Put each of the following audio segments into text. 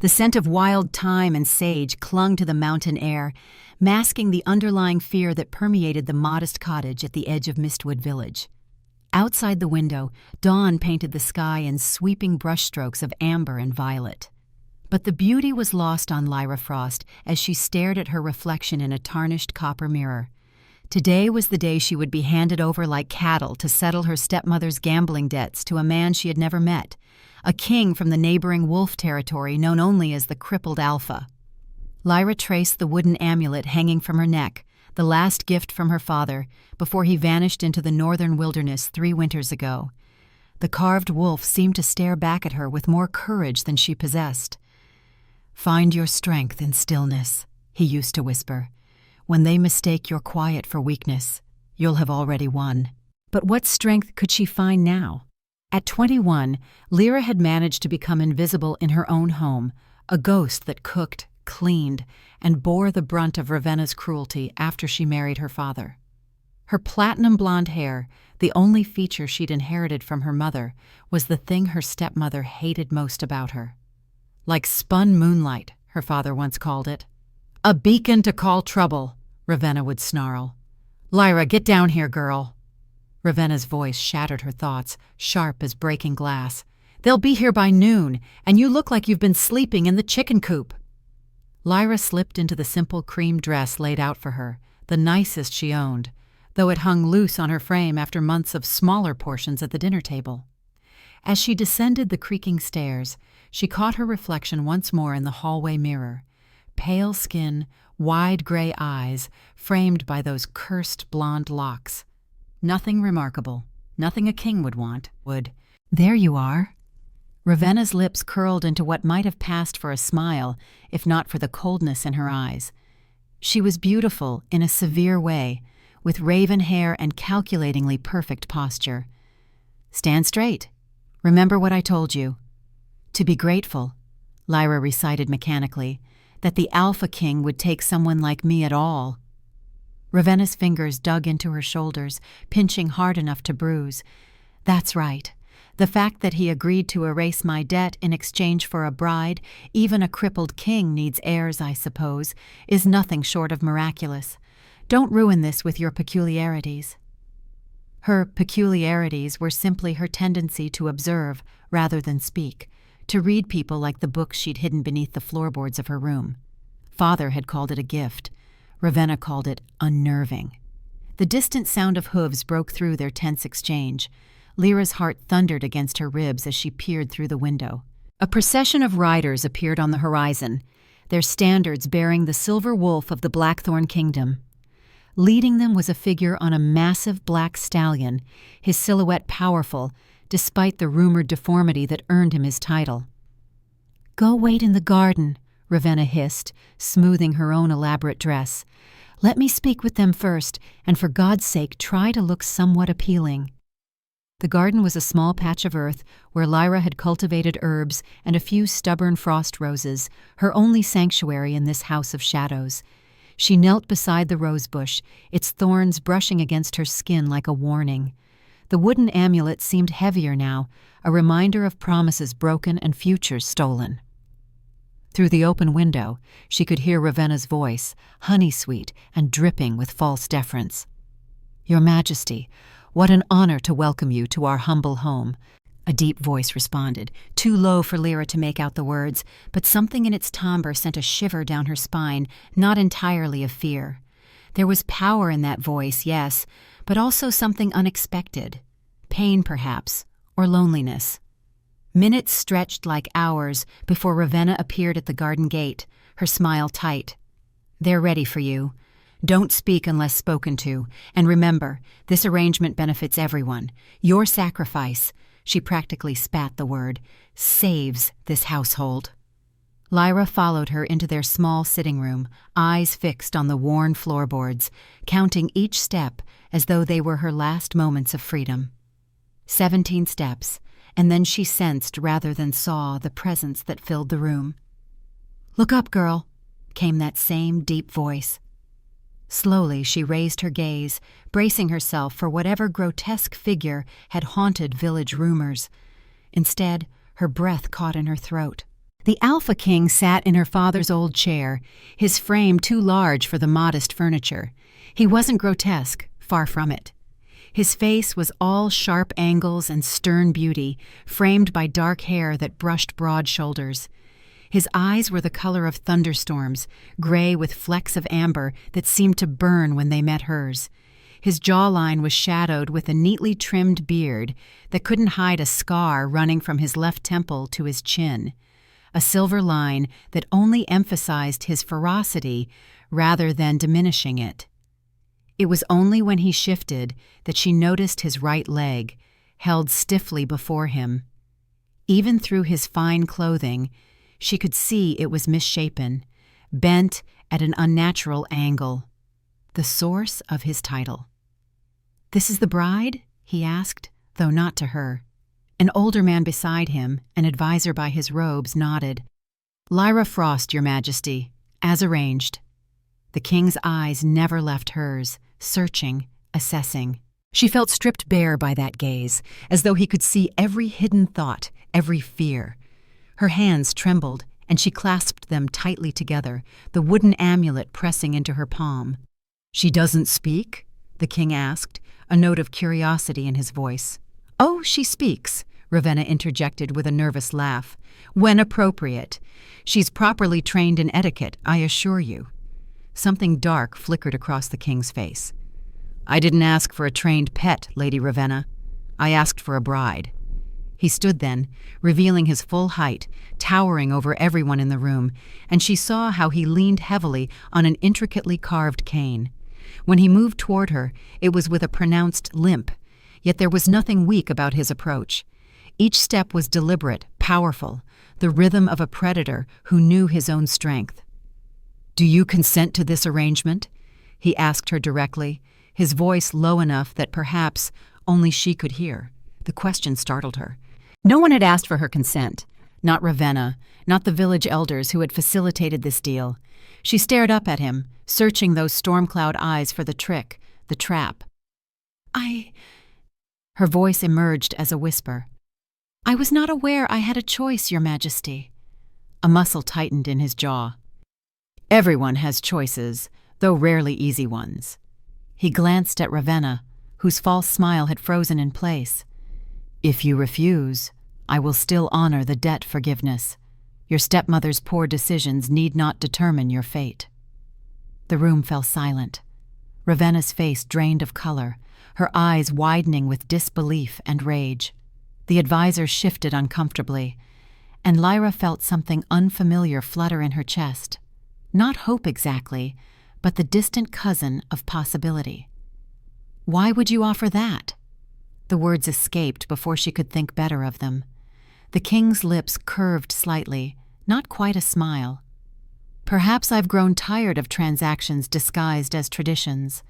The scent of wild thyme and sage clung to the mountain air, masking the underlying fear that permeated the modest cottage at the edge of Mistwood Village. Outside the window, dawn painted the sky in sweeping brushstrokes of amber and violet. But the beauty was lost on Lyra Frost as she stared at her reflection in a tarnished copper mirror. Today was the day she would be handed over like cattle to settle her stepmother's gambling debts to a man she had never met, a king from the neighboring wolf territory known only as the crippled Alpha. Lyra traced the wooden amulet hanging from her neck, the last gift from her father, before he vanished into the northern wilderness 3 winters ago. The carved wolf seemed to stare back at her with more courage than she possessed. "Find your strength in stillness," he used to whisper. "When they mistake your quiet for weakness, you'll have already won." But what strength could she find now? At 21, Lyra had managed to become invisible in her own home, a ghost that cooked, cleaned, and bore the brunt of Ravenna's cruelty after she married her father. Her platinum blonde hair, the only feature she'd inherited from her mother, was the thing her stepmother hated most about her. Like spun moonlight, her father once called it. "A beacon to call trouble," Ravenna would snarl. "Lyra, get down here, girl." Ravenna's voice shattered her thoughts, sharp as breaking glass. "They'll be here by noon, and you look like you've been sleeping in the chicken coop." Lyra slipped into the simple cream dress laid out for her, the nicest she owned, though it hung loose on her frame after months of smaller portions at the dinner table. As she descended the creaking stairs, she caught her reflection once more in the hallway mirror. Pale skin, wide gray eyes, framed by those cursed blonde locks. Nothing remarkable, nothing a king would want, would. "There you are." Ravenna's lips curled into what might have passed for a smile, if not for the coldness in her eyes. She was beautiful in a severe way, with raven hair and calculatingly perfect posture. "Stand straight. Remember what I told you." "To be grateful," Lyra recited mechanically, "that the Alpha King would take someone like me at all." Ravenna's fingers dug into her shoulders, pinching hard enough to bruise. "That's right. The fact that he agreed to erase my debt in exchange for a bride, even a crippled king needs heirs, I suppose, is nothing short of miraculous. Don't ruin this with your peculiarities." Her peculiarities were simply her tendency to observe rather than speak, to read people like the books she'd hidden beneath the floorboards of her room. Father had called it a gift. Ravenna called it unnerving. The distant sound of hooves broke through their tense exchange. Lyra's heart thundered against her ribs as she peered through the window. A procession of riders appeared on the horizon, their standards bearing the silver wolf of the Blackthorn Kingdom. Leading them was a figure on a massive black stallion, his silhouette powerful, despite the rumored deformity that earned him his title. "Go wait in the garden," Ravenna hissed, smoothing her own elaborate dress. "Let me speak with them first, and for God's sake try to look somewhat appealing." The garden was a small patch of earth where Lyra had cultivated herbs and a few stubborn frost roses, her only sanctuary in this house of shadows. She knelt beside the rosebush, its thorns brushing against her skin like a warning. The wooden amulet seemed heavier now, a reminder of promises broken and futures stolen. Through the open window, she could hear Ravenna's voice, honey-sweet and dripping with false deference. "Your Majesty, what an honor to welcome you to our humble home," a deep voice responded, too low for Lyra to make out the words, but something in its timbre sent a shiver down her spine, not entirely of fear. There was power in that voice, yes, but also something unexpected. Pain, perhaps, or loneliness. Minutes stretched like hours before Ravenna appeared at the garden gate, her smile tight. "They're ready for you. Don't speak unless spoken to, and remember, this arrangement benefits everyone. Your sacrifice," she practically spat the word, "saves this household." Lyra followed her into their small sitting room, eyes fixed on the worn floorboards, counting each step as though they were her last moments of freedom. 17 steps, and then she sensed rather than saw the presence that filled the room. "Look up, girl," came that same deep voice. Slowly she raised her gaze, bracing herself for whatever grotesque figure had haunted village rumors. Instead, her breath caught in her throat. The Alpha King sat in her father's old chair, his frame too large for the modest furniture. He wasn't grotesque, far from it. His face was all sharp angles and stern beauty, framed by dark hair that brushed broad shoulders. His eyes were the color of thunderstorms, gray with flecks of amber that seemed to burn when they met hers. His jawline was shadowed with a neatly trimmed beard that couldn't hide a scar running from his left temple to his chin, a silver line that only emphasized his ferocity rather than diminishing it. It was only when he shifted that she noticed his right leg, held stiffly before him. Even through his fine clothing, she could see it was misshapen, bent at an unnatural angle. The source of his title. "This is the bride?" he asked, though not to her. An older man beside him, an advisor by his robes, nodded. "Lyra Frost, Your Majesty, as arranged." The king's eyes never left hers, searching, assessing. She felt stripped bare by that gaze, as though he could see every hidden thought, every fear. Her hands trembled, and she clasped them tightly together, the wooden amulet pressing into her palm. "She doesn't speak?" the king asked, a note of curiosity in his voice. "Oh, she speaks," Ravenna interjected with a nervous laugh. "When appropriate. She's properly trained in etiquette, I assure you." Something dark flickered across the king's face. "I didn't ask for a trained pet, Lady Ravenna. I asked for a bride." He stood then, revealing his full height, towering over everyone in the room, and she saw how he leaned heavily on an intricately carved cane. When he moved toward her, it was with a pronounced limp, yet there was nothing weak about his approach. Each step was deliberate, powerful, the rhythm of a predator who knew his own strength. "Do you consent to this arrangement?" he asked her directly, his voice low enough that perhaps only she could hear. The question startled her. No one had asked for her consent. Not Ravenna, not the village elders who had facilitated this deal. She stared up at him, searching those storm-cloud eyes for the trick, the trap. Her voice emerged as a whisper. "I was not aware I had a choice, Your Majesty." A muscle tightened in his jaw. "Everyone has choices, though rarely easy ones." He glanced at Ravenna, whose false smile had frozen in place. "If you refuse, I will still honor the debt forgiveness. Your stepmother's poor decisions need not determine your fate." The room fell silent. Ravenna's face drained of color, her eyes widening with disbelief and rage. The advisor shifted uncomfortably, and Lyra felt something unfamiliar flutter in her chest. Not hope exactly, but the distant cousin of possibility. "Why would you offer that?" The words escaped before she could think better of them. The king's lips curved slightly, not quite a smile. "Perhaps I've grown tired of transactions disguised as traditions."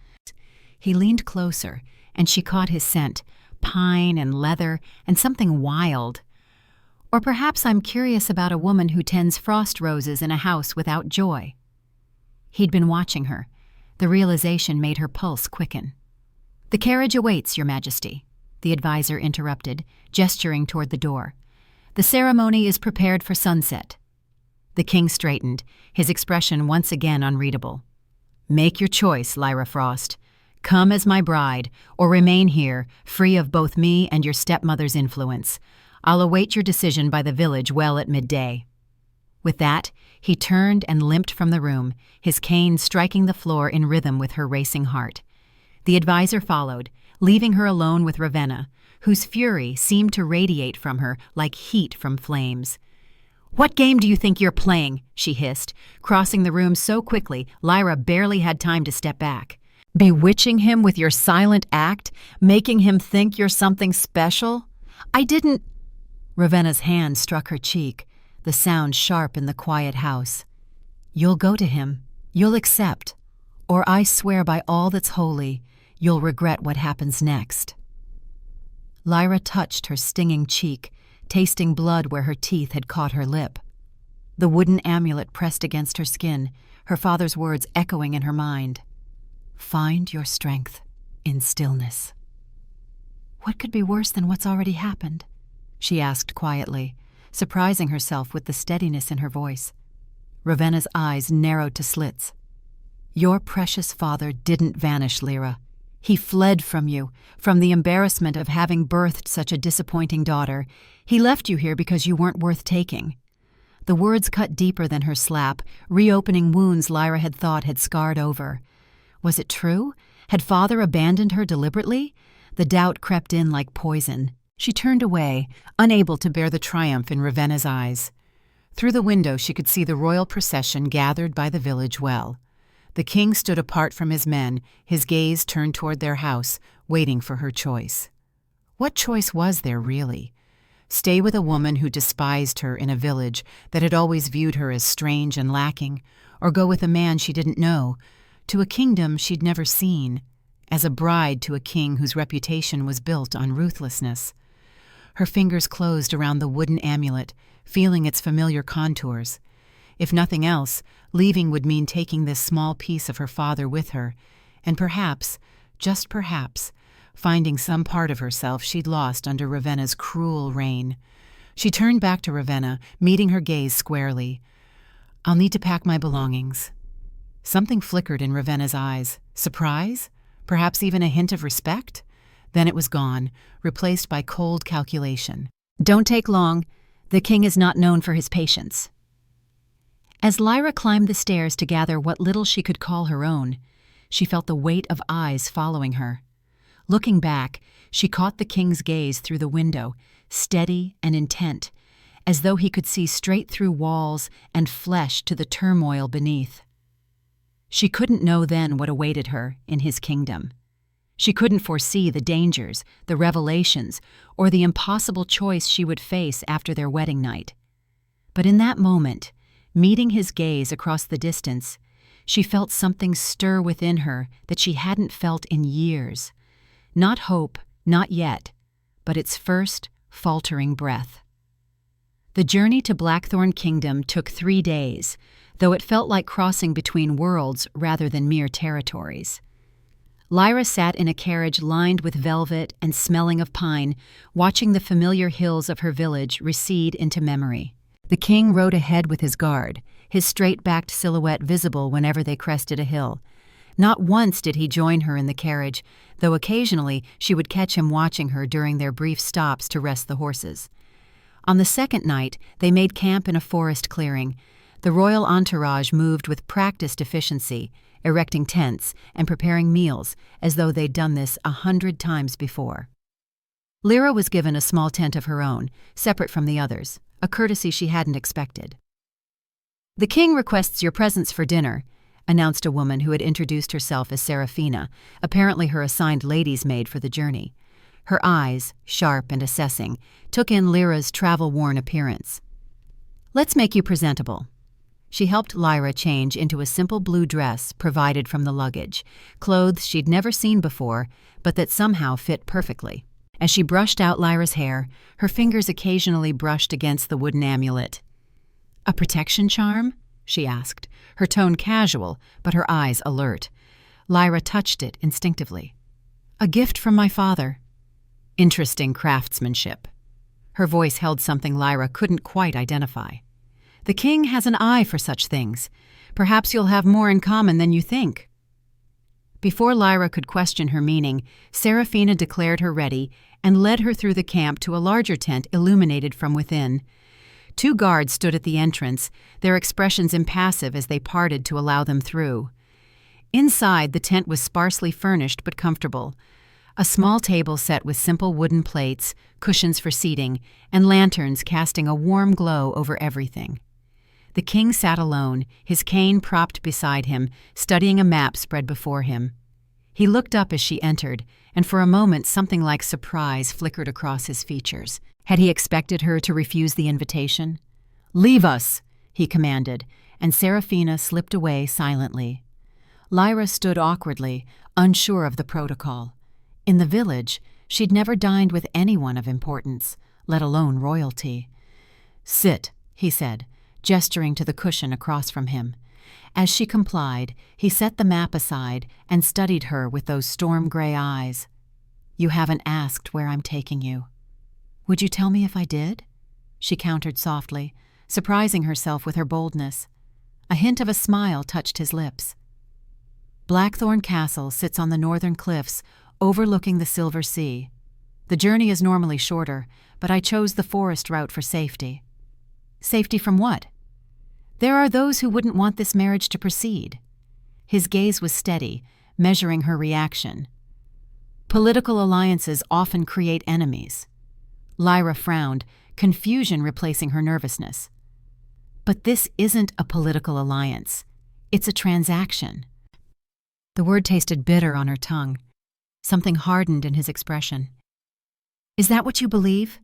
He leaned closer, and she caught his scent, pine and leather and something wild. "Or perhaps I'm curious about a woman who tends frost roses in a house without joy." He'd been watching her. The realization made her pulse quicken. "The carriage awaits, Your Majesty," the advisor interrupted, gesturing toward the door. "The ceremony is prepared for sunset." The king straightened, his expression once again unreadable. "Make your choice, Lyra Frost. Come as my bride, or remain here, free of both me and your stepmother's influence. I'll await your decision by the village well at midday." With that, he turned and limped from the room, his cane striking the floor in rhythm with her racing heart. The advisor followed, leaving her alone with Ravenna, whose fury seemed to radiate from her like heat from flames. "What game do you think you're playing?" she hissed, crossing the room so quickly Lyra barely had time to step back. "Bewitching him with your silent act, making him think you're something special? I didn't—" Ravenna's hand struck her cheek, the sound sharp in the quiet house. "You'll go to him. You'll accept. Or I swear by all that's holy, you'll regret what happens next." Lyra touched her stinging cheek, tasting blood where her teeth had caught her lip. The wooden amulet pressed against her skin, her father's words echoing in her mind. "Find your strength in stillness." What could be worse than what's already happened? She asked quietly, surprising herself with the steadiness in her voice. Ravenna's eyes narrowed to slits. "Your precious father didn't vanish, Lyra. He fled from you, from the embarrassment of having birthed such a disappointing daughter. He left you here because you weren't worth taking." The words cut deeper than her slap, reopening wounds Lyra had thought had scarred over. Was it true? Had father abandoned her deliberately? The doubt crept in like poison. She turned away, unable to bear the triumph in Ravenna's eyes. Through the window she could see the royal procession gathered by the village well. The king stood apart from his men, his gaze turned toward their house, waiting for her choice. What choice was there, really? Stay with a woman who despised her in a village that had always viewed her as strange and lacking, or go with a man she didn't know, to a kingdom she'd never seen, as a bride to a king whose reputation was built on ruthlessness? Her fingers closed around the wooden amulet, feeling its familiar contours. If nothing else, leaving would mean taking this small piece of her father with her, and perhaps, just perhaps, finding some part of herself she'd lost under Ravenna's cruel reign. She turned back to Ravenna, meeting her gaze squarely. "I'll need to pack my belongings." Something flickered in Ravenna's eyes. Surprise? Perhaps even a hint of respect? Then it was gone, replaced by cold calculation. "Don't take long. The king is not known for his patience." As Lyra climbed the stairs to gather what little she could call her own, she felt the weight of eyes following her. Looking back, she caught the king's gaze through the window, steady and intent, as though he could see straight through walls and flesh to the turmoil beneath. She couldn't know then what awaited her in his kingdom. She couldn't foresee the dangers, the revelations, or the impossible choice she would face after their wedding night. But in that moment, meeting his gaze across the distance, she felt something stir within her that she hadn't felt in years. Not hope, not yet, but its first, faltering breath. The journey to Blackthorn Kingdom took 3 days, though it felt like crossing between worlds rather than mere territories. Lyra sat in a carriage lined with velvet and smelling of pine, watching the familiar hills of her village recede into memory. The king rode ahead with his guard, his straight-backed silhouette visible whenever they crested a hill. Not once did he join her in the carriage, though occasionally she would catch him watching her during their brief stops to rest the horses. On the second night, they made camp in a forest clearing. The royal entourage moved with practiced efficiency, erecting tents and preparing meals as though they'd done this 100 times before. Lyra was given a small tent of her own, separate from the others, a courtesy she hadn't expected. "The king requests your presence for dinner," announced a woman who had introduced herself as Seraphina, apparently her assigned lady's maid for the journey. Her eyes, sharp and assessing, took in Lyra's travel-worn appearance. "Let's make you presentable." She helped Lyra change into a simple blue dress provided from the luggage, clothes she'd never seen before, but that somehow fit perfectly. As she brushed out Lyra's hair, her fingers occasionally brushed against the wooden amulet. "A protection charm?" she asked, her tone casual, but her eyes alert. Lyra touched it instinctively. "A gift from my father." Interesting craftsmanship. Her voice held something Lyra couldn't quite identify. "The king has an eye for such things. Perhaps you'll have more in common than you think." Before Lyra could question her meaning, Seraphina declared her ready and led her through the camp to a larger tent illuminated from within. 2 guards stood at the entrance, their expressions impassive as they parted to allow them through. Inside, the tent was sparsely furnished but comfortable. A small table set with simple wooden plates, cushions for seating, and lanterns casting a warm glow over everything. The king sat alone, his cane propped beside him, studying a map spread before him. He looked up as she entered, and for a moment something like surprise flickered across his features. Had he expected her to refuse the invitation? "Leave us," he commanded, and Seraphina slipped away silently. Lyra stood awkwardly, unsure of the protocol. In the village, she'd never dined with anyone of importance, let alone royalty. "Sit," he said, gesturing to the cushion across from him. As she complied, he set the map aside and studied her with those storm-gray eyes. "You haven't asked where I'm taking you. Would you tell me if I did?" she countered softly, surprising herself with her boldness. A hint of a smile touched his lips. Blackthorn Castle sits on the northern cliffs, overlooking the Silver Sea. The journey is normally shorter, but I chose the forest route for safety. Safety from what? There are those who wouldn't want this marriage to proceed. His gaze was steady, measuring her reaction. Political alliances often create enemies. Lyra frowned, confusion replacing her nervousness. But this isn't a political alliance. It's a transaction. The word tasted bitter on her tongue. Something hardened in his expression. Is that what you believe?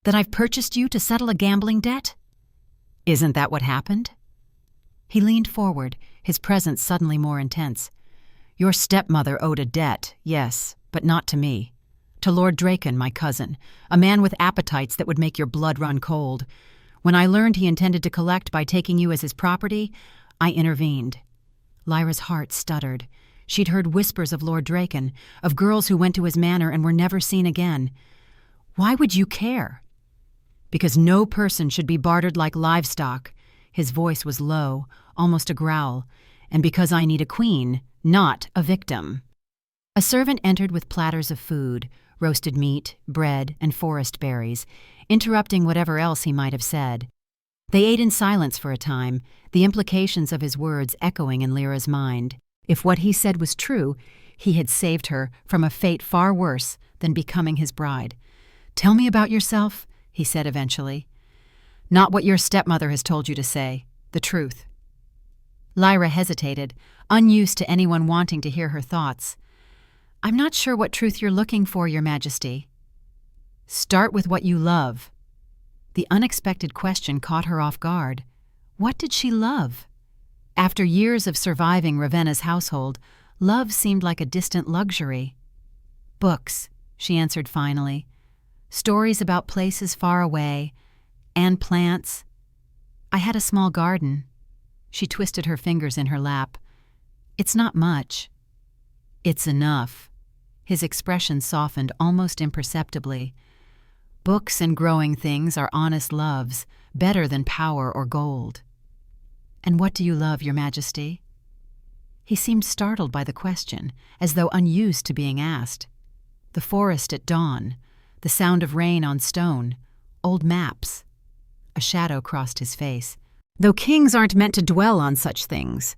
That I've purchased you to settle a gambling debt? Isn't that what happened? He leaned forward, his presence suddenly more intense. Your stepmother owed a debt, yes, but not to me. To Lord Draken, my cousin, a man with appetites that would make your blood run cold. When I learned he intended to collect by taking you as his property, I intervened. Lyra's heart stuttered. She'd heard whispers of Lord Draken, of girls who went to his manor and were never seen again. Why would you care? Because no person should be bartered like livestock. His voice was low, almost a growl. And because I need a queen, not a victim. A servant entered with platters of food, roasted meat, bread, and forest berries, interrupting whatever else he might have said. They ate in silence for a time, the implications of his words echoing in Lyra's mind. If what he said was true, he had saved her from a fate far worse than becoming his bride. "Tell me about yourself," he said eventually. "Not what your stepmother has told you to say, the truth." Lyra hesitated, unused to anyone wanting to hear her thoughts. "I'm not sure what truth you're looking for, Your Majesty." "Start with what you love." The unexpected question caught her off guard. What did she love? After years of surviving Ravenna's household, love seemed like a distant luxury. "Books," she answered finally. "Stories about places far away, and plants. I had a small garden." She twisted her fingers in her lap. "It's not much." "It's enough." His expression softened almost imperceptibly. "Books and growing things are honest loves, better than power or gold." "And what do you love, Your Majesty?" He seemed startled by the question, as though unused to being asked. The forest at dawn, the sound of rain on stone, old maps. A shadow crossed his face. "Though kings aren't meant to dwell on such things."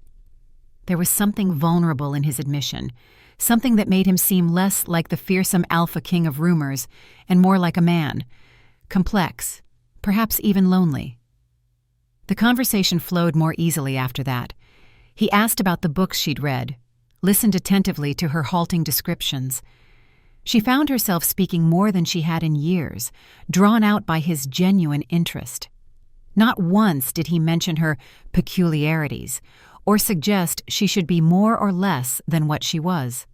There was something vulnerable in his admission, something that made him seem less like the fearsome alpha king of rumors and more like a man, complex, perhaps even lonely. The conversation flowed more easily after that. He asked about the books she'd read, listened attentively to her halting descriptions. She found herself speaking more than she had in years, drawn out by his genuine interest. Not once did he mention her peculiarities, or suggest she should be more or less than what she was.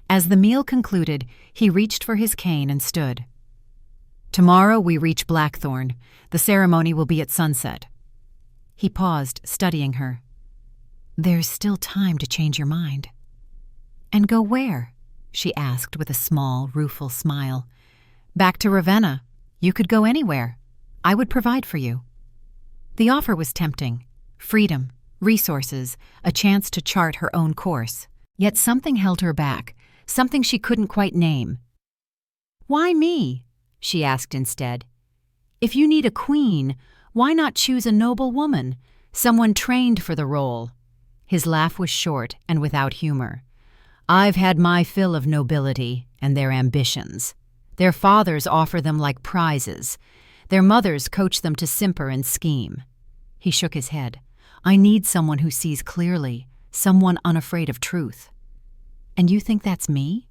As the meal concluded, he reached for his cane and stood. "Tomorrow we reach Blackthorn. The ceremony will be at sunset." He paused, studying her. "There's still time to change your mind." "And go where?" she asked with a small, rueful smile. "Back to Ravenna. You could go anywhere. I would provide for you." The offer was tempting. Freedom, resources, a chance to chart her own course. Yet something held her back, something she couldn't quite name. "Why me?" she asked instead. "If you need a queen, why not choose a noble woman, someone trained for the role?" His laugh was short and without humor. "I've had my fill of nobility and their ambitions. Their fathers offer them like prizes. Their mothers coach them to simper and scheme." He shook his head. "I need someone who sees clearly, someone unafraid of truth." "And you think that's me?"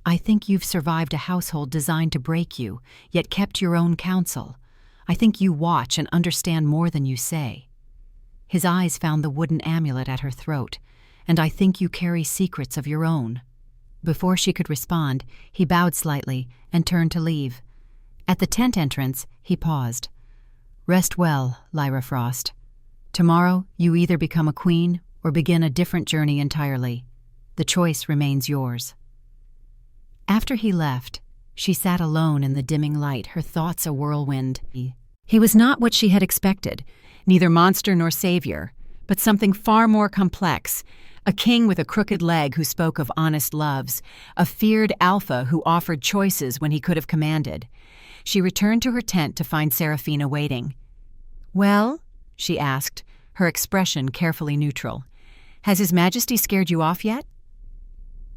"I think you've survived a household designed to break you, yet kept your own counsel. I think you watch and understand more than you say." His eyes found the wooden amulet at her throat. "And I think you carry secrets of your own." Before she could respond, he bowed slightly and turned to leave. At the tent entrance, he paused. "Rest well, Lyra Frost. Tomorrow, you either become a queen or begin a different journey entirely. The choice remains yours." After he left, She sat alone in the dimming light, her thoughts a whirlwind. He was not what she had expected, neither monster nor savior, but something far more complex, a king with a crooked leg who spoke of honest loves, a feared alpha who offered choices when he could have commanded. She returned to her tent to find Seraphina waiting. "Well?" she asked, her expression carefully neutral. "Has His Majesty scared you off yet?"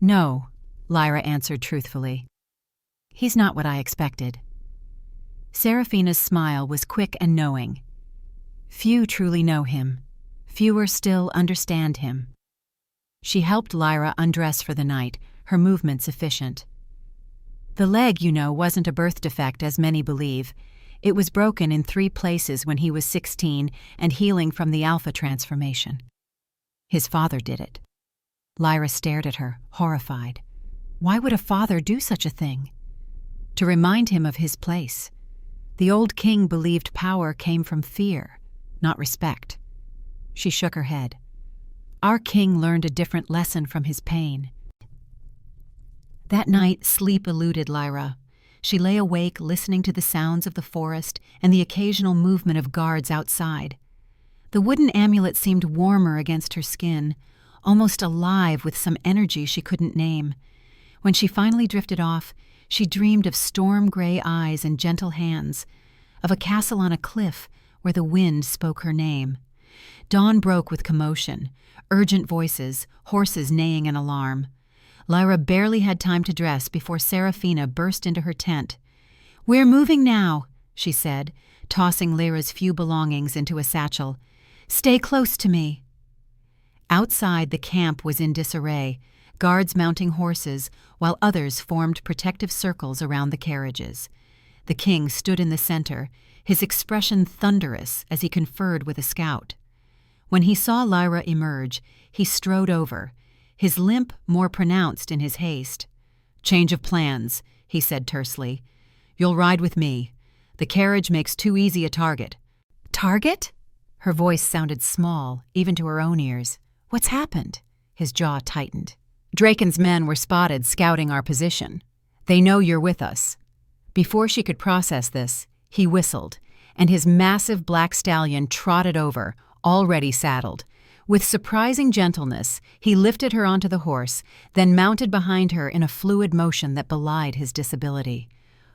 "No," Lyra answered truthfully. "He's not what I expected." Seraphina's smile was quick and knowing. Few truly know him. Fewer still understand him. She helped Lyra undress for the night, her movements efficient. "The leg, you know, wasn't a birth defect as many believe. It was broken in 3 places when he was 16 and healing from the alpha transformation. His father did it." Lyra stared at her, horrified. Why would a father do such a thing? To remind him of his place. The old king believed power came from fear, not respect. She shook her head. Our king learned a different lesson from his pain. That night, sleep eluded Lyra. She lay awake listening to the sounds of the forest and the occasional movement of guards outside. The wooden amulet seemed warmer against her skin, almost alive with some energy she couldn't name. When she finally drifted off, she dreamed of storm-gray eyes and gentle hands, of a castle on a cliff where the wind spoke her name. Dawn broke with commotion, urgent voices, horses neighing in alarm. Lyra barely had time to dress before Seraphina burst into her tent. "We're moving now," she said, tossing Lyra's few belongings into a satchel. "Stay close to me." Outside, the camp was in disarray, guards mounting horses, while others formed protective circles around the carriages. The king stood in the center, his expression thunderous as he conferred with a scout. When he saw Lyra emerge, he strode over, his limp more pronounced in his haste. "Change of plans," he said tersely. "You'll ride with me. The carriage makes too easy a target." "Target?" Her voice sounded small, even to her own ears. "What's happened?" His jaw tightened. "Draken's men were spotted scouting our position. They know you're with us." Before she could process this, he whistled, and his massive black stallion trotted over, already saddled. With surprising gentleness, he lifted her onto the horse, then mounted behind her in a fluid motion that belied his disability.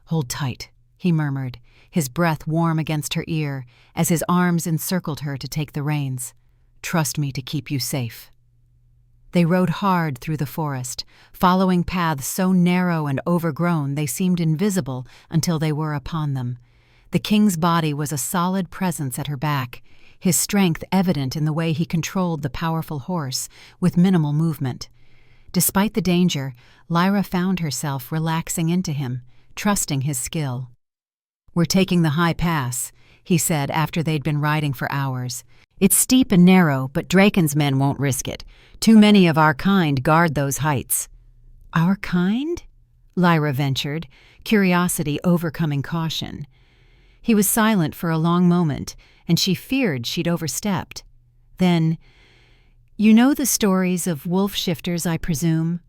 "Hold tight," he murmured, his breath warm against her ear, as his arms encircled her to take the reins. "Trust me to keep you safe." They rode hard through the forest, following paths so narrow and overgrown they seemed invisible until they were upon them. The king's body was a solid presence at her back, his strength evident in the way he controlled the powerful horse, with minimal movement. Despite the danger, Lyra found herself relaxing into him, trusting his skill. "We're taking the high pass," he said after they'd been riding for hours. "It's steep and narrow, but Draken's men won't risk it. Too many of our kind guard those heights." "Our kind?" Lyra ventured, curiosity overcoming caution. He was silent for a long moment, and she feared she'd overstepped. Then, "You know the stories of wolf shifters, I presume?"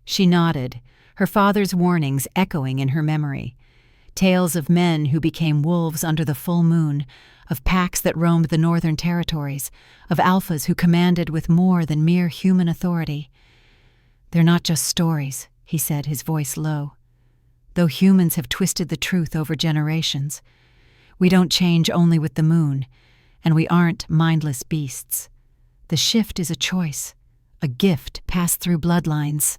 She nodded, her father's warnings echoing in her memory. Tales of men who became wolves under the full moon, of packs that roamed the northern territories, of alphas who commanded with more than mere human authority. "They're not just stories," he said, his voice low. "Though humans have twisted the truth over generations. We don't change only with the moon, and we aren't mindless beasts. The shift is a choice, a gift passed through bloodlines."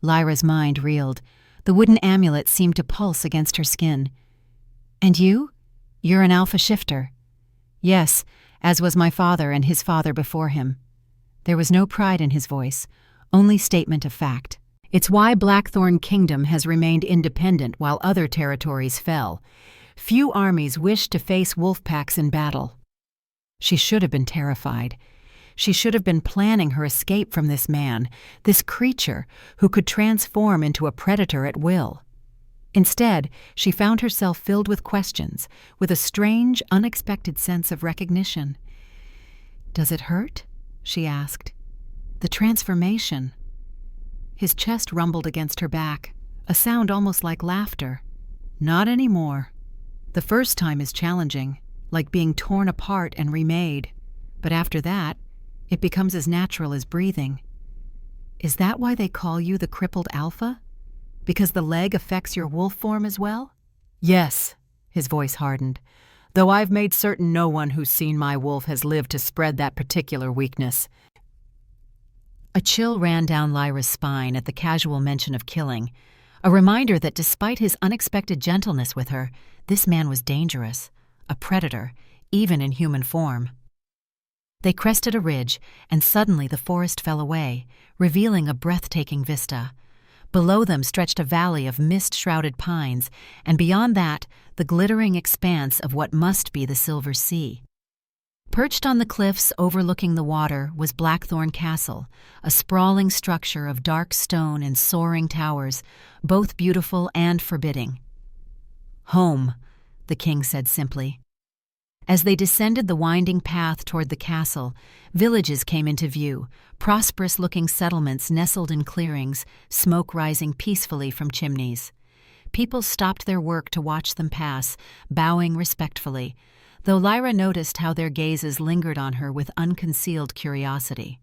Lyra's mind reeled. The wooden amulet seemed to pulse against her skin. "And you? You're an alpha shifter." "Yes, as was my father and his father before him." There was no pride in his voice, only statement of fact. "It's why Blackthorn Kingdom has remained independent while other territories fell. Few armies wished to face wolf packs in battle." She should have been terrified. She should have been planning her escape from this man, this creature who could transform into a predator at will. Instead, she found herself filled with questions, with a strange, unexpected sense of recognition. "Does it hurt?" she asked. "The transformation." His chest rumbled against her back, a sound almost like laughter. "Not anymore. The first time is challenging, like being torn apart and remade. But after that, it becomes as natural as breathing." "Is that why they call you the crippled alpha? Because the leg affects your wolf form as well?" "Yes," his voice hardened, "though I've made certain no one who's seen my wolf has lived to spread that particular weakness." A chill ran down Lyra's spine at the casual mention of killing, a reminder that despite his unexpected gentleness with her, this man was dangerous, a predator, even in human form. They crested a ridge, and suddenly the forest fell away, revealing a breathtaking vista. Below them stretched a valley of mist-shrouded pines, and beyond that, the glittering expanse of what must be the Silver Sea. Perched on the cliffs overlooking the water was Blackthorn Castle, a sprawling structure of dark stone and soaring towers, both beautiful and forbidding. "Home," the king said simply. As they descended the winding path toward the castle, villages came into view, prosperous-looking settlements nestled in clearings, smoke rising peacefully from chimneys. People stopped their work to watch them pass, bowing respectfully, though Lyra noticed how their gazes lingered on her with unconcealed curiosity.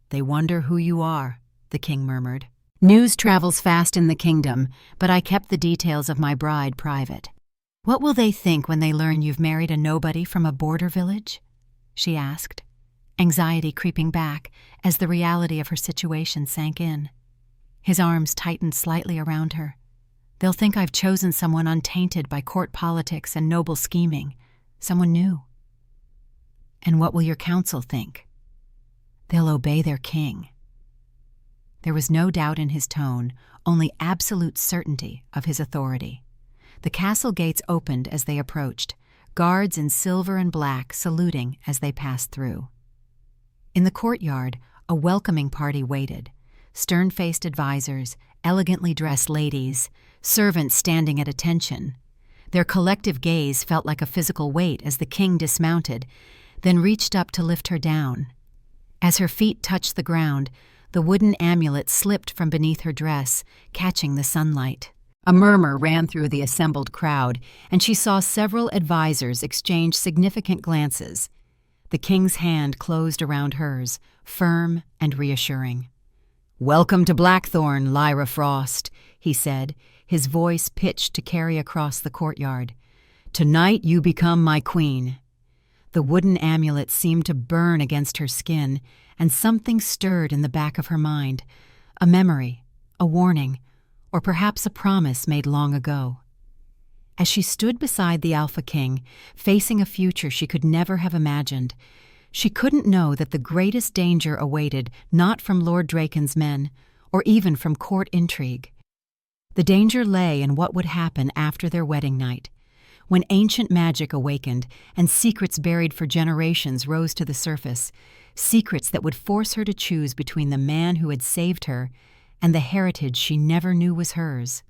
"They wonder who you are," the king murmured. "News travels fast in the kingdom, but I kept the details of my bride private." "What will they think when they learn you've married a nobody from a border village?" she asked, anxiety creeping back as the reality of her situation sank in. His arms tightened slightly around her. "They'll think I've chosen someone untainted by court politics and noble scheming, someone new." "And what will your council think?" "They'll obey their king." There was no doubt in his tone, only absolute certainty of his authority. The castle gates opened as they approached, guards in silver and black saluting as they passed through. In the courtyard, a welcoming party waited, stern-faced advisors, elegantly dressed ladies, servants standing at attention. Their collective gaze felt like a physical weight as the king dismounted, then reached up to lift her down. As her feet touched the ground, the wooden amulet slipped from beneath her dress, catching the sunlight. A murmur ran through the assembled crowd, and she saw several advisors exchange significant glances. The king's hand closed around hers, firm and reassuring. "Welcome to Blackthorn, Lyra Frost," he said, his voice pitched to carry across the courtyard. "Tonight you become my queen." The wooden amulet seemed to burn against her skin, and something stirred in the back of her mind, a memory, a warning, or perhaps a promise made long ago. As she stood beside the Alpha King, facing a future she could never have imagined, she couldn't know that the greatest danger awaited not from Lord Draken's men, or even from court intrigue. The danger lay in what would happen after their wedding night, when ancient magic awakened and secrets buried for generations rose to the surface, secrets that would force her to choose between the man who had saved her and the heritage she never knew was hers.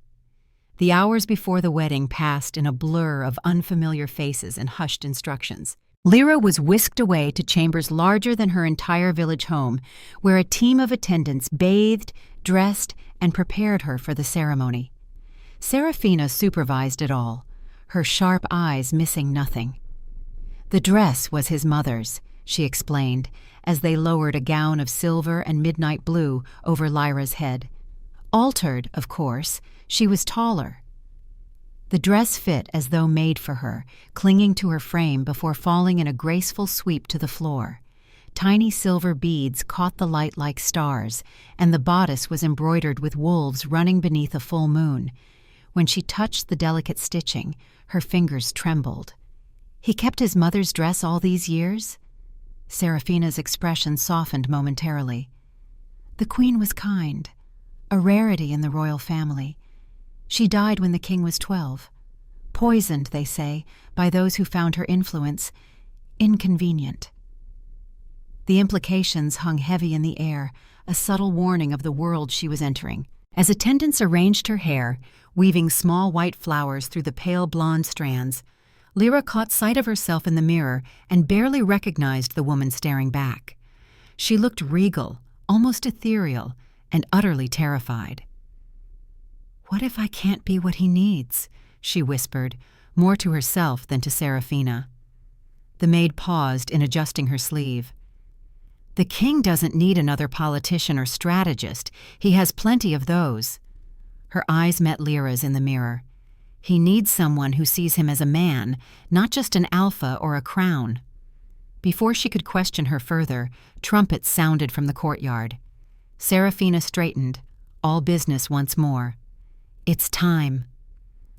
The hours before the wedding passed in a blur of unfamiliar faces and hushed instructions. Lyra was whisked away to chambers larger than her entire village home, where a team of attendants bathed, dressed, and prepared her for the ceremony. Serafina supervised it all, her sharp eyes missing nothing. The dress was his mother's, she explained, as they lowered a gown of silver and midnight blue over Lyra's head. Altered, of course, she was taller. The dress fit as though made for her, clinging to her frame before falling in a graceful sweep to the floor. Tiny silver beads caught the light like stars, and the bodice was embroidered with wolves running beneath a full moon. When she touched the delicate stitching, her fingers trembled. "He kept his mother's dress all these years?" Serafina's expression softened momentarily. "The queen was kind, a rarity in the royal family. She died when the king was 12. Poisoned, they say, by those who found her influence inconvenient." The implications hung heavy in the air, a subtle warning of the world she was entering. As attendants arranged her hair, weaving small white flowers through the pale blonde strands, Lyra caught sight of herself in the mirror and barely recognized the woman staring back. She looked regal, almost ethereal, and utterly terrified. "What if I can't be what he needs?" she whispered, more to herself than to Serafina. The maid paused in adjusting her sleeve. "The king doesn't need another politician or strategist. He has plenty of those." Her eyes met Lyra's in the mirror. "He needs someone who sees him as a man, not just an alpha or a crown." Before she could question her further, trumpets sounded from the courtyard. Serafina straightened, all business once more. "It's time."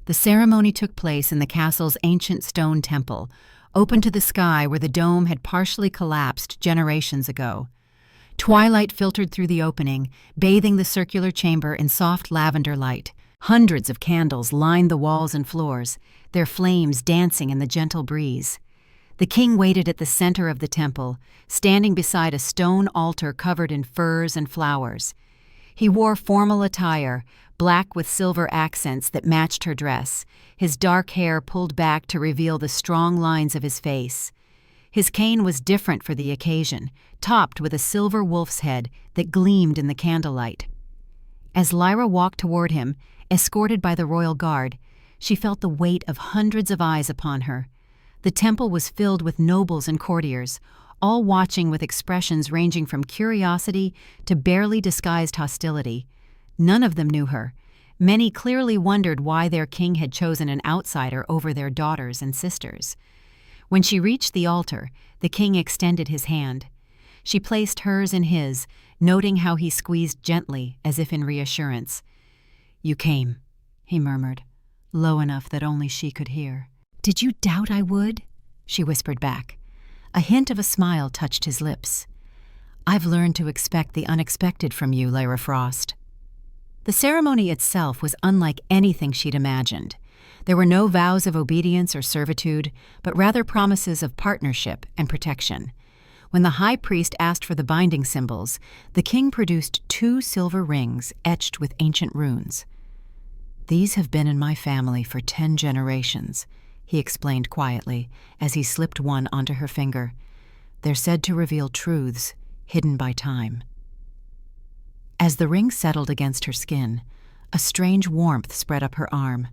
The ceremony took place in the castle's ancient stone temple, open to the sky where the dome had partially collapsed generations ago. Twilight filtered through the opening, bathing the circular chamber in soft lavender light. Hundreds of candles lined the walls and floors, their flames dancing in the gentle breeze. The king waited at the center of the temple, standing beside a stone altar covered in furs and flowers. He wore formal attire, black with silver accents that matched her dress, his dark hair pulled back to reveal the strong lines of his face. His cane was different for the occasion, topped with a silver wolf's head that gleamed in the candlelight. As Lyra walked toward him, escorted by the royal guard, she felt the weight of hundreds of eyes upon her. The temple was filled with nobles and courtiers, all watching with expressions ranging from curiosity to barely disguised hostility. None of them knew her. Many clearly wondered why their king had chosen an outsider over their daughters and sisters. When she reached the altar, the king extended his hand. She placed hers in his, noting how he squeezed gently, as if in reassurance. "You came," he murmured, low enough that only she could hear. "Did you doubt I would?" she whispered back. A hint of a smile touched his lips. "I've learned to expect the unexpected from you, Lyra Frost." The ceremony itself was unlike anything she'd imagined. There were no vows of obedience or servitude, but rather promises of partnership and protection. When the high priest asked for the binding symbols, the king produced 2 silver rings etched with ancient runes. "These have been in my family for 10 generations," he explained quietly as he slipped one onto her finger. "They're said to reveal truths hidden by time." As the ring settled against her skin, a strange warmth spread up her arm.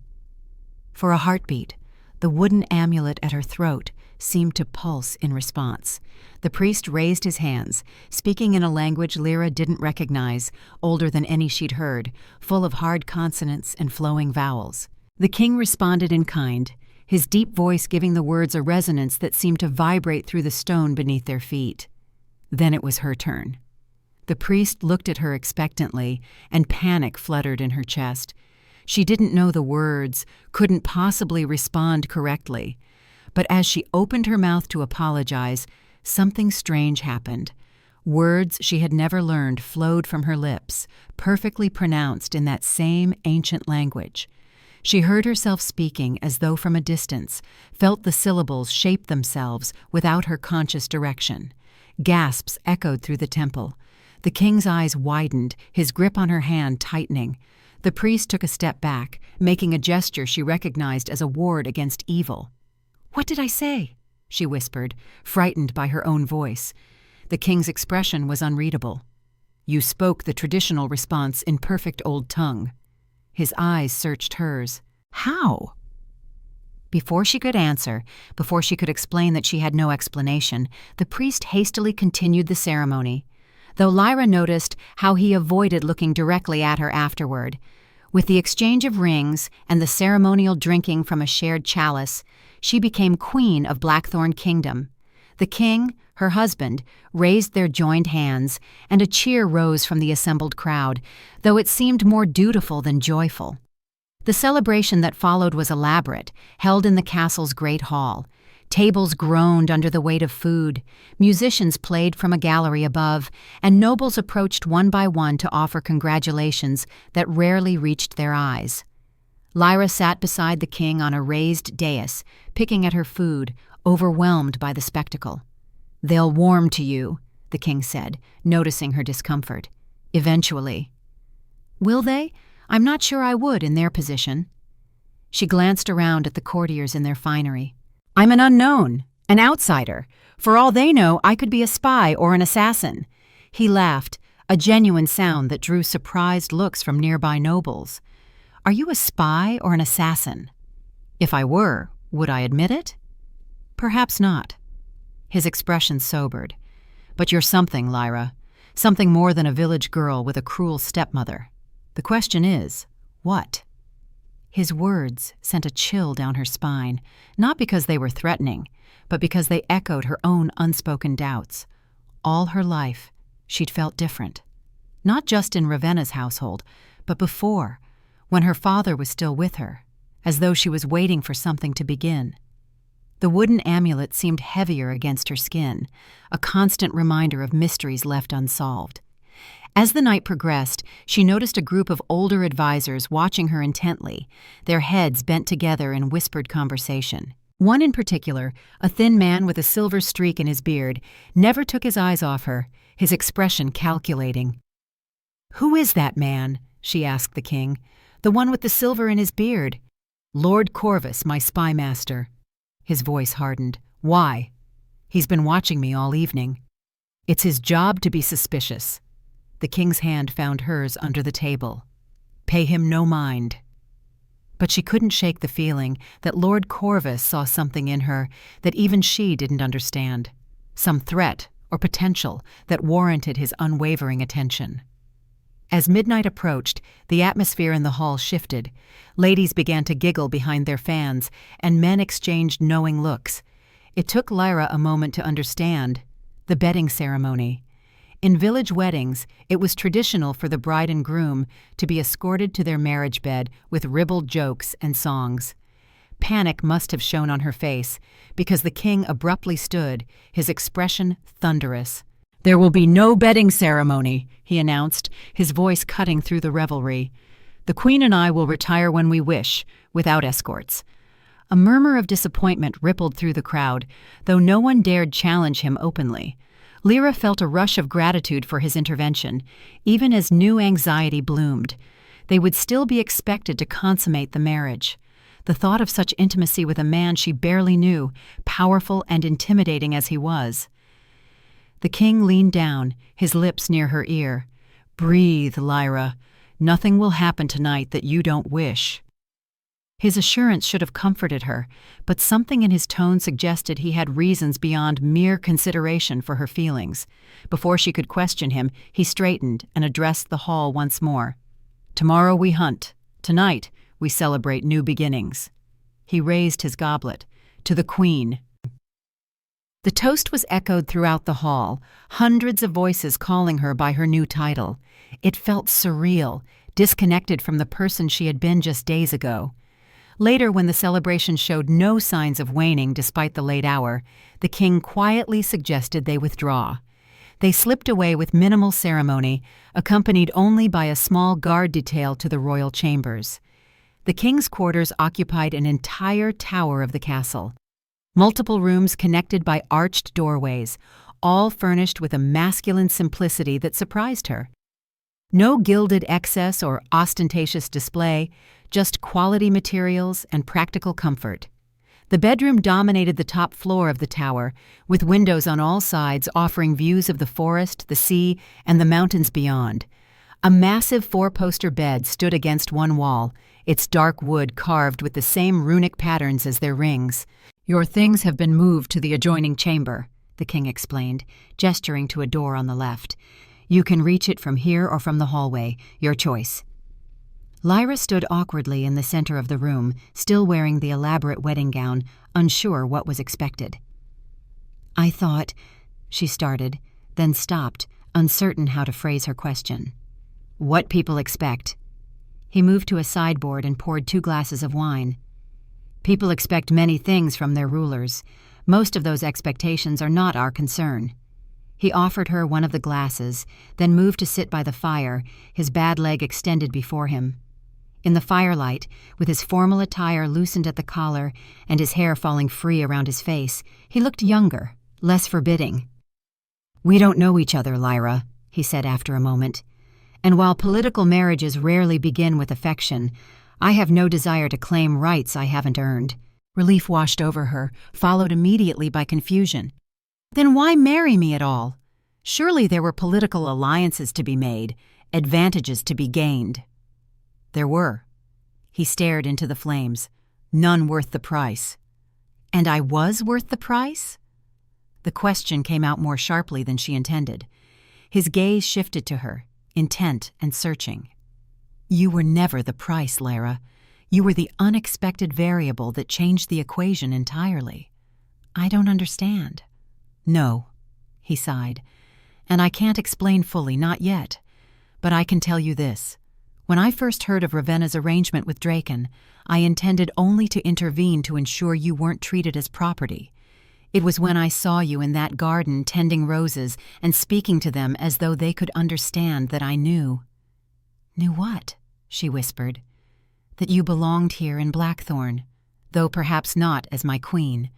For a heartbeat, the wooden amulet at her throat seemed to pulse in response. The priest raised his hands, speaking in a language Lyra didn't recognize, older than any she'd heard, full of hard consonants and flowing vowels. The king responded in kind, his deep voice giving the words a resonance that seemed to vibrate through the stone beneath their feet. Then it was her turn. The priest looked at her expectantly, and panic fluttered in her chest. She didn't know the words, couldn't possibly respond correctly. But as she opened her mouth to apologize, something strange happened. Words she had never learned flowed from her lips, perfectly pronounced in that same ancient language. She heard herself speaking as though from a distance, felt the syllables shape themselves without her conscious direction. Gasps echoed through the temple. The king's eyes widened, his grip on her hand tightening. The priest took a step back, making a gesture she recognized as a ward against evil. "What did I say?" she whispered, frightened by her own voice. The king's expression was unreadable. "You spoke the traditional response in perfect old tongue." His eyes searched hers. "How?" Before she could answer, before she could explain that she had no explanation, the priest hastily continued the ceremony. Though Lyra noticed how he avoided looking directly at her afterward. With the exchange of rings and the ceremonial drinking from a shared chalice, she became queen of Blackthorn Kingdom. The king, her husband, raised their joined hands, and a cheer rose from the assembled crowd, though it seemed more dutiful than joyful. The celebration that followed was elaborate, held in the castle's great hall. Tables groaned under the weight of food, musicians played from a gallery above, and nobles approached one by one to offer congratulations that rarely reached their eyes. Lyra sat beside the king on a raised dais, picking at her food, overwhelmed by the spectacle. "They'll warm to you," the king said, noticing her discomfort. "Eventually." "Will they? I'm not sure I would in their position." She glanced around at the courtiers in their finery. "I'm an unknown, an outsider. For all they know, I could be a spy or an assassin." He laughed, a genuine sound that drew surprised looks from nearby nobles. Are you a spy or an assassin? If I were, would I admit it? Perhaps not. His expression sobered. But you're something, Lyra. Something more than a village girl with a cruel stepmother. The question is, what? His words sent a chill down her spine, not because they were threatening, but because they echoed her own unspoken doubts. All her life, she'd felt different. Not just in Ravenna's household, but before, when her father was still with her, as though she was waiting for something to begin. The wooden amulet seemed heavier against her skin, a constant reminder of mysteries left unsolved. As the night progressed, she noticed a group of older advisors watching her intently, their heads bent together in whispered conversation. One in particular, a thin man with a silver streak in his beard, never took his eyes off her, his expression calculating. "Who is that man?" she asked the king. "The one with the silver in his beard." "Lord Corvus, my spy master." His voice hardened. "Why?" "He's been watching me all evening." "It's his job to be suspicious." The king's hand found hers under the table. "Pay him no mind." But she couldn't shake the feeling that Lord Corvus saw something in her that even she didn't understand. Some threat or potential that warranted his unwavering attention. As midnight approached, the atmosphere in the hall shifted. Ladies began to giggle behind their fans, and men exchanged knowing looks. It took Lyra a moment to understand. The bedding ceremony. In village weddings, it was traditional for the bride and groom to be escorted to their marriage bed with ribald jokes and songs. Panic must have shown on her face, because the king abruptly stood, his expression thunderous. "There will be no bedding ceremony," he announced, his voice cutting through the revelry. "The queen and I will retire when we wish, without escorts." A murmur of disappointment rippled through the crowd, though no one dared challenge him openly. Lyra felt a rush of gratitude for his intervention, even as new anxiety bloomed. They would still be expected to consummate the marriage. The thought of such intimacy with a man she barely knew, powerful and intimidating as he was. The king leaned down, his lips near her ear. "Breathe, Lyra. Nothing will happen tonight that you don't wish." His assurance should have comforted her, but something in his tone suggested he had reasons beyond mere consideration for her feelings. Before she could question him, he straightened and addressed the hall once more. "Tomorrow we hunt. Tonight we celebrate new beginnings." He raised his goblet. "To the Queen." The toast was echoed throughout the hall, hundreds of voices calling her by her new title. It felt surreal, disconnected from the person she had been just days ago. Later, when the celebration showed no signs of waning despite the late hour, the king quietly suggested they withdraw. They slipped away with minimal ceremony, accompanied only by a small guard detail to the royal chambers. The king's quarters occupied an entire tower of the castle. Multiple rooms connected by arched doorways, all furnished with a masculine simplicity that surprised her. No gilded excess or ostentatious display, just quality materials and practical comfort. The bedroom dominated the top floor of the tower, with windows on all sides offering views of the forest, the sea, and the mountains beyond. A massive four-poster bed stood against one wall, its dark wood carved with the same runic patterns as their rings. "Your things have been moved to the adjoining chamber," the king explained, gesturing to a door on the left. "You can reach it from here or from the hallway, your choice." Lyra stood awkwardly in the center of the room, still wearing the elaborate wedding gown, unsure what was expected. "I thought," she started, then stopped, uncertain how to phrase her question. "What people expect." He moved to a sideboard and poured 2 glasses of wine. "People expect many things from their rulers. Most of those expectations are not our concern." He offered her one of the glasses, then moved to sit by the fire, his bad leg extended before him. In the firelight, with his formal attire loosened at the collar and his hair falling free around his face, he looked younger, less forbidding. "We don't know each other, Lyra," he said after a moment. "And while political marriages rarely begin with affection, I have no desire to claim rights I haven't earned." Relief washed over her, followed immediately by confusion. "Then why marry me at all? Surely there were political alliances to be made, advantages to be gained." "There were." He stared into the flames. "None worth the price." "And I was worth the price?" The question came out more sharply than she intended. His gaze shifted to her, intent and searching. "You were never the price, Lyra. You were the unexpected variable that changed the equation entirely. I don't understand." "No," he sighed. "And I can't explain fully, not yet. But I can tell you this. When I first heard of Ravenna's arrangement with Draken, I intended only to intervene to ensure you weren't treated as property. It was when I saw you in that garden tending roses and speaking to them as though they could understand that I knew." "Knew what?" she whispered. "That you belonged here in Blackthorn, though perhaps not as my queen."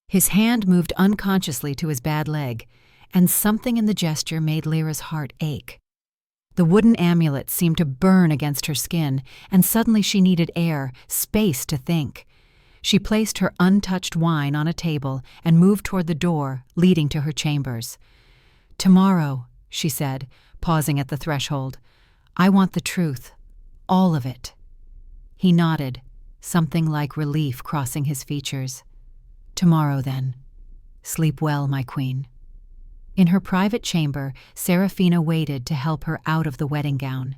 His hand moved unconsciously to his bad leg, and something in the gesture made Lyra's heart ache. The wooden amulet seemed to burn against her skin, and suddenly she needed air, space to think. She placed her untouched wine on a table and moved toward the door leading to her chambers. "Tomorrow," she said, pausing at the threshold, "I want the truth, all of it." He nodded, something like relief crossing his features. "Tomorrow, then. Sleep well, my queen." In her private chamber, Seraphina waited to help her out of the wedding gown.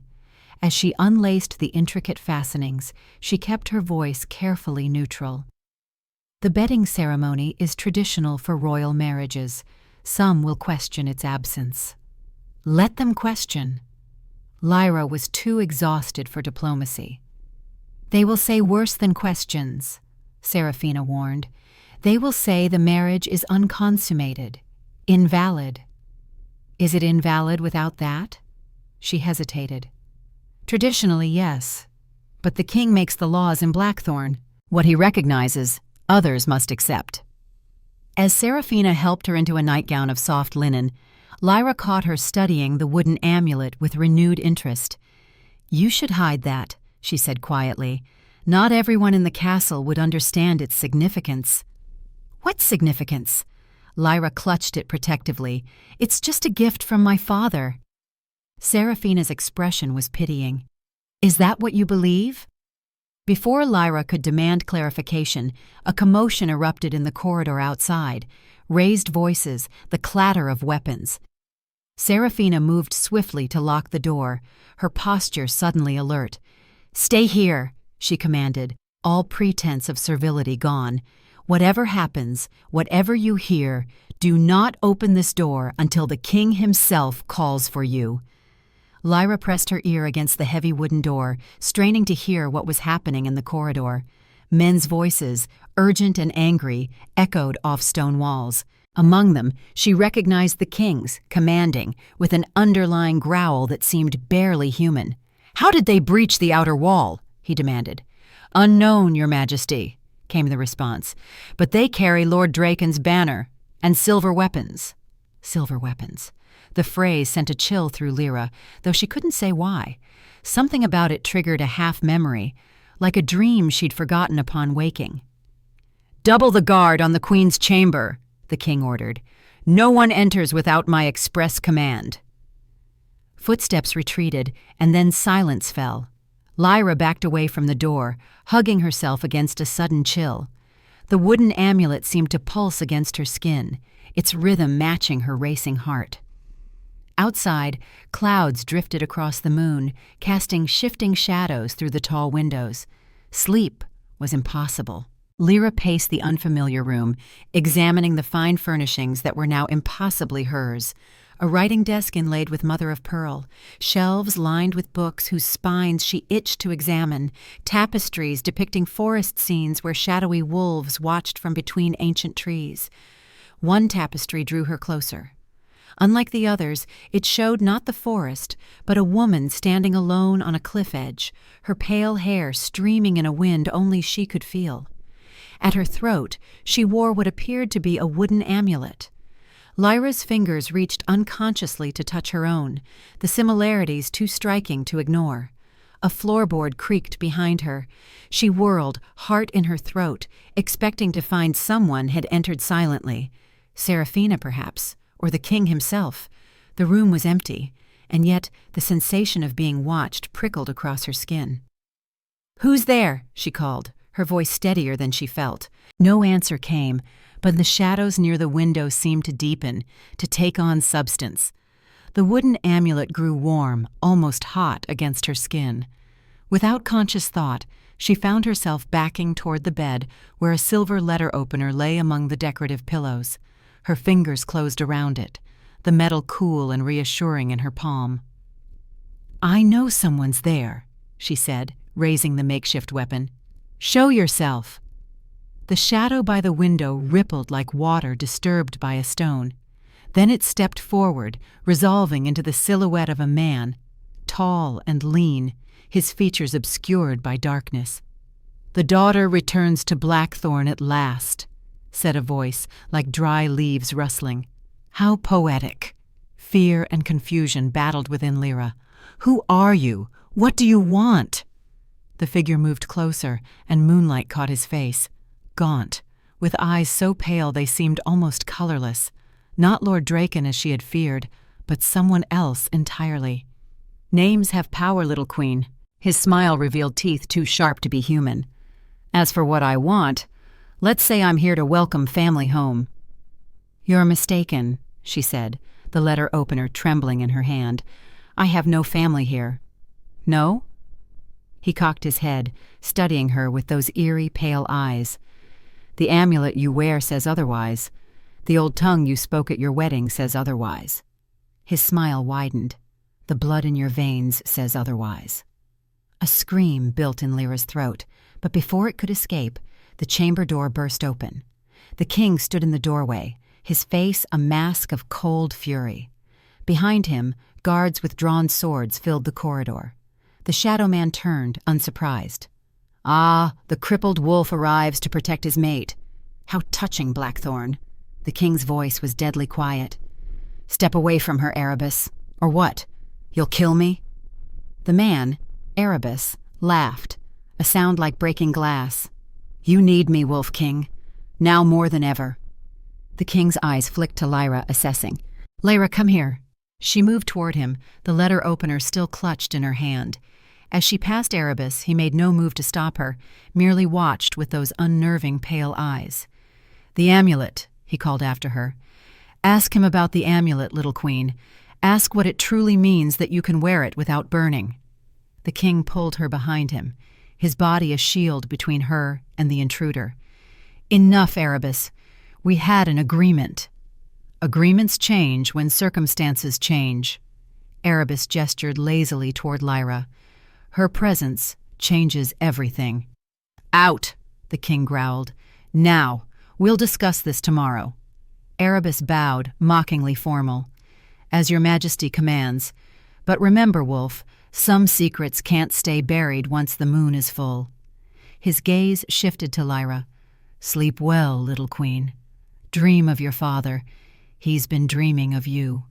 As she unlaced the intricate fastenings, she kept her voice carefully neutral. "The bedding ceremony is traditional for royal marriages. Some will question its absence." "Let them question." Lyra was too exhausted for diplomacy. "They will say worse than questions," Seraphina warned. "They will say the marriage is unconsummated, invalid." "Is it invalid without that?" She hesitated. "Traditionally, yes. But the king makes the laws in Blackthorn. What he recognizes, others must accept." As Seraphina helped her into a nightgown of soft linen, Lyra caught her studying the wooden amulet with renewed interest. "You should hide that," she said quietly. "Not everyone in the castle would understand its significance." "What significance?" Lyra clutched it protectively. "It's just a gift from my father." Seraphina's expression was pitying. "Is that what you believe?" Before Lyra could demand clarification, a commotion erupted in the corridor outside. Raised voices, the clatter of weapons. Seraphina moved swiftly to lock the door, her posture suddenly alert. "Stay here," she commanded, all pretense of servility gone. "Whatever happens, whatever you hear, do not open this door until the king himself calls for you." Lyra pressed her ear against the heavy wooden door, straining to hear what was happening in the corridor. Men's voices, urgent and angry, echoed off stone walls. Among them, she recognized the king's, commanding, with an underlying growl that seemed barely human. "How did they breach the outer wall?" he demanded. "Unknown, your majesty," came the response. "But they carry Lord Draken's banner, and silver weapons." Silver weapons. The phrase sent a chill through Lyra, though she couldn't say why. Something about it triggered a half-memory, like a dream she'd forgotten upon waking. "Double the guard on the queen's chamber," the king ordered. "No one enters without my express command." Footsteps retreated, and then silence fell. Lyra backed away from the door, hugging herself against a sudden chill. The wooden amulet seemed to pulse against her skin, its rhythm matching her racing heart. Outside, clouds drifted across the moon, casting shifting shadows through the tall windows. Sleep was impossible. Lyra paced the unfamiliar room, examining the fine furnishings that were now impossibly hers. A writing desk inlaid with mother-of-pearl, shelves lined with books whose spines she itched to examine, tapestries depicting forest scenes where shadowy wolves watched from between ancient trees. One tapestry drew her closer. Unlike the others, it showed not the forest, but a woman standing alone on a cliff edge, her pale hair streaming in a wind only she could feel. At her throat, she wore what appeared to be a wooden amulet. Lyra's fingers reached unconsciously to touch her own, the similarities too striking to ignore. A floorboard creaked behind her. She whirled, heart in her throat, expecting to find someone had entered silently. Seraphina, perhaps, or the king himself. The room was empty, and yet the sensation of being watched prickled across her skin. "Who's there?" she called, her voice steadier than she felt. No answer came, but the shadows near the window seemed to deepen, to take on substance. The wooden amulet grew warm, almost hot, against her skin. Without conscious thought, she found herself backing toward the bed where a silver letter opener lay among the decorative pillows. Her fingers closed around it, the metal cool and reassuring in her palm. "I know someone's there," she said, raising the makeshift weapon. "Show yourself." The shadow by the window rippled like water disturbed by a stone. Then it stepped forward, resolving into the silhouette of a man, tall and lean, his features obscured by darkness. "The daughter returns to Blackthorn at last," said a voice like dry leaves rustling. How poetic! Fear and confusion battled within Lyra. "Who are you? What do you want?" The figure moved closer, and moonlight caught his face. Gaunt, with eyes so pale they seemed almost colorless. Not Lord Draken as she had feared, but someone else entirely. "Names have power, little queen." His smile revealed teeth too sharp to be human. "As for what I want, let's say I'm here to welcome family home." "You're mistaken," she said, the letter opener trembling in her hand. "I have no family here." "No?" He cocked his head, studying her with those eerie, pale eyes. "The amulet you wear says otherwise. The old tongue you spoke at your wedding says otherwise." His smile widened. "The blood in your veins says otherwise." A scream built in Lyra's throat, but before it could escape, the chamber door burst open. The king stood in the doorway, his face a mask of cold fury. Behind him, guards with drawn swords filled the corridor. The shadow man turned, unsurprised. "Ah, the crippled wolf arrives to protect his mate. How touching, Blackthorn." The king's voice was deadly quiet. "Step away from her, Erebus. Or what? You'll kill me?" The man, Erebus, laughed, a sound like breaking glass. "You need me, Wolf King. Now more than ever." The king's eyes flicked to Lyra, assessing. "Lyra, come here." She moved toward him, the letter opener still clutched in her hand. As she passed Erebus, he made no move to stop her, merely watched with those unnerving pale eyes. "The amulet," he called after her. "Ask him about the amulet, little queen. Ask what it truly means that you can wear it without burning." The king pulled her behind him, his body a shield between her and the intruder. "Enough, Erebus. We had an agreement." "Agreements change when circumstances change." Erebus gestured lazily toward Lyra. "Her presence changes everything." "Out," the king growled. "Now. We'll discuss this tomorrow." Erebus bowed, mockingly formal. "As your majesty commands. But remember, Wolf, some secrets can't stay buried once the moon is full." His gaze shifted to Lyra. "Sleep well, little queen. Dream of your father. He's been dreaming of you."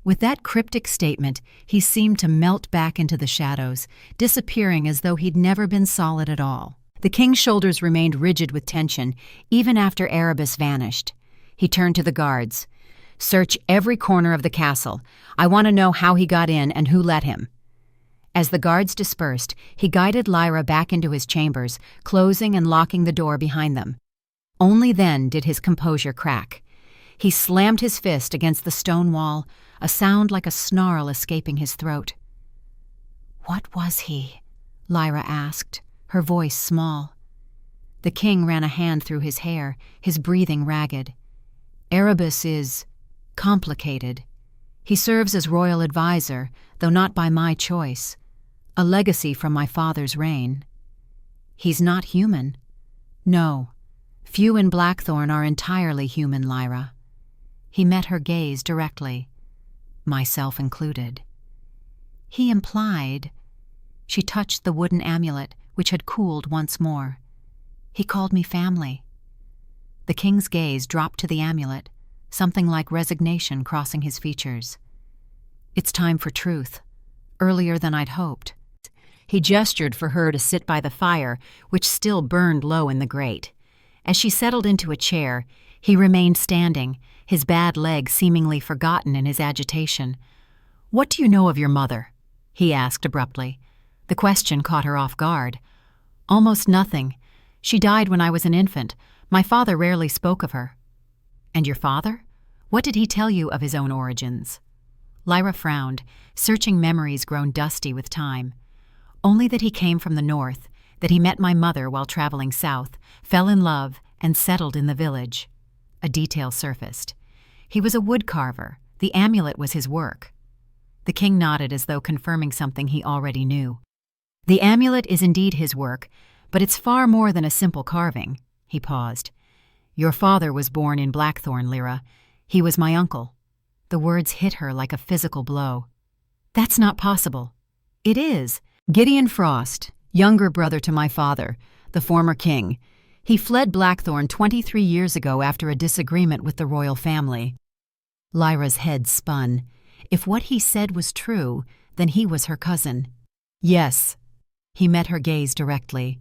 With that cryptic statement, he seemed to melt back into the shadows, disappearing as though he'd never been solid at all. The king's shoulders remained rigid with tension, even after Erebus vanished. He turned to the guards. "Search every corner of the castle. I want to know how he got in and who let him." As the guards dispersed, he guided Lyra back into his chambers, closing and locking the door behind them. Only then did his composure crack. He slammed his fist against the stone wall, a sound like a snarl escaping his throat. "What was he?" Lyra asked, her voice small. The king ran a hand through his hair, his breathing ragged. "Erebus is complicated. He serves as royal advisor, though not by my choice. A legacy from my father's reign." "He's not human." "No. Few in Blackthorn are entirely human, Lyra." He met her gaze directly, myself included. He implied. She touched the wooden amulet, which had cooled once more. "He called me family." The king's gaze dropped to the amulet, something like resignation crossing his features. "It's time for truth. Earlier than I'd hoped." He gestured for her to sit by the fire, which still burned low in the grate. As she settled into a chair, he remained standing, his bad leg seemingly forgotten in his agitation. "What do you know of your mother?" he asked abruptly. The question caught her off guard. Almost nothing. She died when I was an infant. My father rarely spoke of her. And your father? What did he tell you of his own origins? Lyra frowned, searching memories grown dusty with time. Only that he came from the north, that he met my mother while traveling south, fell in love, and settled in the village. A detail surfaced. He was a woodcarver. The amulet was his work. The king nodded as though confirming something he already knew. The amulet is indeed his work, but it's far more than a simple carving. He paused. Your father was born in Blackthorn, Lyra. He was my uncle. The words hit her like a physical blow. That's not possible. It is. Gideon Frost, younger brother to my father, the former king. He fled Blackthorn 23 years ago after a disagreement with the royal family. Lyra's head spun. If what he said was true, then he was her cousin. Yes. He met her gaze directly.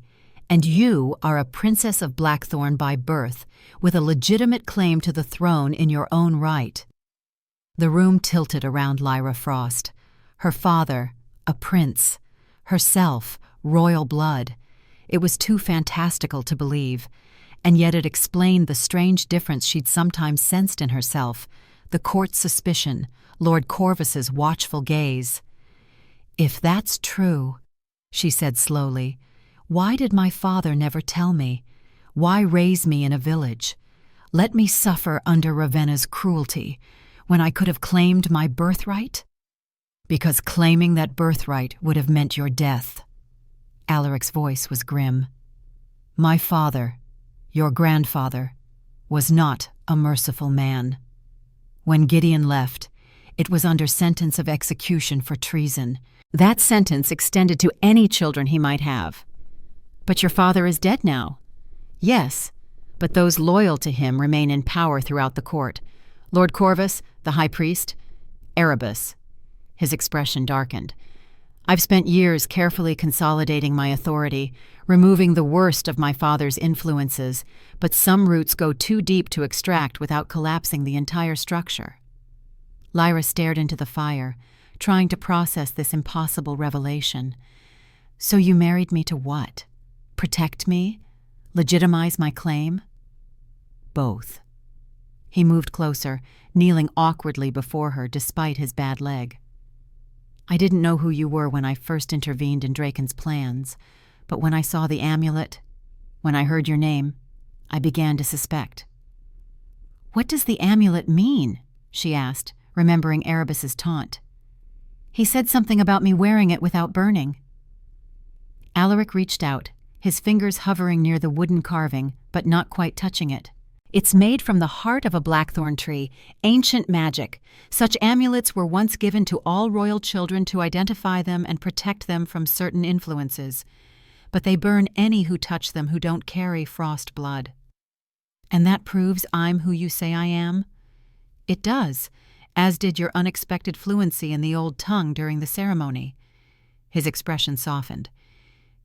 And you are a princess of Blackthorn by birth, with a legitimate claim to the throne in your own right. The room tilted around Lyra Frost. Her father, a prince. Herself, royal blood. It was too fantastical to believe, and yet it explained the strange difference she'd sometimes sensed in herself, the court's suspicion, Lord Corvus's watchful gaze. If that's true, she said slowly, why did my father never tell me? Why raise me in a village? Let me suffer under Ravenna's cruelty, when I could have claimed my birthright? Because claiming that birthright would have meant your death. Alaric's voice was grim. My father, your grandfather, was not a merciful man. When Gideon left, it was under sentence of execution for treason. That sentence extended to any children he might have. But your father is dead now. Yes, but those loyal to him remain in power throughout the court. Lord Corvus, the high priest, Erebus. His expression darkened. I've spent years carefully consolidating my authority, removing the worst of my father's influences, but some roots go too deep to extract without collapsing the entire structure. Lyra stared into the fire, trying to process this impossible revelation. So you married me to what? Protect me? Legitimize my claim? Both. He moved closer, kneeling awkwardly before her despite his bad leg. I didn't know who you were when I first intervened in Draken's plans, but when I saw the amulet, when I heard your name, I began to suspect. What does the amulet mean? She asked, remembering Erebus's taunt. He said something about me wearing it without burning. Alaric reached out, his fingers hovering near the wooden carving, but not quite touching it. It's made from the heart of a blackthorn tree, ancient magic. Such amulets were once given to all royal children to identify them and protect them from certain influences. But they burn any who touch them who don't carry frost blood. And that proves I'm who you say I am? It does, as did your unexpected fluency in the old tongue during the ceremony. His expression softened.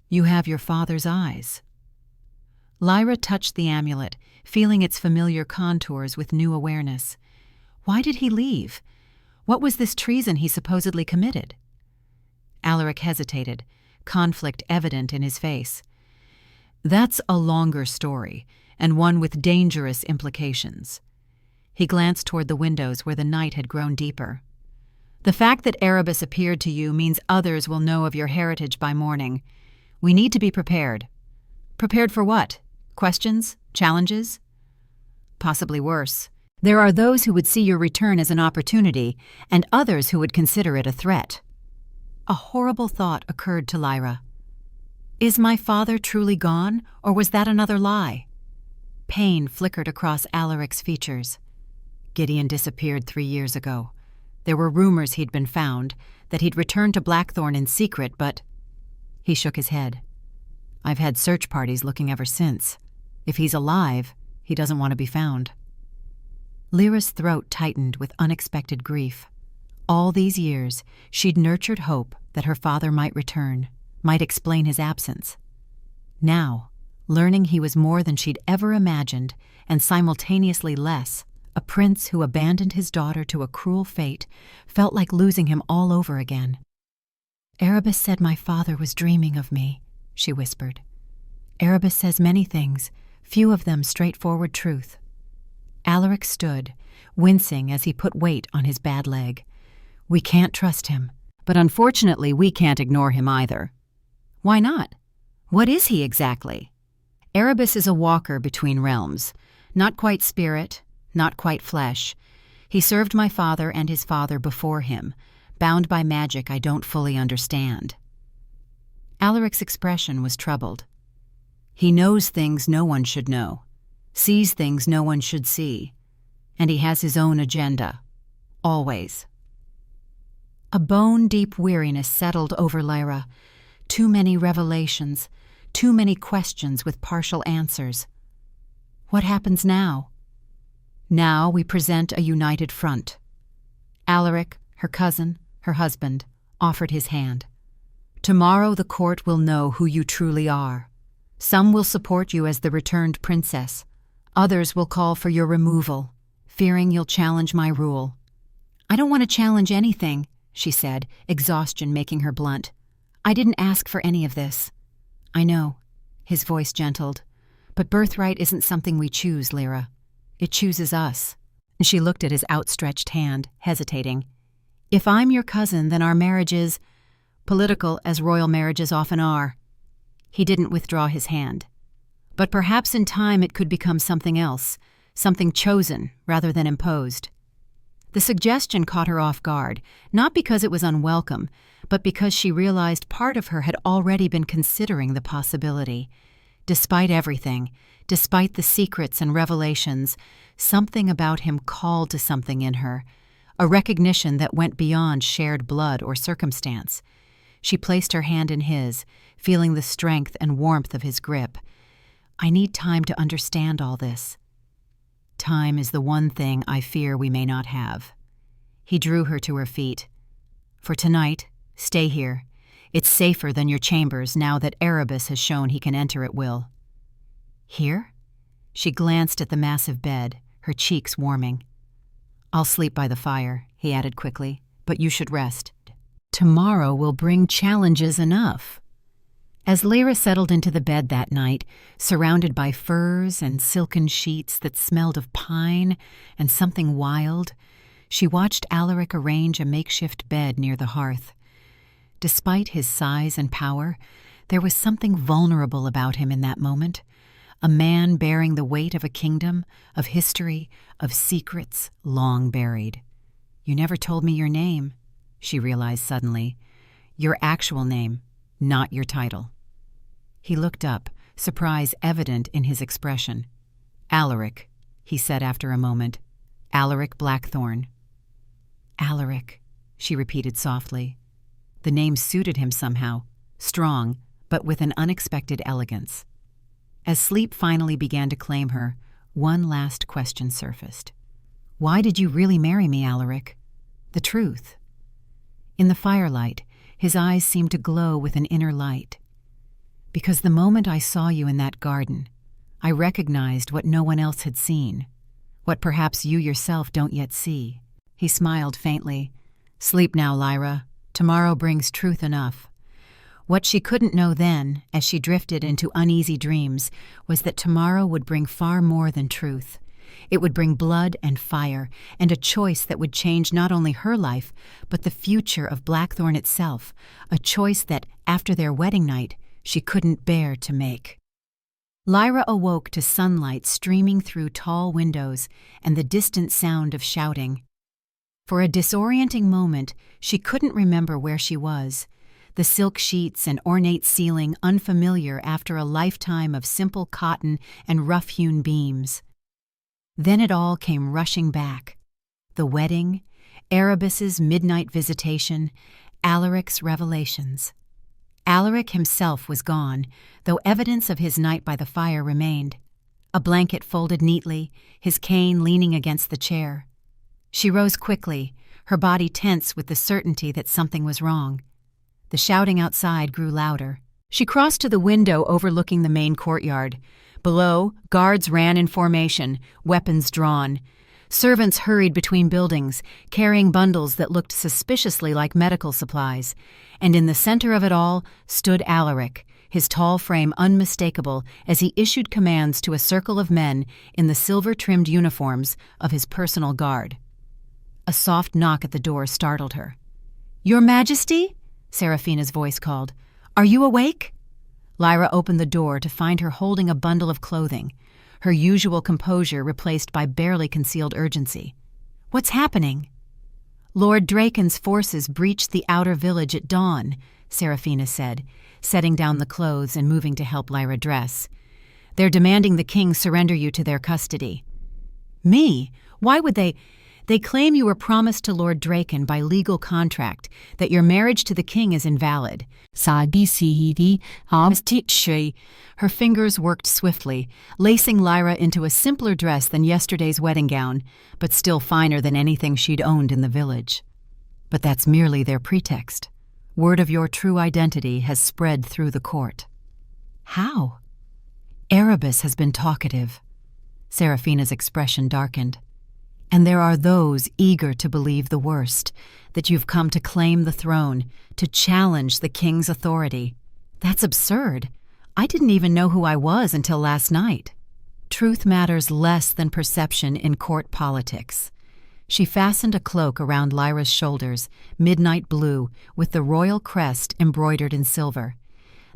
You have your father's eyes. Lyra touched the amulet, feeling its familiar contours with new awareness. Why did he leave? What was this treason he supposedly committed? Alaric hesitated, conflict evident in his face. That's a longer story, and one with dangerous implications. He glanced toward the windows where the night had grown deeper. The fact that Erebus appeared to you means others will know of your heritage by morning. We need to be prepared. Prepared for what? Questions? Challenges? Possibly worse. There are those who would see your return as an opportunity, and others who would consider it a threat. A horrible thought occurred to Lyra. Is my father truly gone, or was that another lie? Pain flickered across Alaric's features. Gideon disappeared 3 years ago. There were rumors he'd been found, that he'd returned to Blackthorn in secret, but... He shook his head. I've had search parties looking ever since. If he's alive, he doesn't want to be found. Lyra's throat tightened with unexpected grief. All these years, she'd nurtured hope that her father might return, might explain his absence. Now, learning he was more than she'd ever imagined, and simultaneously less, a prince who abandoned his daughter to a cruel fate, felt like losing him all over again. Erebus said my father was dreaming of me, she whispered. Erebus says many things, few of them straightforward truth. Alaric stood, wincing as he put weight on his bad leg. We can't trust him, but unfortunately we can't ignore him either. Why not? What is he exactly? Erebus is a walker between realms, not quite spirit, not quite flesh. He served my father and his father before him, bound by magic I don't fully understand. Alaric's expression was troubled. He knows things no one should know, sees things no one should see, and he has his own agenda, always. A bone-deep weariness settled over Lyra. Too many revelations, too many questions with partial answers. What happens now? Now we present a united front. Alaric, her cousin, her husband, offered his hand. Tomorrow the court will know who you truly are. Some will support you as the returned princess. Others will call for your removal, fearing you'll challenge my rule. I don't want to challenge anything, she said, exhaustion making her blunt. I didn't ask for any of this. I know, his voice gentled, but birthright isn't something we choose, Lyra. It chooses us. She looked at his outstretched hand, hesitating. If I'm your cousin, then our marriage is political, as royal marriages often are. He didn't withdraw his hand. But perhaps in time it could become something else, something chosen rather than imposed. The suggestion caught her off guard, not because it was unwelcome, but because she realized part of her had already been considering the possibility. Despite everything, despite the secrets and revelations, something about him called to something in her, a recognition that went beyond shared blood or circumstance. She placed her hand in his, feeling the strength and warmth of his grip. I need time to understand all this. Time is the one thing I fear we may not have. He drew her to her feet. For tonight, stay here. It's safer than your chambers now that Erebus has shown he can enter at will. Here? She glanced at the massive bed, her cheeks warming. I'll sleep by the fire, he added quickly, but you should rest. Tomorrow will bring challenges enough. As Lyra settled into the bed that night, surrounded by furs and silken sheets that smelled of pine and something wild, she watched Alaric arrange a makeshift bed near the hearth. Despite his size and power, there was something vulnerable about him in that moment, a man bearing the weight of a kingdom, of history, of secrets long buried. You never told me your name, she realized suddenly. Your actual name, not your title. He looked up, surprise evident in his expression. Alaric, he said after a moment. Alaric Blackthorn. Alaric, she repeated softly. The name suited him somehow, strong, but with an unexpected elegance. As sleep finally began to claim her, one last question surfaced. Why did you really marry me, Alaric? The truth. In the firelight, his eyes seemed to glow with an inner light. Because the moment I saw you in that garden, I recognized what no one else had seen, what perhaps you yourself don't yet see. He smiled faintly. Sleep now, Lyra. Tomorrow brings truth enough. What she couldn't know then, as she drifted into uneasy dreams, was that tomorrow would bring far more than truth. It would bring blood and fire, and a choice that would change not only her life, but the future of Blackthorn itself, a choice that, after their wedding night, she couldn't bear to make. Lyra awoke to sunlight streaming through tall windows and the distant sound of shouting. For a disorienting moment, she couldn't remember where she was, the silk sheets and ornate ceiling unfamiliar after a lifetime of simple cotton and rough-hewn beams. Then it all came rushing back. The wedding, Erebus's midnight visitation, Alaric's revelations. Alaric himself was gone, though evidence of his night by the fire remained. A blanket folded neatly, his cane leaning against the chair. She rose quickly, her body tense with the certainty that something was wrong. The shouting outside grew louder. She crossed to the window overlooking the main courtyard. Below, guards ran in formation, weapons drawn. Servants hurried between buildings, carrying bundles that looked suspiciously like medical supplies, and in the center of it all stood Alaric, his tall frame unmistakable as he issued commands to a circle of men in the silver-trimmed uniforms of his personal guard. A soft knock at the door startled her. "Your Majesty?" Seraphina's voice called. "Are you awake?" Lyra opened the door to find her holding a bundle of clothing, her usual composure replaced by barely concealed urgency. "What's happening?" "Lord Draken's forces breached the outer village at dawn," Seraphina said, setting down the clothes and moving to help Lyra dress. "They're demanding the king surrender you to their custody." "Me? Why would they? They claim you were promised to Lord Draken by legal contract, that your marriage to the king is invalid." Her fingers worked swiftly, lacing Lyra into a simpler dress than yesterday's wedding gown, but still finer than anything she'd owned in the village. "But that's merely their pretext. Word of your true identity has spread through the court." "How?" "Erebus has been talkative." Seraphina's expression darkened. "And there are those eager to believe the worst, that you've come to claim the throne, to challenge the king's authority. That's absurd. I didn't even know who I was until last night." Truth matters less than perception in court politics. She fastened a cloak around Lyra's shoulders, midnight blue, with the royal crest embroidered in silver.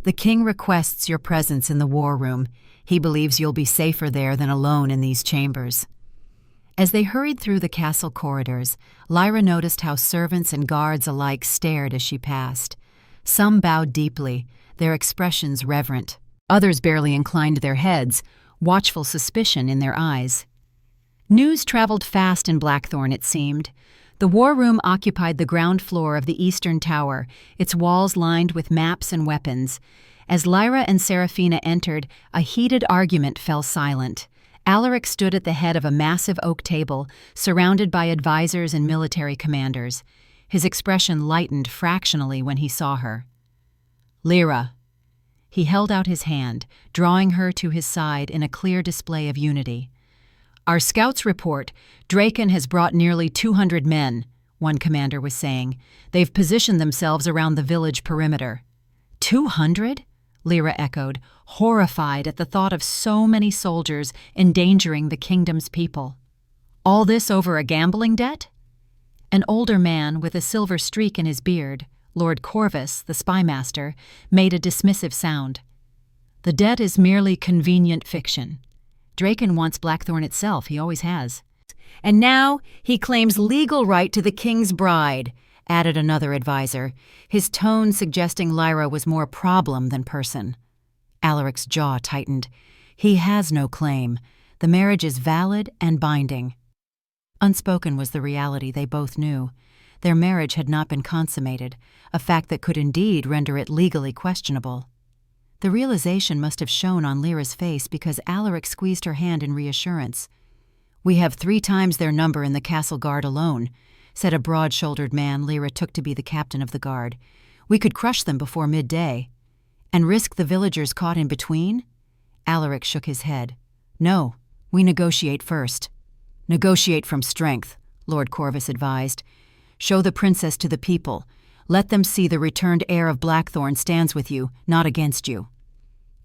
"The king requests your presence in the war room. He believes you'll be safer there than alone in these chambers." As they hurried through the castle corridors, Lyra noticed how servants and guards alike stared as she passed. Some bowed deeply, their expressions reverent. Others barely inclined their heads, watchful suspicion in their eyes. News traveled fast in Blackthorn, it seemed. The war room occupied the ground floor of the eastern tower, its walls lined with maps and weapons. As Lyra and Seraphina entered, a heated argument fell silent. Alaric stood at the head of a massive oak table, surrounded by advisors and military commanders. His expression lightened fractionally when he saw her. "Lyra." He held out his hand, drawing her to his side in a clear display of unity. "Our scouts report Draken has brought nearly 200 men," one commander was saying. "They've positioned themselves around the village perimeter." 200? Lyra echoed, horrified at the thought of so many soldiers endangering the kingdom's people. "All this over a gambling debt?" An older man with a silver streak in his beard, Lord Corvus, the spymaster, made a dismissive sound. "The debt is merely convenient fiction. Draken wants Blackthorn itself, he always has. And now he claims legal right to the king's bride," added another advisor, his tone suggesting Lyra was more problem than person. Alaric's jaw tightened. "He has no claim. The marriage is valid and binding." Unspoken was the reality they both knew. Their marriage had not been consummated, a fact that could indeed render it legally questionable. The realization must have shown on Lyra's face because Alaric squeezed her hand in reassurance. "We have 3 times their number in the castle guard alone," said a broad-shouldered man Lyra took to be the captain of the guard. "We could crush them before midday." "And risk the villagers caught in between?" Alaric shook his head. "No, we negotiate first." "Negotiate from strength," Lord Corvus advised. "Show the princess to the people. Let them see the returned heir of Blackthorn stands with you, not against you."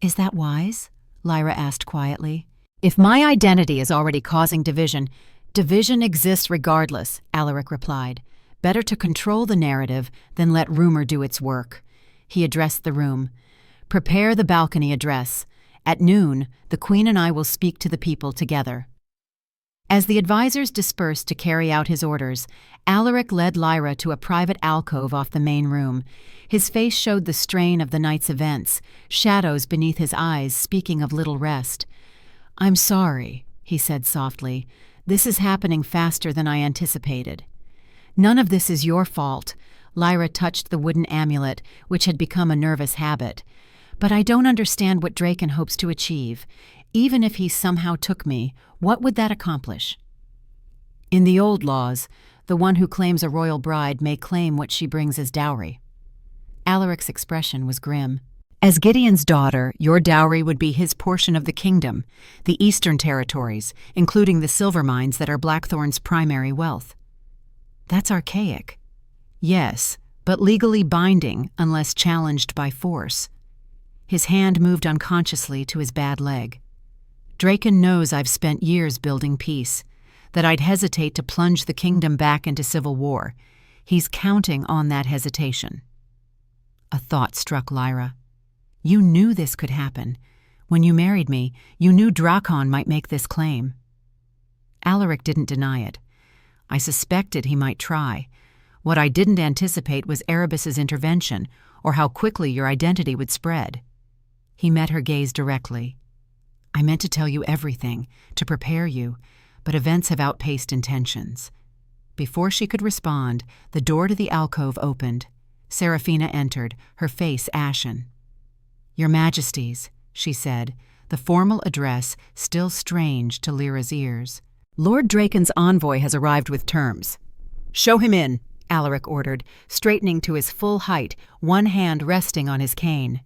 "Is that wise?" Lyra asked quietly. "If my identity is already causing division, division exists regardless," Alaric replied. "Better to control the narrative than let rumor do its work." He addressed the room. "Prepare the balcony address. At noon, the Queen and I will speak to the people together." As the advisors dispersed to carry out his orders, Alaric led Lyra to a private alcove off the main room. His face showed the strain of the night's events, shadows beneath his eyes speaking of little rest. "I'm sorry," he said softly. "This is happening faster than I anticipated." "None of this is your fault." Lyra touched the wooden amulet, which had become a nervous habit. "But I don't understand what Draken hopes to achieve. Even if he somehow took me, what would that accomplish?" "In the old laws, the one who claims a royal bride may claim what she brings as dowry." Alaric's expression was grim. As Gideon's daughter, your dowry would be his portion of the kingdom, the eastern territories, including the silver mines that are Blackthorn's primary wealth. That's archaic. Yes, but legally binding unless challenged by force. His hand moved unconsciously to his bad leg. Draken knows I've spent years building peace, that I'd hesitate to plunge the kingdom back into civil war. He's counting on that hesitation. A thought struck Lyra. You knew this could happen. When you married me, you knew Drakon might make this claim. Alaric didn't deny it. I suspected he might try. What I didn't anticipate was Erebus's intervention, or how quickly your identity would spread. He met her gaze directly. I meant to tell you everything, to prepare you, but events have outpaced intentions. Before she could respond, the door to the alcove opened. Seraphina entered, her face ashen. Your Majesties, she said, the formal address still strange to Lyra's ears. Lord Draken's envoy has arrived with terms. Show him in, Alaric ordered, straightening to his full height, one hand resting on his cane.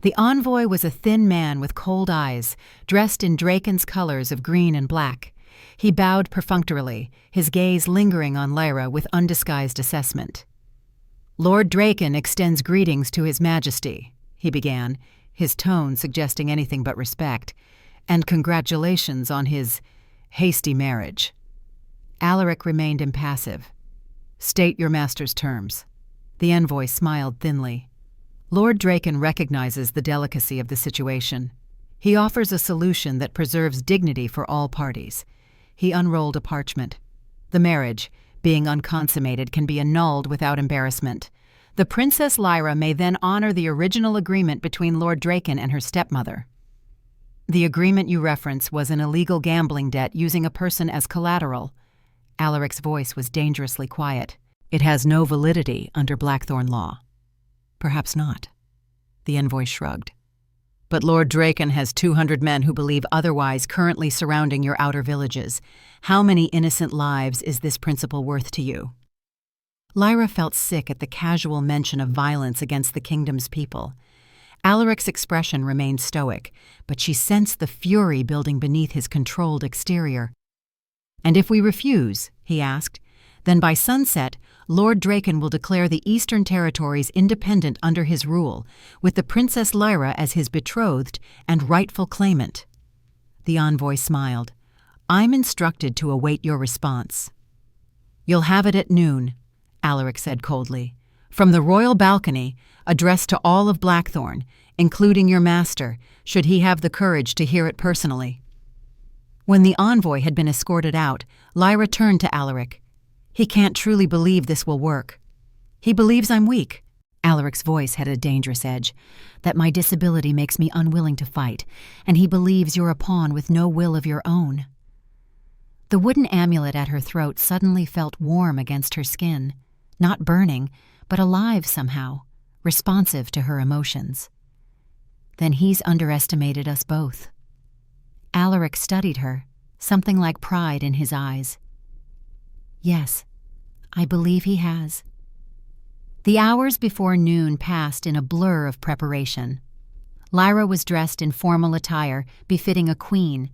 The envoy was a thin man with cold eyes, dressed in Draken's colors of green and black. He bowed perfunctorily, his gaze lingering on Lyra with undisguised assessment. Lord Draken extends greetings to His Majesty, he began, his tone suggesting anything but respect, and congratulations on his hasty marriage. Alaric remained impassive. State your master's terms. The envoy smiled thinly. Lord Draken recognizes the delicacy of the situation. He offers a solution that preserves dignity for all parties. He unrolled a parchment. The marriage, being unconsummated, can be annulled without embarrassment. The Princess Lyra may then honor the original agreement between Lord Draken and her stepmother. The agreement you reference was an illegal gambling debt using a person as collateral. Alaric's voice was dangerously quiet. It has no validity under Blackthorn law. Perhaps not. The envoy shrugged. But Lord Draken has 200 men who believe otherwise currently surrounding your outer villages. How many innocent lives is this principle worth to you? Lyra felt sick at the casual mention of violence against the kingdom's people. Alaric's expression remained stoic, but she sensed the fury building beneath his controlled exterior. And if we refuse, he asked, then by sunset, Lord Draken will declare the Eastern Territories independent under his rule, with the Princess Lyra as his betrothed and rightful claimant. The envoy smiled. I'm instructed to await your response. You'll have it at noon, Alaric said coldly. From the royal balcony, addressed to all of Blackthorn, including your master, should he have the courage to hear it personally. When the envoy had been escorted out, Lyra turned to Alaric. He can't truly believe this will work. He believes I'm weak. Alaric's voice had a dangerous edge, that my disability makes me unwilling to fight, and he believes you're a pawn with no will of your own. The wooden amulet at her throat suddenly felt warm against her skin, not burning, but alive somehow, responsive to her emotions. Then he's underestimated us both. Alaric studied her, something like pride in his eyes. Yes, I believe he has. The hours before noon passed in a blur of preparation. Lyra was dressed in formal attire befitting a queen,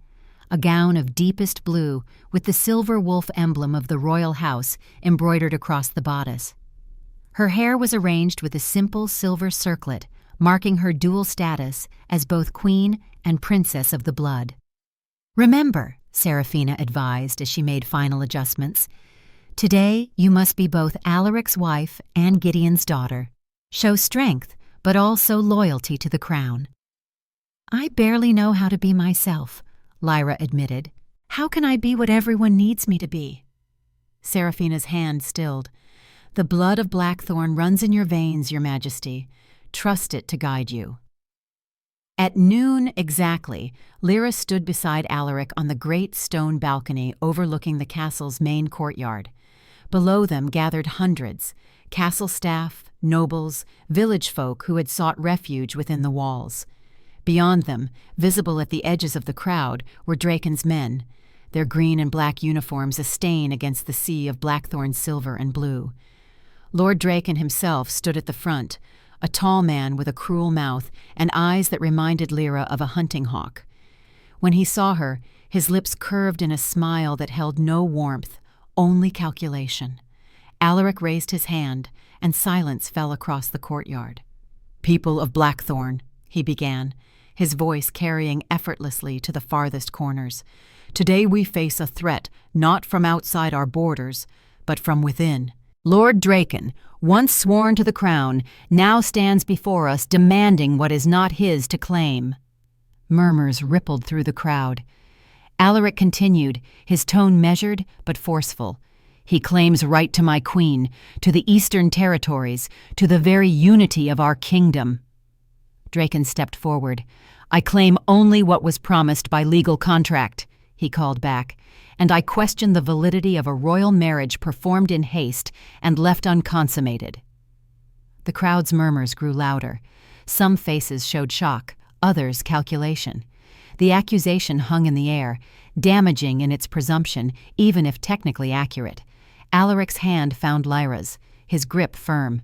a gown of deepest blue with the silver wolf emblem of the royal house embroidered across the bodice. Her hair was arranged with a simple silver circlet, marking her dual status as both queen and princess of the blood. Remember, Seraphina advised as she made final adjustments, today you must be both Alaric's wife and Gideon's daughter. Show strength, but also loyalty to the crown. I barely know how to be myself, Lyra admitted. How can I be what everyone needs me to be? Seraphina's hand stilled. The blood of Blackthorn runs in your veins, Your Majesty. Trust it to guide you. At noon exactly, Lyra stood beside Alaric on the great stone balcony overlooking the castle's main courtyard. Below them gathered hundreds, castle staff, nobles, village folk who had sought refuge within the walls. Beyond them, visible at the edges of the crowd, were Draken's men, their green and black uniforms a stain against the sea of Blackthorn's silver and blue. Lord Draken himself stood at the front, a tall man with a cruel mouth and eyes that reminded Lyra of a hunting hawk. When he saw her, his lips curved in a smile that held no warmth, only calculation. Alaric raised his hand, and silence fell across the courtyard. "People of Blackthorn," he began, his voice carrying effortlessly to the farthest corners. "Today we face a threat not from outside our borders, but from within. Lord Draken, once sworn to the crown, now stands before us demanding what is not his to claim." Murmurs rippled through the crowd. Alaric continued, his tone measured but forceful. "He claims right to my queen, to the eastern territories, to the very unity of our kingdom." Draken stepped forward. "I claim only what was promised by legal contract," he called back, "and I question the validity of a royal marriage performed in haste and left unconsummated." The crowd's murmurs grew louder. Some faces showed shock, others calculation. The accusation hung in the air, damaging in its presumption, even if technically accurate. Alaric's hand found Lyra's, his grip firm.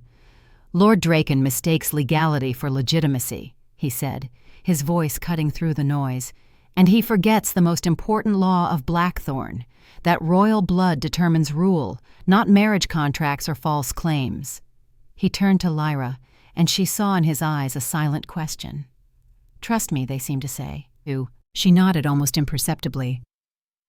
"Lord Draken mistakes legality for legitimacy," he said, his voice cutting through the noise. "And he forgets the most important law of Blackthorn, that royal blood determines rule, not marriage contracts or false claims." He turned to Lyra, and she saw in his eyes a silent question. "Trust me," they seemed to say. She nodded almost imperceptibly.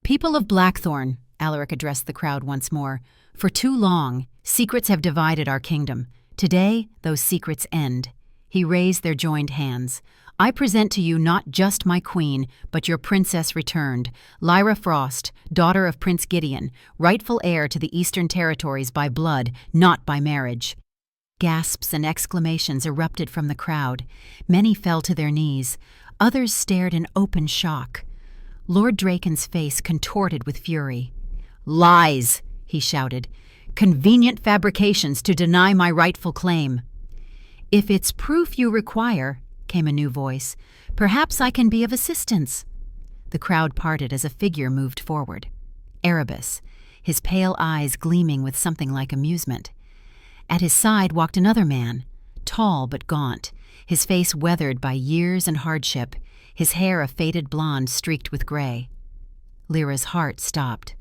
"People of Blackthorn," Alaric addressed the crowd once more, "for too long, secrets have divided our kingdom. Today, those secrets end." He raised their joined hands. "I present to you not just my queen, but your princess returned, Lyra Frost, daughter of Prince Gideon, rightful heir to the Eastern Territories by blood, not by marriage." Gasps and exclamations erupted from the crowd. Many fell to their knees. Others stared in open shock. Lord Draken's face contorted with fury. "Lies!" he shouted. "Convenient fabrications to deny my rightful claim." "If it's proof you require," came a new voice, "perhaps I can be of assistance." The crowd parted as a figure moved forward. Erebus, his pale eyes gleaming with something like amusement. At his side walked another man, tall but gaunt, his face weathered by years and hardship, his hair a faded blonde streaked with gray. Lyra's heart stopped.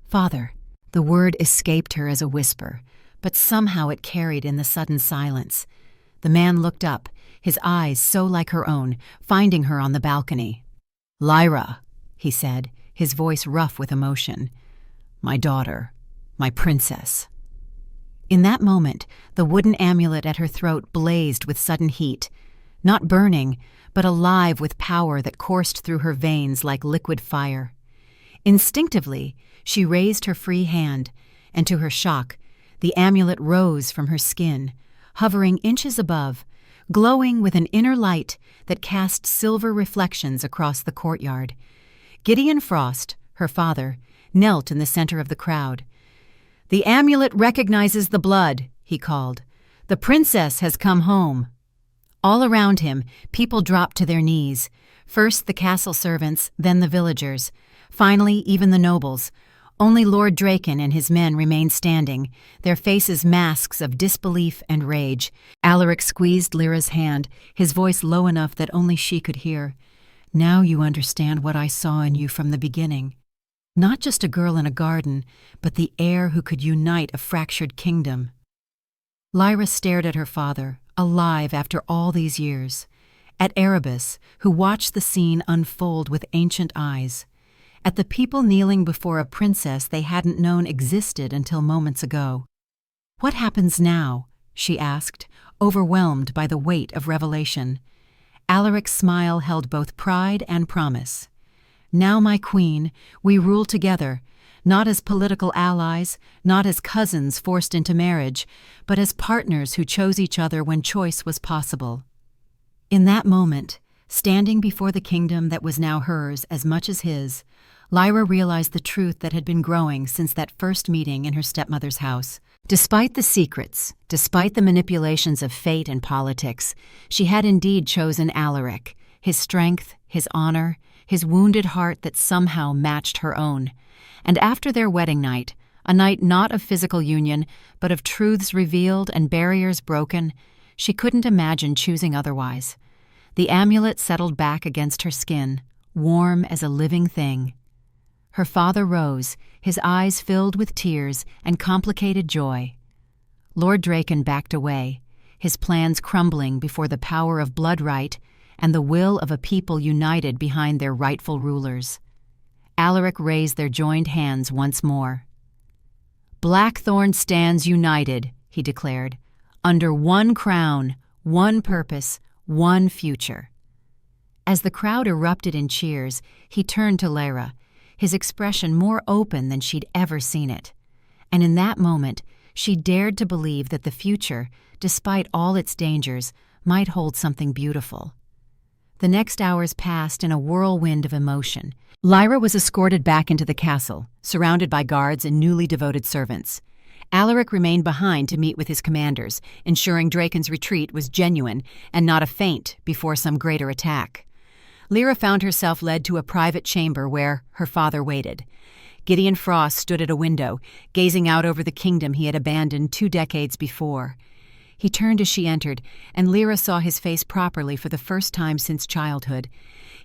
"Father." The word escaped her as a whisper, but somehow it carried in the sudden silence. The man looked up, his eyes so like her own, finding her on the balcony. "Lyra," he said, his voice rough with emotion. "My daughter, my princess." In that moment, the wooden amulet at her throat blazed with sudden heat, not burning, but alive with power that coursed through her veins like liquid fire. Instinctively, she raised her free hand, and to her shock, the amulet rose from her skin, hovering inches above, glowing with an inner light that cast silver reflections across the courtyard. Gideon Frost, her father, knelt in the center of the crowd. "The amulet recognizes the blood," he called. "The princess has come home." All around him, people dropped to their knees. First the castle servants, then the villagers. Finally, even the nobles. Only Lord Draken and his men remained standing, their faces masks of disbelief and rage. Alaric squeezed Lyra's hand, his voice low enough that only she could hear. "Now you understand what I saw in you from the beginning. Not just a girl in a garden, but the heir who could unite a fractured kingdom." Lyra stared at her father, alive after all these years. At Erebus, who watched the scene unfold with ancient eyes. At the people kneeling before a princess they hadn't known existed until moments ago. "What happens now?" she asked, overwhelmed by the weight of revelation. Alaric's smile held both pride and promise. "Now, my queen, we rule together, not as political allies, not as cousins forced into marriage, but as partners who chose each other when choice was possible." In that moment, standing before the kingdom that was now hers as much as his, Lyra realized the truth that had been growing since that first meeting in her stepmother's house. Despite the secrets, despite the manipulations of fate and politics, she had indeed chosen Alaric, his strength, his honor, his wounded heart that somehow matched her own. And after their wedding night, a night not of physical union, but of truths revealed and barriers broken, She couldn't imagine choosing otherwise. The amulet settled back against her skin, warm as a living thing. Her father rose, his eyes filled with tears and complicated joy. Lord Draken backed away, his plans crumbling before the power of blood-right and the will of a people united behind their rightful rulers. Alaric raised their joined hands once more. "Blackthorn stands united," he declared, "under one crown, one purpose, one future." As the crowd erupted in cheers, he turned to Lyra, his expression more open than she'd ever seen it. And in that moment, she dared to believe that the future, despite all its dangers, might hold something beautiful. The next hours passed in a whirlwind of emotion. Lyra was escorted back into the castle, surrounded by guards and newly devoted servants. Alaric remained behind to meet with his commanders, ensuring Draken's retreat was genuine and not a feint before some greater attack. Lyra found herself led to a private chamber where her father waited. Gideon Frost stood at a window, gazing out over the kingdom he had abandoned 2 decades before. He turned as she entered, and Lyra saw his face properly for the first time since childhood.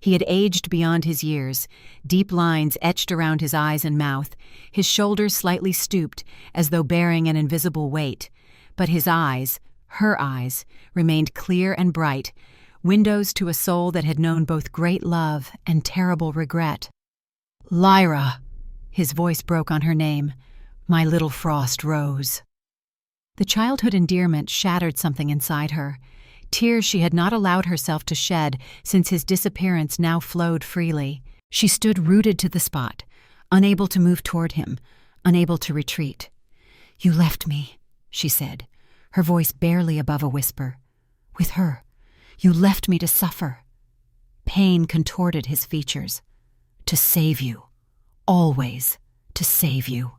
He had aged beyond his years, deep lines etched around his eyes and mouth, his shoulders slightly stooped as though bearing an invisible weight. But his eyes, her eyes, remained clear and bright, windows to a soul that had known both great love and terrible regret. "Lyra!" His voice broke on her name. "My little Frost Rose." The childhood endearment shattered something inside her. Tears she had not allowed herself to shed since his disappearance now flowed freely. She stood rooted to the spot, unable to move toward him, unable to retreat. "You left me," she said, her voice barely above a whisper. "With her. You left me to suffer." Pain contorted his features. "To save you. Always to save you."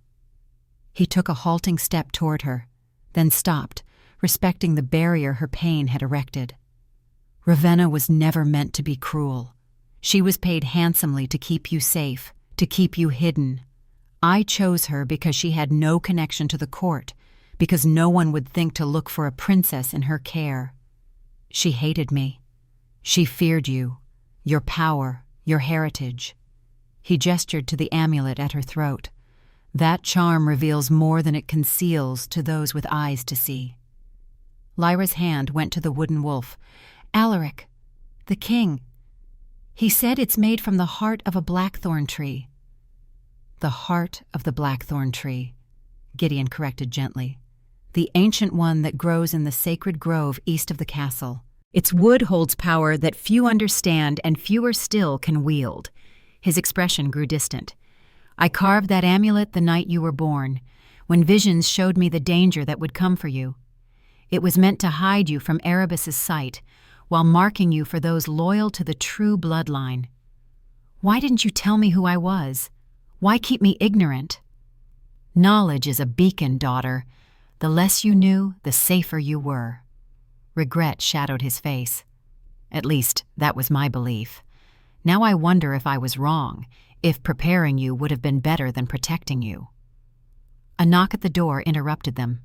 He took a halting step toward her, then stopped, respecting the barrier her pain had erected. Ravenna was never meant to be cruel. She was paid handsomely to keep you safe, to keep you hidden. I chose her because she had no connection to the court, because no one would think to look for a princess in her care. She hated me. She feared you, your power, your heritage. He gestured to the amulet at her throat. That charm reveals more than it conceals to those with eyes to see. Lyra's hand went to the wooden wolf. "Alaric, the king. He said it's made from the heart of a blackthorn tree." "The heart of the blackthorn tree," Gideon corrected gently. "The ancient one that grows in the sacred grove east of the castle. Its wood holds power that few understand and fewer still can wield." His expression grew distant. "I carved that amulet the night you were born, when visions showed me the danger that would come for you. It was meant to hide you from Erebus's sight, while marking you for those loyal to the true bloodline. Why didn't you tell me who I was? Why keep me ignorant?" "Knowledge is a beacon, daughter. The less you knew, the safer you were." Regret shadowed his face. "At least, that was my belief. Now I wonder if I was wrong, if preparing you would have been better than protecting you." A knock at the door interrupted them.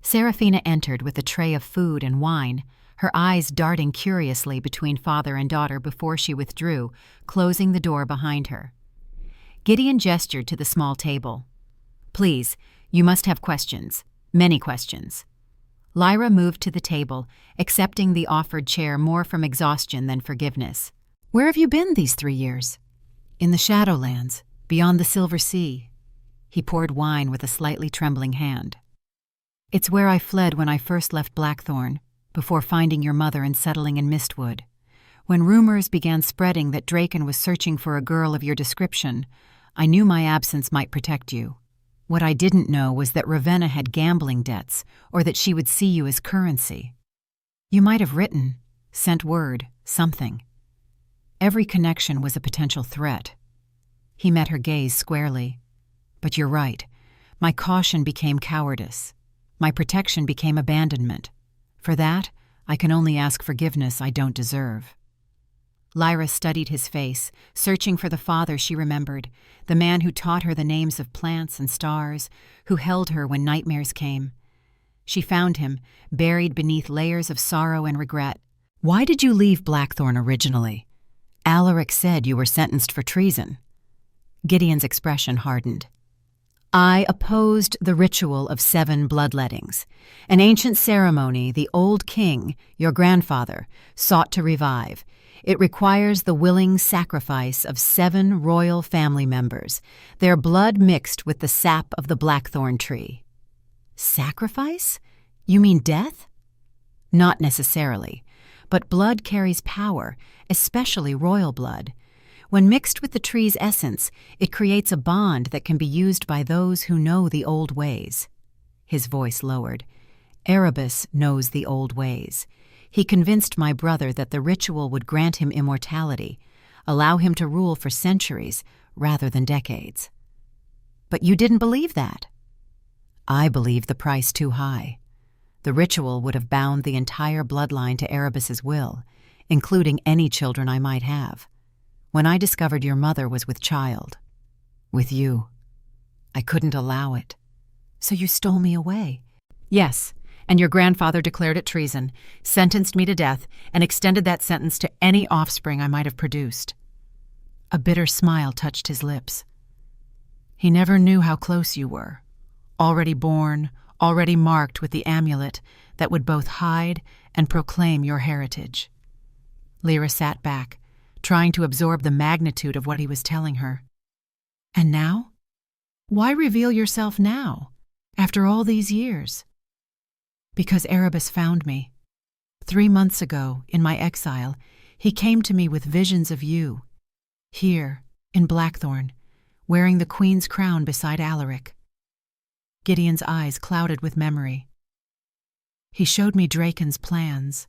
Seraphina entered with a tray of food and wine, her eyes darting curiously between father and daughter before she withdrew, closing the door behind her. Gideon gestured to the small table. "Please, you must have questions. Many questions." Lyra moved to the table, accepting the offered chair more from exhaustion than forgiveness. "Where have you been these 3 years?" "In the Shadowlands, beyond the Silver Sea." He poured wine with a slightly trembling hand. "It's where I fled when I first left Blackthorn, before finding your mother and settling in Mistwood. When rumors began spreading that Draken was searching for a girl of your description, I knew my absence might protect you. What I didn't know was that Ravenna had gambling debts, or that she would see you as currency. You might have written, sent word, something. Every connection was a potential threat." He met her gaze squarely. "But you're right. My caution became cowardice. My protection became abandonment. For that, I can only ask forgiveness I don't deserve." Lyra studied his face, searching for the father she remembered, the man who taught her the names of plants and stars, who held her when nightmares came. She found him, buried beneath layers of sorrow and regret. "Why did you leave Blackthorn originally? Alaric said you were sentenced for treason." Gideon's expression hardened. "I opposed the ritual of 7 bloodlettings, an ancient ceremony the old king, your grandfather, sought to revive. It requires the willing sacrifice of 7 royal family members, their blood mixed with the sap of the blackthorn tree." "Sacrifice? You mean death?" "Not necessarily, but blood carries power, especially royal blood. When mixed with the tree's essence, it creates a bond that can be used by those who know the old ways." His voice lowered. "Erebus knows the old ways. He convinced my brother that the ritual would grant him immortality, allow him to rule for centuries rather than decades." "But you didn't believe that." "I believed the price too high. The ritual would have bound the entire bloodline to Erebus's will, including any children I might have. When I discovered your mother was with child, with you, I couldn't allow it." "So you stole me away?" "Yes, and your grandfather declared it treason, sentenced me to death, and extended that sentence to any offspring I might have produced." A bitter smile touched his lips. "He never knew how close you were, already born, already marked with the amulet that would both hide and proclaim your heritage." Lyra sat back, trying to absorb the magnitude of what he was telling her. "And now? Why reveal yourself now, after all these years?" "Because Erebus found me. 3 months ago, in my exile, he came to me with visions of you, here, in Blackthorn, wearing the queen's crown beside Alaric." Gideon's eyes clouded with memory. "He showed me Draken's plans,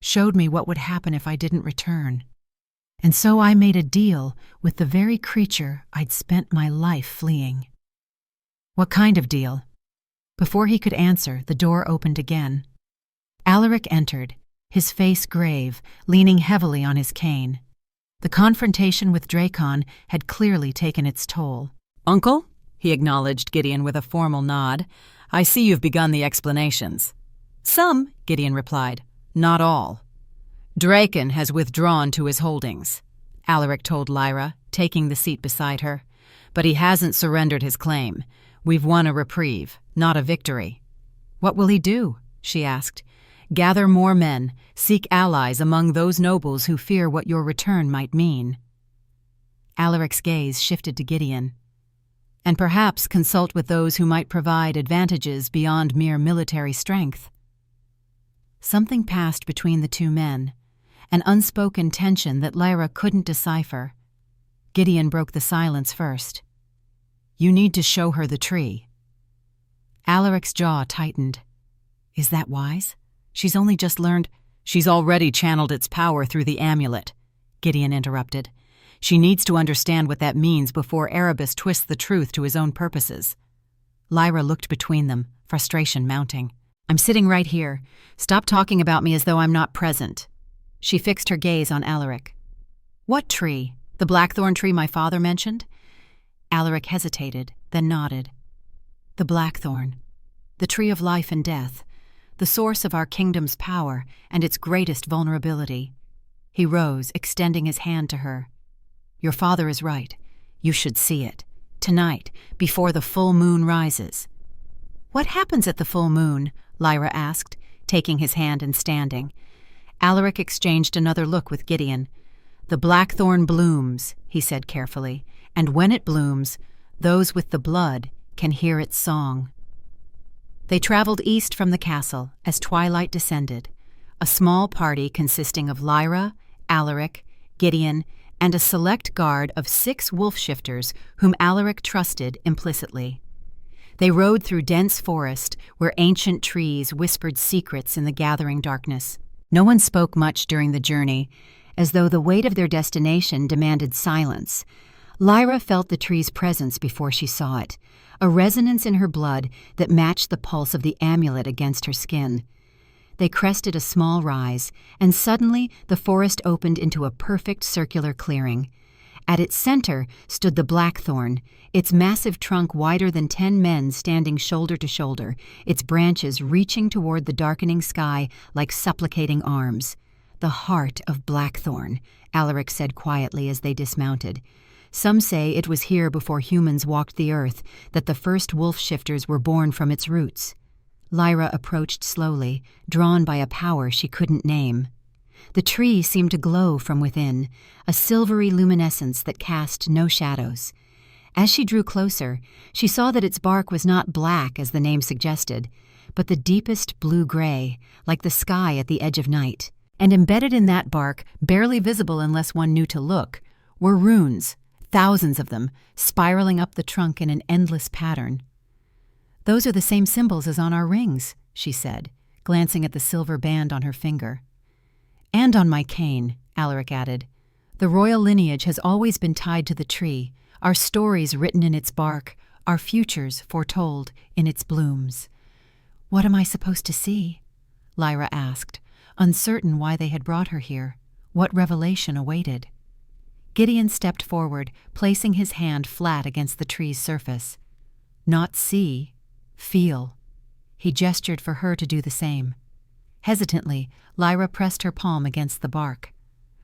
showed me what would happen if I didn't return. And so I made a deal with the very creature I'd spent my life fleeing." "What kind of deal?" Before he could answer, the door opened again. Alaric entered, his face grave, leaning heavily on his cane. The confrontation with Drakon had clearly taken its toll. "Uncle?" he acknowledged Gideon with a formal nod. "I see you've begun the explanations." "Some," Gideon replied. "Not all. Drakon has withdrawn to his holdings," Alaric told Lyra, taking the seat beside her. "But he hasn't surrendered his claim. We've won a reprieve, not a victory." "What will he do?" she asked. "Gather more men, seek allies among those nobles who fear what your return might mean." Alaric's gaze shifted to Gideon. "And perhaps consult with those who might provide advantages beyond mere military strength." Something passed between the two men, an unspoken tension that Lyra couldn't decipher. Gideon broke the silence first. "You need to show her the tree." Alaric's jaw tightened. "Is that wise? She's only just learned—" "She's already channeled its power through the amulet," Gideon interrupted. "She needs to understand what that means before Erebus twists the truth to his own purposes." Lyra looked between them, frustration mounting. "I'm sitting right here. Stop talking about me as though I'm not present." She fixed her gaze on Alaric. "What tree? The blackthorn tree my father mentioned?" Alaric hesitated, then nodded. "The blackthorn. The tree of life and death. The source of our kingdom's power and its greatest vulnerability." He rose, extending his hand to her. "Your father is right. You should see it. Tonight, before the full moon rises." "What happens at the full moon?" Lyra asked, taking his hand and standing. Alaric exchanged another look with Gideon. "The blackthorn blooms," he said carefully, "and when it blooms, those with the blood can hear its song." They traveled east from the castle as twilight descended, a small party consisting of Lyra, Alaric, Gideon, and a select guard of 6 wolf shifters whom Alaric trusted implicitly. They rode through dense forest where ancient trees whispered secrets in the gathering darkness. No one spoke much during the journey, as though the weight of their destination demanded silence. Lyra felt the tree's presence before she saw it, a resonance in her blood that matched the pulse of the amulet against her skin. They crested a small rise, and suddenly the forest opened into a perfect circular clearing. At its center stood the blackthorn, its massive trunk wider than 10 men standing shoulder to shoulder, its branches reaching toward the darkening sky like supplicating arms. "The heart of blackthorn," Alaric said quietly as they dismounted. "Some say it was here before humans walked the earth, that the first wolf-shifters were born from its roots." Lyra approached slowly, drawn by a power she couldn't name. The tree seemed to glow from within, a silvery luminescence that cast no shadows. As she drew closer, she saw that its bark was not black as the name suggested, but the deepest blue-gray, like the sky at the edge of night. And embedded in that bark, barely visible unless one knew to look, were runes, thousands of them, spiraling up the trunk in an endless pattern. "Those are the same symbols as on our rings," she said, glancing at the silver band on her finger. "And on my cane," Alaric added. "The royal lineage has always been tied to the tree, our stories written in its bark, our futures foretold in its blooms." "What am I supposed to see?" Lyra asked, uncertain why they had brought her here, what revelation awaited. Gideon stepped forward, placing his hand flat against the tree's surface. "Not see, feel." He gestured for her to do the same. Hesitantly, Lyra pressed her palm against the bark.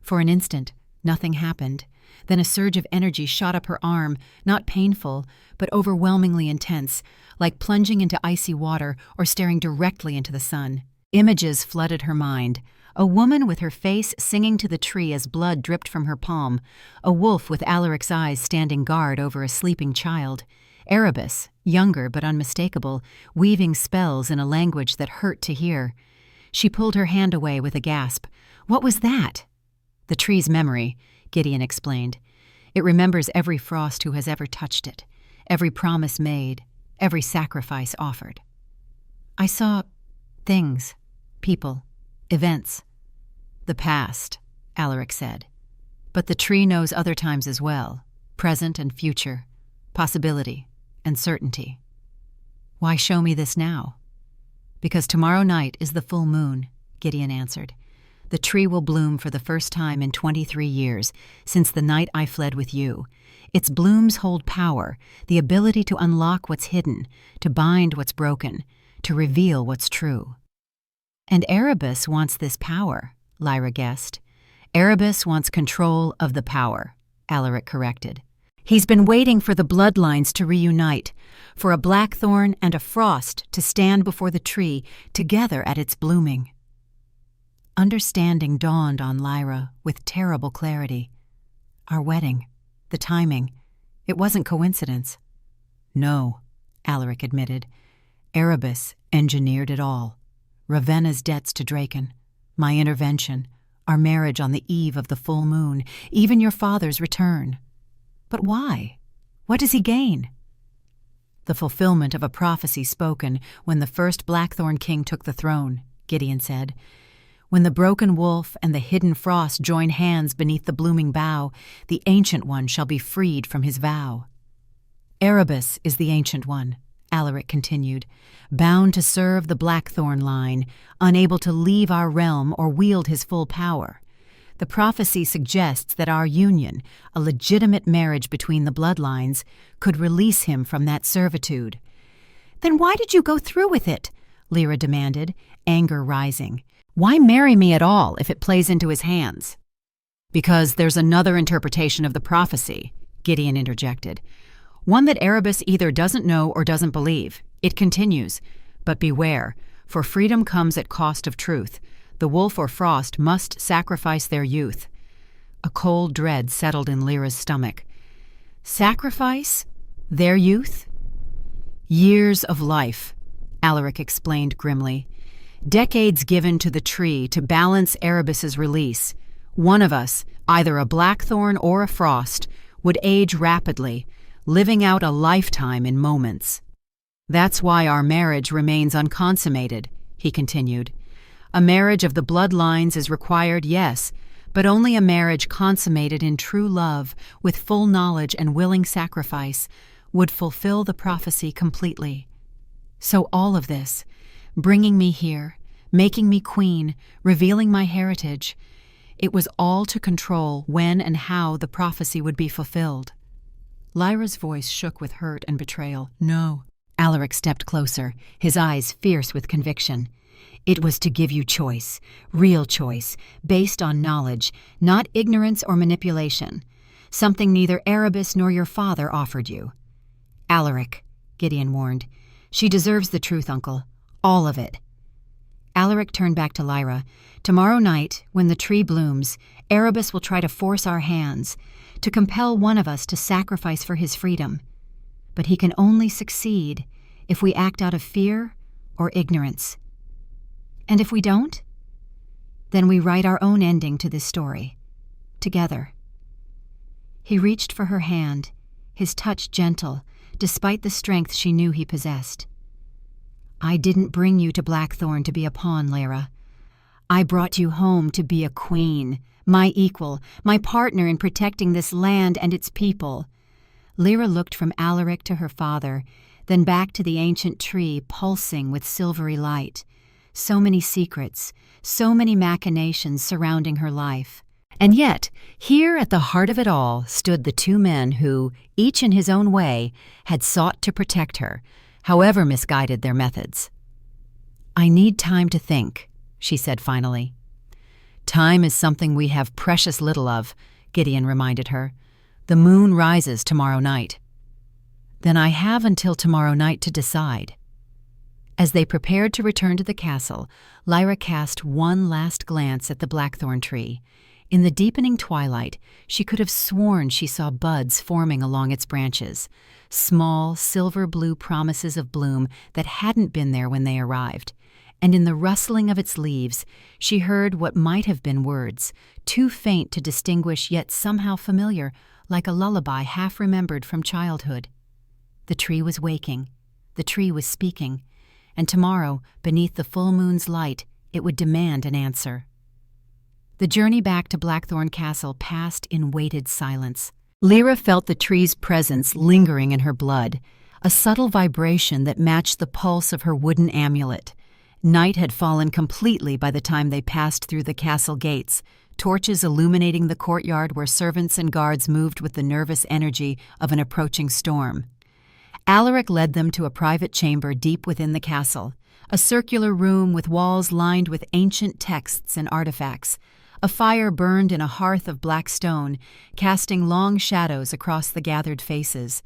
For an instant, nothing happened. Then a surge of energy shot up her arm, not painful, but overwhelmingly intense, like plunging into icy water or staring directly into the sun. Images flooded her mind. A woman with her face singing to the tree as blood dripped from her palm, a wolf with Alaric's eyes standing guard over a sleeping child, Erebus, younger but unmistakable, weaving spells in a language that hurt to hear. She pulled her hand away with a gasp. "What was that?" "The tree's memory," Gideon explained. "It remembers every frost who has ever touched it, every promise made, every sacrifice offered." "I saw things, people, events." "The past," Alaric said. "But the tree knows other times as well, present and future, possibility and certainty." "Why show me this now?" "Because tomorrow night is the full moon," Gideon answered. "The tree will bloom for the first time in 23 years, since the night I fled with you. Its blooms hold power, the ability to unlock what's hidden, to bind what's broken, to reveal what's true." "And Erebus wants this power," Lyra guessed. "Erebus wants control of the power," Alaric corrected. "He's been waiting for the bloodlines to reunite, for a blackthorn and a frost to stand before the tree together at its blooming." Understanding dawned on Lyra with terrible clarity. Our wedding, the timing, it wasn't coincidence. "No," Alaric admitted. "Erebus engineered it all. Ravenna's debts to Draken, my intervention, our marriage on the eve of the full moon, even your father's return. But why? What does he gain?" "The fulfillment of a prophecy spoken when the first Blackthorn King took the throne," Gideon said. "When the broken wolf and the hidden frost join hands beneath the blooming bough, the Ancient One shall be freed from his vow." "Erebus is the Ancient One," Alaric continued, "bound to serve the Blackthorn line, unable to leave our realm or wield his full power. The prophecy suggests that our union, a legitimate marriage between the bloodlines, could release him from that servitude." "Then why did you go through with it?" Lyra demanded, anger rising. "Why marry me at all if it plays into his hands?" "Because there's another interpretation of the prophecy," Gideon interjected. "One that Erebus either doesn't know or doesn't believe. It continues, but beware, for freedom comes at cost of truth. The wolf or frost must sacrifice their youth." A cold dread settled in Lyra's stomach. "Sacrifice? Their youth?" "Years of life," Alaric explained grimly. "Decades given to the tree to balance Erebus's release. One of us, either a blackthorn or a frost, would age rapidly, living out a lifetime in moments. That's why our marriage remains unconsummated," he continued. "A marriage of the bloodlines is required, yes, but only a marriage consummated in true love, with full knowledge and willing sacrifice, would fulfill the prophecy completely. So all of this, bringing me here, making me queen, revealing my heritage, It was all to control when and how the prophecy would be fulfilled. Lyra's voice shook with hurt and betrayal. "No." Alaric stepped closer, his eyes fierce with conviction. "It was to give you choice, real choice, based on knowledge, not ignorance or manipulation. Something neither Erebus nor your father offered you." "Alaric," Gideon warned. "She deserves the truth, Uncle. All of it." Alaric turned back to Lyra. "Tomorrow night, when the tree blooms, Erebus will try to force our hands, to compel one of us to sacrifice for his freedom. But he can only succeed if we act out of fear or ignorance. And if we don't, then we write our own ending to this story, together." He reached for her hand, his touch gentle, despite the strength she knew he possessed. "I didn't bring you to Blackthorn to be a pawn, Lyra. I brought you home to be a queen, my equal, my partner in protecting this land and its people." Lyra looked from Alaric to her father, then back to the ancient tree pulsing with silvery light. So many secrets, so many machinations surrounding her life. And yet, here at the heart of it all stood the two men who, each in his own way, had sought to protect her, however misguided their methods. "I need time to think," she said finally. "Time is something we have precious little of," Gideon reminded her. "The moon rises tomorrow night." "Then I have until tomorrow night to decide." As they prepared to return to the castle, Lyra cast one last glance at the blackthorn tree. In the deepening twilight, she could have sworn she saw buds forming along its branches, small, silver-blue promises of bloom that hadn't been there when they arrived. And in the rustling of its leaves, she heard what might have been words, too faint to distinguish yet somehow familiar, like a lullaby half-remembered from childhood. The tree was waking, the tree was speaking, and tomorrow, beneath the full moon's light, it would demand an answer. The journey back to Blackthorn Castle passed in weighted silence. Lyra felt the tree's presence lingering in her blood, a subtle vibration that matched the pulse of her wooden amulet. Night had fallen completely by the time they passed through the castle gates, torches illuminating the courtyard where servants and guards moved with the nervous energy of an approaching storm. Alaric led them to a private chamber deep within the castle, a circular room with walls lined with ancient texts and artifacts. A fire burned in a hearth of black stone, casting long shadows across the gathered faces.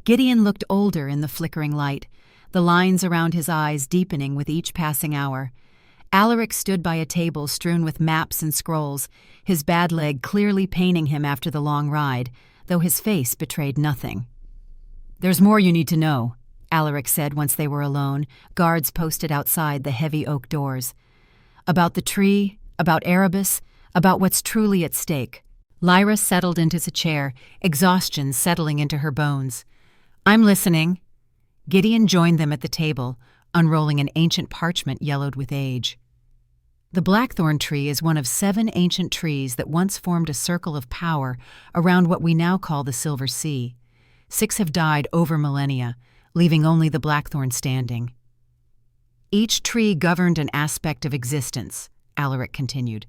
Gideon looked older in the flickering light, the lines around his eyes deepening with each passing hour. Alaric stood by a table strewn with maps and scrolls, his bad leg clearly paining him after the long ride, though his face betrayed nothing. "There's more you need to know," Alaric said once they were alone, guards posted outside the heavy oak doors. "About the tree, about Erebus, about what's truly at stake." Lyra settled into a chair, exhaustion settling into her bones. "I'm listening." Gideon joined them at the table, unrolling an ancient parchment yellowed with age. The blackthorn tree is one of 7 ancient trees that once formed a circle of power around what we now call the Silver Sea. 6 have died over millennia, leaving only the blackthorn standing. "Each tree governed an aspect of existence," Alaric continued.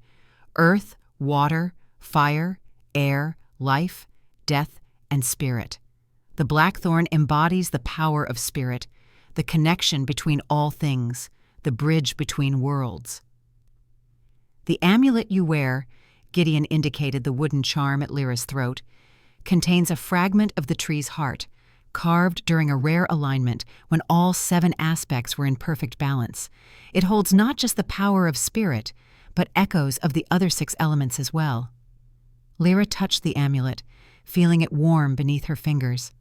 "Earth, water, fire, air, life, death, and spirit. The blackthorn embodies the power of spirit, the connection between all things, the bridge between worlds. The amulet you wear," Gideon indicated the wooden charm at Lyra's throat, "contains a fragment of the tree's heart, carved during a rare alignment when all 7 aspects were in perfect balance. It holds not just the power of spirit, but echoes of the other 6 elements as well." Lyra touched the amulet, feeling it warm beneath her fingers.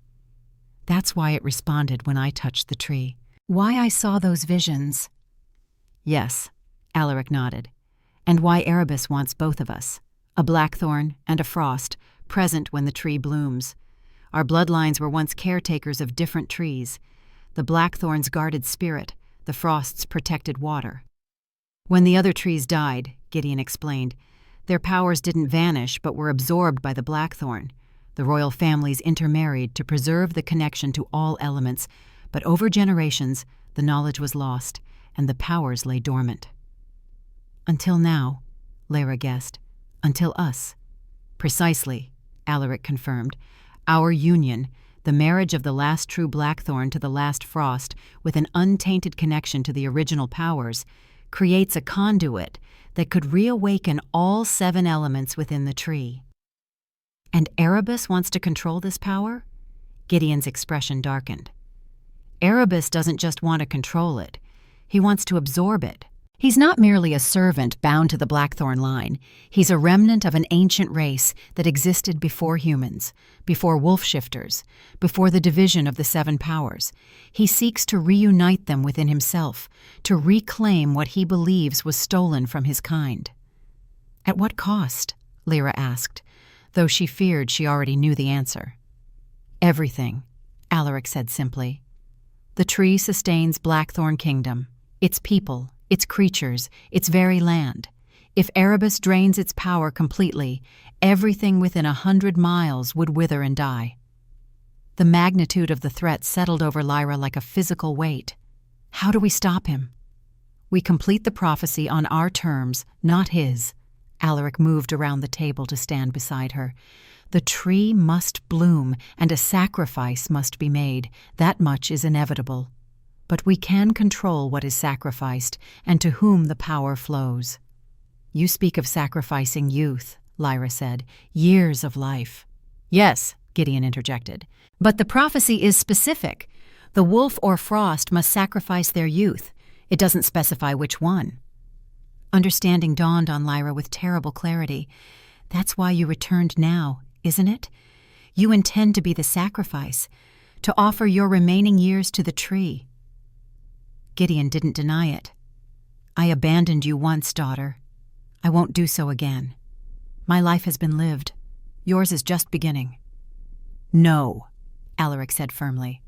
"That's why it responded when I touched the tree. Why I saw those visions." "Yes," Alaric nodded. "And why Erebus wants both of us, a blackthorn and a frost, present when the tree blooms. Our bloodlines were once caretakers of different trees. The blackthorns guarded spirit, the frosts protected water. When the other trees died," Gideon explained, "their powers didn't vanish but were absorbed by the blackthorn. The royal families intermarried to preserve the connection to all elements, but over generations the knowledge was lost and the powers lay dormant." "Until now," Lyra guessed. Until us. Precisely, Alaric confirmed. Our union, the marriage of the last true Blackthorn to the last Frost, with an untainted connection to the original powers, creates a conduit that could reawaken all 7 elements within the tree. And Erebus wants to control this power? Gideon's expression darkened. Erebus doesn't just want to control it. He wants to absorb it. He's not merely a servant bound to the Blackthorn line. He's a remnant of an ancient race that existed before humans, before wolf-shifters, before the division of the 7 powers. He seeks to reunite them within himself, to reclaim what he believes was stolen from his kind. At what cost? Lyra asked, though she feared she already knew the answer. Everything, Alaric said simply. The tree sustains Blackthorn Kingdom, its people, its creatures, its very land. If Erebus drains its power completely, everything within 100 miles would wither and die. The magnitude of the threat settled over Lyra like a physical weight. How do we stop him? We complete the prophecy on our terms, not his. Alaric moved around the table to stand beside her. The tree must bloom, and a sacrifice must be made. That much is inevitable. But we can control what is sacrificed, and to whom the power flows. You speak of sacrificing youth, Lyra said, years of life. Yes, Gideon interjected. But the prophecy is specific. The wolf or frost must sacrifice their youth. It doesn't specify which one. Understanding dawned on Lyra with terrible clarity. That's why you returned now, isn't it? You intend to be the sacrifice, to offer your remaining years to the tree. Gideon didn't deny it. I abandoned you once, daughter. I won't do so again. My life has been lived. Yours is just beginning. No, Alaric said firmly.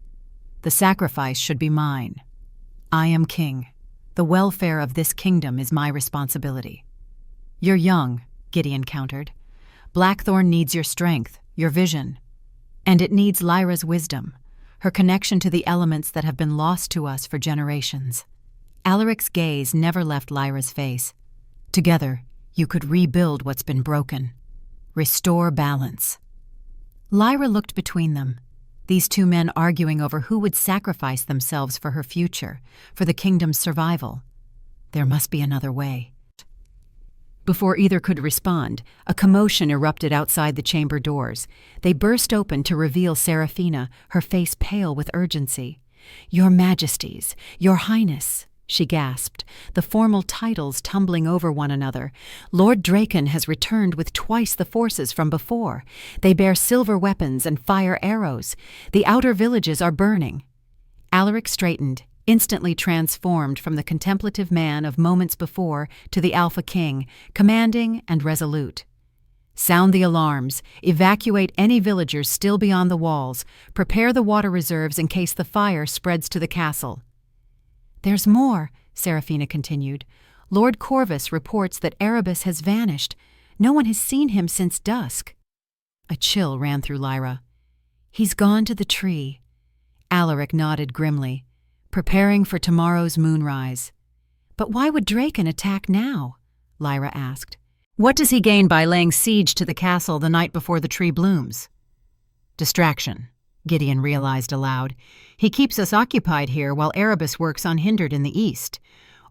The sacrifice should be mine. I am king. The welfare of this kingdom is my responsibility. You're young, Gideon countered. Blackthorn needs your strength, your vision. And it needs Lyra's wisdom, her connection to the elements that have been lost to us for generations. Alaric's gaze never left Lyra's face. Together, you could rebuild what's been broken. Restore balance. Lyra looked between them, these 2 men arguing over who would sacrifice themselves for her future, for the kingdom's survival. There must be another way. Before either could respond, a commotion erupted outside the chamber doors. They burst open to reveal Seraphina, her face pale with urgency. "Your Majesties, Your Highness," she gasped, the formal titles tumbling over one another. "Lord Draken has returned with twice the forces from before. They bear silver weapons and fire arrows. The outer villages are burning." Alaric straightened, instantly transformed from the contemplative man of moments before to the Alpha King, commanding and resolute. "Sound the alarms. Evacuate any villagers still beyond the walls. Prepare the water reserves in case the fire spreads to the castle." "There's more," Seraphina continued. "Lord Corvus reports that Erebus has vanished. No one has seen him since dusk." A chill ran through Lyra. "He's gone to the tree." Alaric nodded grimly. "Preparing for tomorrow's moonrise." "But why would Draken attack now?" Lyra asked. "What does he gain by laying siege to the castle the night before the tree blooms?" "Distraction," Gideon realized aloud. "He keeps us occupied here while Erebus works unhindered in the east.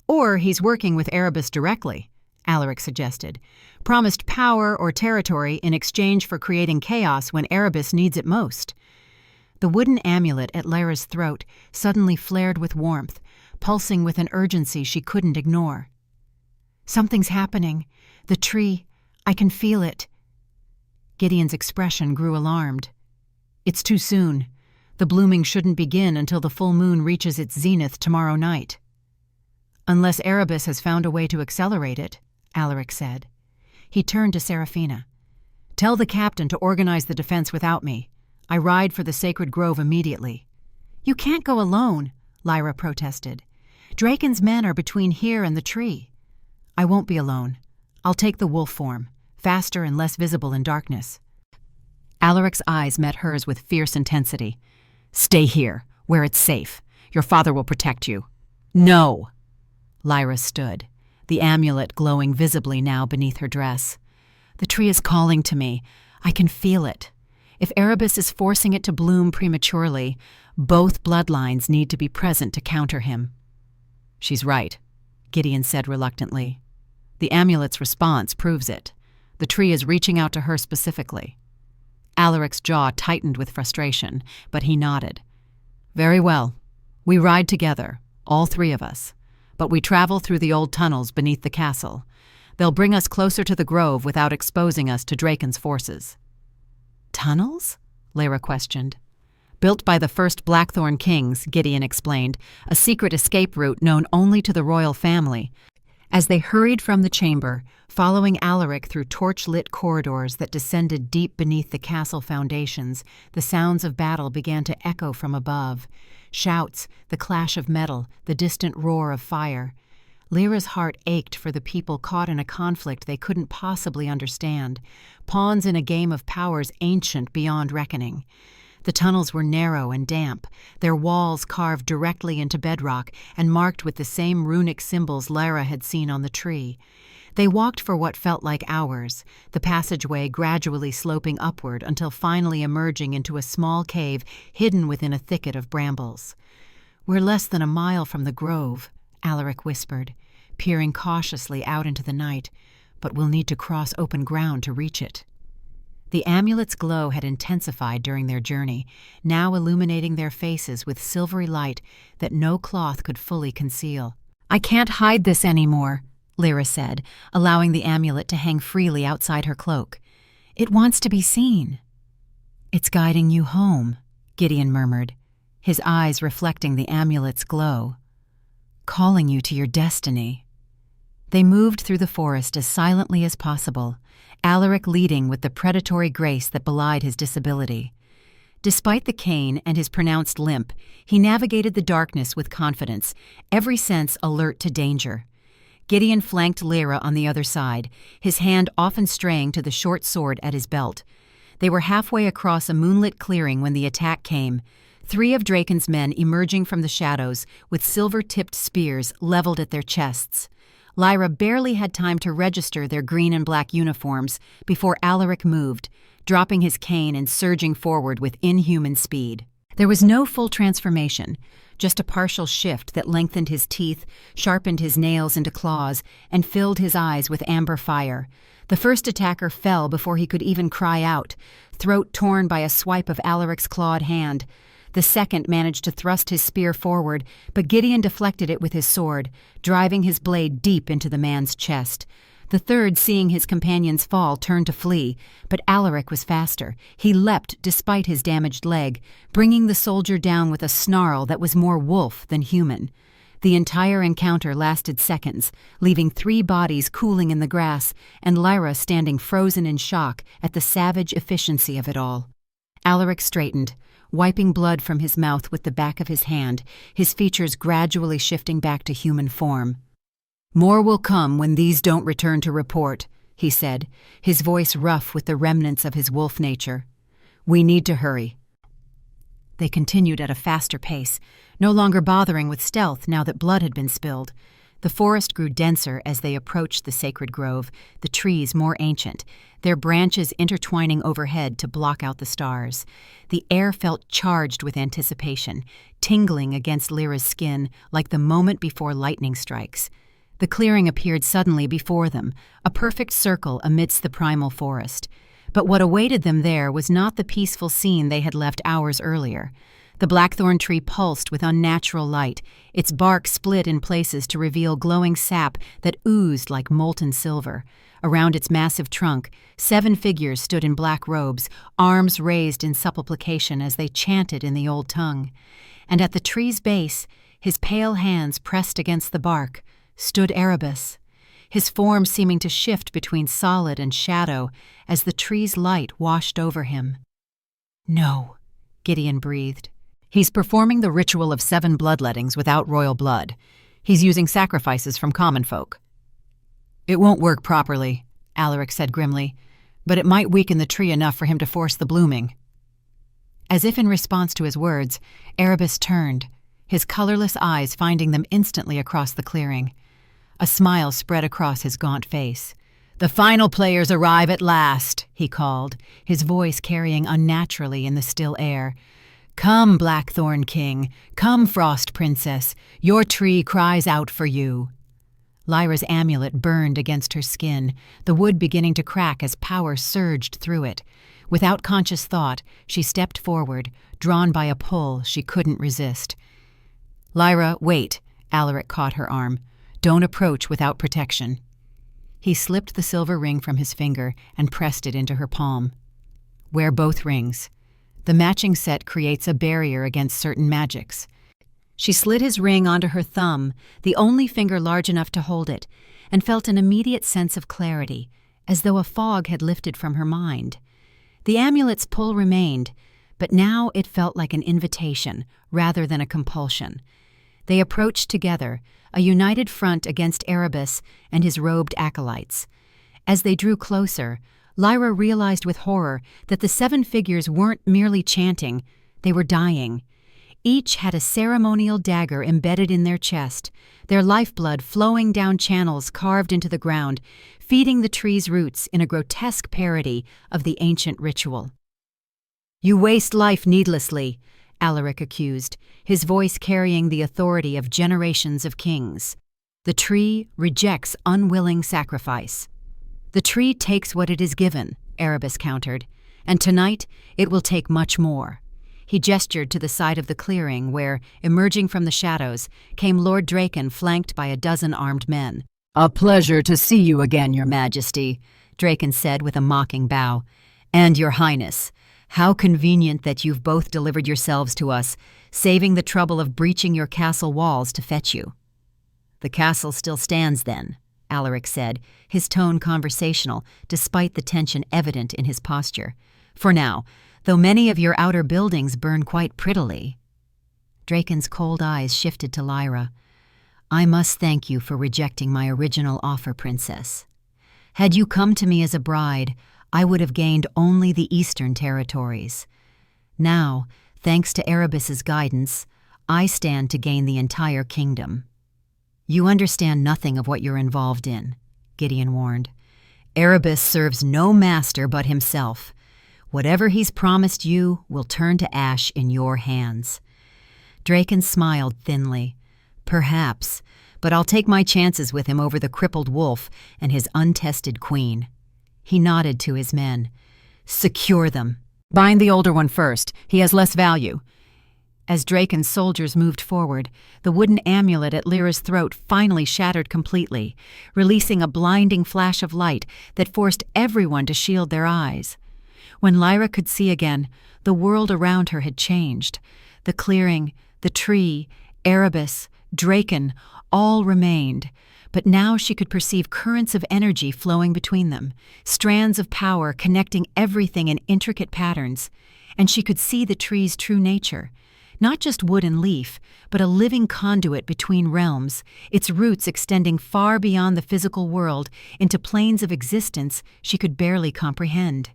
Or he's working with Erebus directly," Alaric suggested. "Promised power or territory in exchange for creating chaos when Erebus needs it most." The wooden amulet at Lyra's throat suddenly flared with warmth, pulsing with an urgency she couldn't ignore. "Something's happening. The tree. I can feel it." Gideon's expression grew alarmed. "It's too soon. The blooming shouldn't begin until the full moon reaches its zenith tomorrow night." "Unless Erebus has found a way to accelerate it," Alaric said. He turned to Seraphina. "Tell the captain to organize the defense without me. I ride for the sacred grove immediately." "You can't go alone," Lyra protested. "Draken's men are between here and the tree." "I won't be alone. I'll take the wolf form, faster and less visible in darkness." Alaric's eyes met hers with fierce intensity. "Stay here, where it's safe. Your father will protect you." "No!" Lyra stood, the amulet glowing visibly now beneath her dress. The tree is calling to me. I can feel it. If Erebus is forcing it to bloom prematurely, both bloodlines need to be present to counter him." "She's right," Gideon said reluctantly. "The amulet's response proves it. The tree is reaching out to her specifically." Alaric's jaw tightened with frustration, but he nodded. "Very well. We ride together, all three of us. But we travel through the old tunnels beneath the castle. They'll bring us closer to the grove without exposing us to Draken's forces." "Tunnels?" Lyra questioned. "Built by the first Blackthorn kings," Gideon explained, "a secret escape route known only to the royal family." As they hurried from the chamber, following Alaric through torch-lit corridors that descended deep beneath the castle foundations, the sounds of battle began to echo from above. Shouts, the clash of metal, the distant roar of fire. Lyra's heart ached for the people caught in a conflict they couldn't possibly understand, pawns in a game of powers ancient beyond reckoning. The tunnels were narrow and damp, their walls carved directly into bedrock and marked with the same runic symbols Lyra had seen on the tree. They walked for what felt like hours, the passageway gradually sloping upward until finally emerging into a small cave hidden within a thicket of brambles. "We're less than a mile from the grove," Alaric whispered, peering cautiously out into the night, "but we'll need to cross open ground to reach it." The amulet's glow had intensified during their journey, now illuminating their faces with silvery light that no cloth could fully conceal. "I can't hide this anymore," Lyra said, allowing the amulet to hang freely outside her cloak. "It wants to be seen." "It's guiding you home," Gideon murmured, his eyes reflecting the amulet's glow. "Calling you to your destiny." They moved through the forest as silently as possible, Alaric leading with the predatory grace that belied his disability. Despite the cane and his pronounced limp, he navigated the darkness with confidence, every sense alert to danger. Gideon flanked Lyra on the other side, his hand often straying to the short sword at his belt. They were halfway across a moonlit clearing when the attack came, 3 of Draken's men emerging from the shadows with silver-tipped spears leveled at their chests. Lyra barely had time to register their green and black uniforms before Alaric moved, dropping his cane and surging forward with inhuman speed. There was no full transformation, just a partial shift that lengthened his teeth, sharpened his nails into claws, and filled his eyes with amber fire. The first attacker fell before he could even cry out, throat torn by a swipe of Alaric's clawed hand. The second managed to thrust his spear forward, but Gideon deflected it with his sword, driving his blade deep into the man's chest. The third, seeing his companions fall, turned to flee, but Alaric was faster. He leapt despite his damaged leg, bringing the soldier down with a snarl that was more wolf than human. The entire encounter lasted seconds, leaving 3 bodies cooling in the grass and Lyra standing frozen in shock at the savage efficiency of it all. Alaric straightened, wiping blood from his mouth with the back of his hand, his features gradually shifting back to human form. "More will come when these don't return to report," he said, his voice rough with the remnants of his wolf nature. "We need to hurry." They continued at a faster pace, no longer bothering with stealth now that blood had been spilled. The forest grew denser as they approached the sacred grove, the trees more ancient, their branches intertwining overhead to block out the stars. The air felt charged with anticipation, tingling against Lyra's skin like the moment before lightning strikes. The clearing appeared suddenly before them, a perfect circle amidst the primal forest. But what awaited them there was not the peaceful scene they had left hours earlier. The blackthorn tree pulsed with unnatural light, its bark split in places to reveal glowing sap that oozed like molten silver. Around its massive trunk, 7 figures stood in black robes, arms raised in supplication as they chanted in the old tongue. And at the tree's base, his pale hands pressed against the bark, stood Erebus, his form seeming to shift between solid and shadow as the tree's light washed over him. "No," Gideon breathed. "He's performing the ritual of 7 bloodlettings without royal blood. He's using sacrifices from common folk." "It won't work properly," Alaric said grimly, "but it might weaken the tree enough for him to force the blooming." As if in response to his words, Erebus turned, his colorless eyes finding them instantly across the clearing. A smile spread across his gaunt face. "The final players arrive at last," he called, his voice carrying unnaturally in the still air. "Come, Blackthorn King, come, Frost Princess, your tree cries out for you." Lyra's amulet burned against her skin, the wood beginning to crack as power surged through it. Without conscious thought, she stepped forward, drawn by a pull she couldn't resist. "Lyra, wait," Alaric caught her arm. "Don't approach without protection." He slipped the silver ring from his finger and pressed it into her palm. "Wear both rings. The matching set creates a barrier against certain magics." She slid his ring onto her thumb, the only finger large enough to hold it, and felt an immediate sense of clarity, as though a fog had lifted from her mind. The amulet's pull remained, but now it felt like an invitation rather than a compulsion. They approached together, a united front against Erebus and his robed acolytes. As they drew closer, Lyra realized with horror that the 7 figures weren't merely chanting, they were dying. Each had a ceremonial dagger embedded in their chest, their lifeblood flowing down channels carved into the ground, feeding the tree's roots in a grotesque parody of the ancient ritual. "You waste life needlessly," Alaric accused, his voice carrying the authority of generations of kings. "The tree rejects unwilling sacrifice." "The tree takes what it is given," Erebus countered, "and tonight it will take much more." He gestured to the side of the clearing where, emerging from the shadows, came Lord Draken flanked by a dozen armed men. "A pleasure to see you again, Your Majesty," Draken said with a mocking bow. "And Your Highness, how convenient that you've both delivered yourselves to us, saving the trouble of breaching your castle walls to fetch you." "The castle still stands, then," Alaric said, his tone conversational, despite the tension evident in his posture. "For now, though many of your outer buildings burn quite prettily." Draken's cold eyes shifted to Lyra. "I must thank you for rejecting my original offer, Princess. Had you come to me as a bride, I would have gained only the eastern territories. Now, thanks to Erebus's guidance, I stand to gain the entire kingdom." "You understand nothing of what you're involved in," Gideon warned. "Erebus serves no master but himself. Whatever he's promised you will turn to ash in your hands." Draken smiled thinly. "Perhaps, but I'll take my chances with him over the crippled wolf and his untested queen." He nodded to his men. "Secure them. Bind the older one first. He has less value." As Draken's soldiers moved forward, the wooden amulet at Lyra's throat finally shattered completely, releasing a blinding flash of light that forced everyone to shield their eyes. When Lyra could see again, the world around her had changed. The clearing, the tree, Erebus, Draken, all remained, but now she could perceive currents of energy flowing between them, strands of power connecting everything in intricate patterns, and she could see the tree's true nature. Not just wood and leaf, but a living conduit between realms, its roots extending far beyond the physical world into planes of existence she could barely comprehend.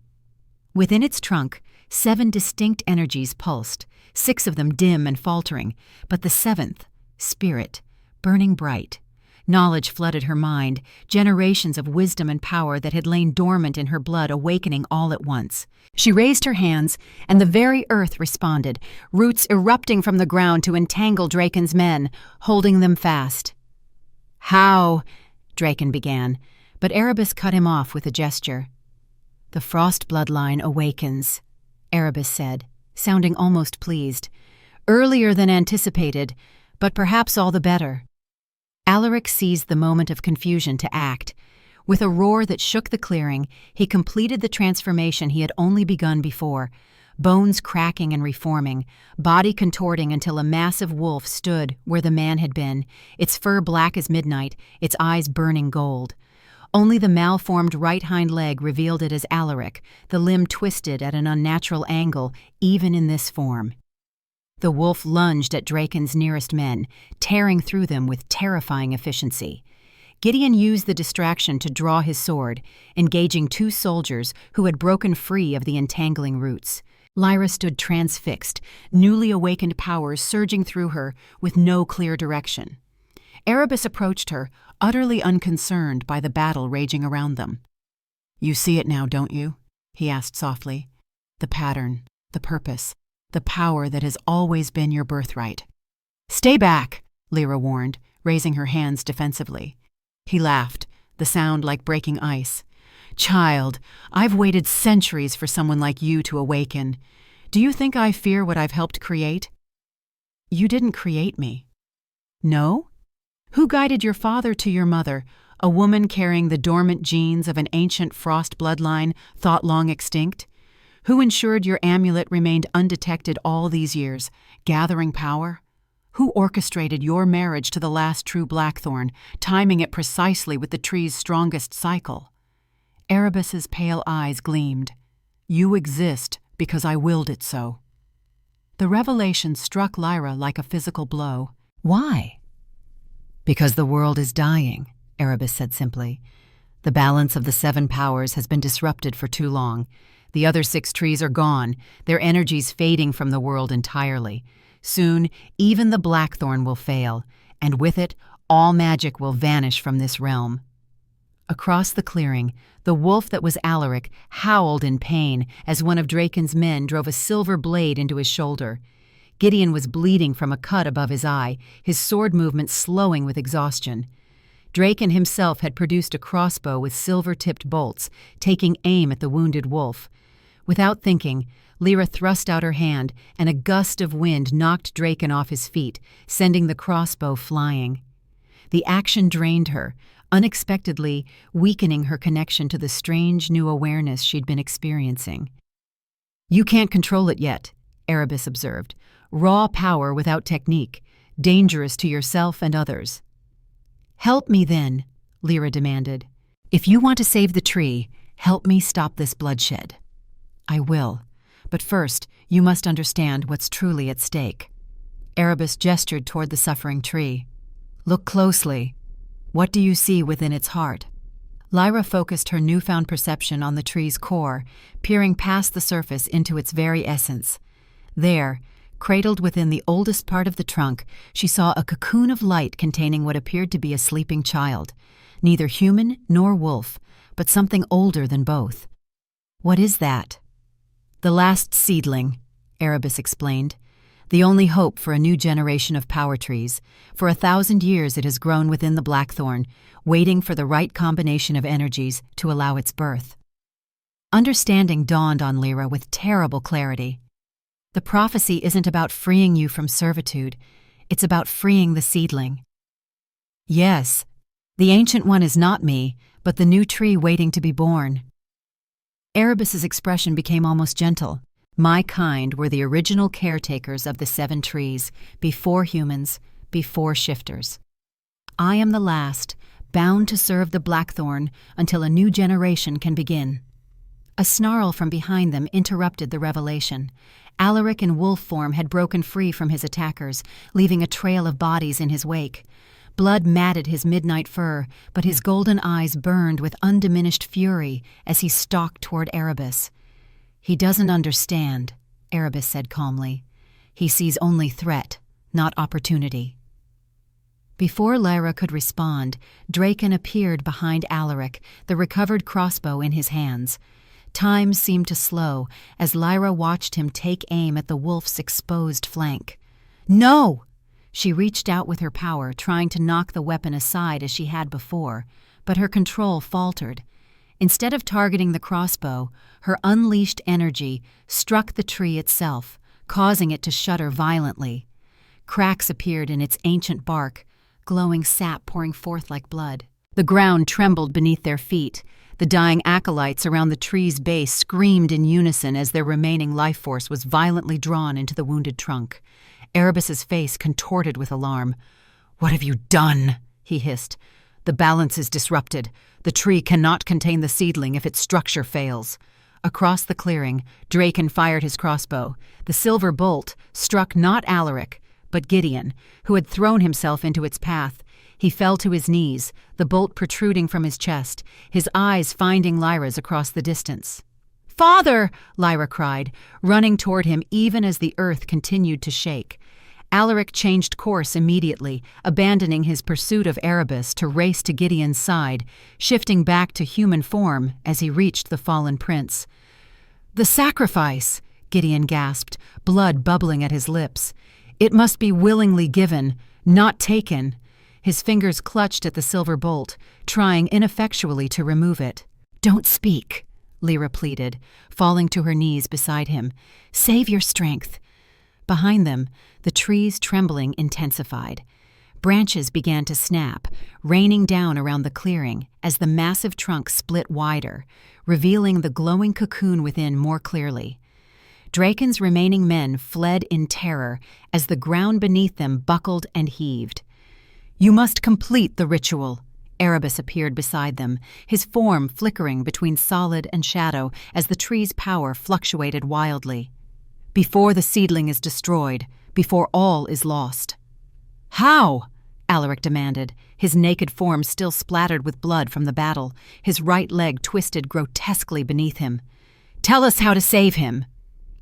Within its trunk, 7 distinct energies pulsed, 6 of them dim and faltering, but the 7th, spirit, burning bright. Knowledge flooded her mind, generations of wisdom and power that had lain dormant in her blood awakening all at once. She raised her hands, and the very earth responded, roots erupting from the ground to entangle Draken's men, holding them fast. "How?" Draken began, but Erebus cut him off with a gesture. "The frost bloodline awakens," Erebus said, sounding almost pleased. "Earlier than anticipated, but perhaps all the better." Alaric seized the moment of confusion to act. With a roar that shook the clearing, he completed the transformation he had only begun before, bones cracking and reforming, body contorting until a massive wolf stood where the man had been, its fur black as midnight, its eyes burning gold. Only the malformed right hind leg revealed it as Alaric, the limb twisted at an unnatural angle, even in this form. The wolf lunged at Draken's nearest men, tearing through them with terrifying efficiency. Gideon used the distraction to draw his sword, engaging 2 soldiers who had broken free of the entangling roots. Lyra stood transfixed, newly awakened powers surging through her with no clear direction. Erebus approached her, utterly unconcerned by the battle raging around them. "You see it now, don't you?" he asked softly. "The pattern, the purpose, the power that has always been your birthright." "Stay back," Lyra warned, raising her hands defensively. He laughed, the sound like breaking ice. "Child, I've waited centuries for someone like you to awaken. Do you think I fear what I've helped create?" "You didn't create me." "No? Who guided your father to your mother, a woman carrying the dormant genes of an ancient frost bloodline thought long extinct? Who ensured your amulet remained undetected all these years, gathering power? Who orchestrated your marriage to the last true blackthorn, timing it precisely with the tree's strongest cycle?" Erebus's pale eyes gleamed. "You exist because I willed it so." The revelation struck Lyra like a physical blow. "Why?" "Because the world is dying," Erebus said simply. "The balance of the 7 powers has been disrupted for too long. The other 6 trees are gone, their energies fading from the world entirely. Soon, even the blackthorn will fail, and with it, all magic will vanish from this realm." Across the clearing, the wolf that was Alaric howled in pain as one of Draken's men drove a silver blade into his shoulder. Gideon was bleeding from a cut above his eye, his sword movement slowing with exhaustion. Draken himself had produced a crossbow with silver-tipped bolts, taking aim at the wounded wolf. Without thinking, Lyra thrust out her hand, and a gust of wind knocked Draken off his feet, sending the crossbow flying. The action drained her, unexpectedly weakening her connection to the strange new awareness she'd been experiencing. "You can't control it yet," Erebus observed. "Raw power without technique, dangerous to yourself and others." "Help me then," Lyra demanded. "If you want to save the tree, help me stop this bloodshed." "I will. But first, you must understand what's truly at stake." Erebus gestured toward the suffering tree. "Look closely. What do you see within its heart?" Lyra focused her newfound perception on the tree's core, peering past the surface into its very essence. There, cradled within the oldest part of the trunk, she saw a cocoon of light containing what appeared to be a sleeping child, neither human nor wolf, but something older than both. "What is that?" "The last seedling," Erebus explained. "The only hope for a new generation of power trees. For 1,000 years it has grown within the blackthorn, waiting for the right combination of energies to allow its birth." Understanding dawned on Lyra with terrible clarity. The prophecy isn't about freeing you from servitude. It's about freeing the seedling. "Yes, the Ancient One is not me, but the new tree waiting to be born." Erebus's expression became almost gentle. "My kind were the original caretakers of the 7 trees, before humans, before shifters. I am the last, bound to serve the blackthorn until a new generation can begin." A snarl from behind them interrupted the revelation. Alaric in wolf form had broken free from his attackers, leaving a trail of bodies in his wake. Blood matted his midnight fur, but his golden eyes burned with undiminished fury as he stalked toward Erebus. "He doesn't understand," Erebus said calmly. "He sees only threat, not opportunity." Before Lyra could respond, Draken appeared behind Alaric, the recovered crossbow in his hands. Time seemed to slow as Lyra watched him take aim at the wolf's exposed flank. "No!" She reached out with her power, trying to knock the weapon aside as she had before, but her control faltered. Instead of targeting the crossbow, her unleashed energy struck the tree itself, causing it to shudder violently. Cracks appeared in its ancient bark, glowing sap pouring forth like blood. The ground trembled beneath their feet. The dying acolytes around the tree's base screamed in unison as their remaining life force was violently drawn into the wounded trunk. Erebus's face contorted with alarm. "What have you done?" he hissed. "The balance is disrupted. The tree cannot contain the seedling if its structure fails." Across the clearing, Draken fired his crossbow. The silver bolt struck not Alaric, but Gideon, who had thrown himself into its path. He fell to his knees, the bolt protruding from his chest, his eyes finding Lyra's across the distance. "Father!" Lyra cried, running toward him even as the earth continued to shake. Alaric changed course immediately, abandoning his pursuit of Erebus to race to Gideon's side, shifting back to human form as he reached the fallen prince. "The sacrifice!" Gideon gasped, blood bubbling at his lips. "It must be willingly given, not taken." His fingers clutched at the silver bolt, trying ineffectually to remove it. "Don't speak," Lyra pleaded, falling to her knees beside him. "Save your strength." Behind them, the trees trembling intensified. Branches began to snap, raining down around the clearing as the massive trunk split wider, revealing the glowing cocoon within more clearly. Draken's remaining men fled in terror as the ground beneath them buckled and heaved. "You must complete the ritual." Erebus appeared beside them, his form flickering between solid and shadow as the tree's power fluctuated wildly. "Before the seedling is destroyed, before all is lost." "How?" Alaric demanded, his naked form still splattered with blood from the battle, his right leg twisted grotesquely beneath him. "Tell us how to save him."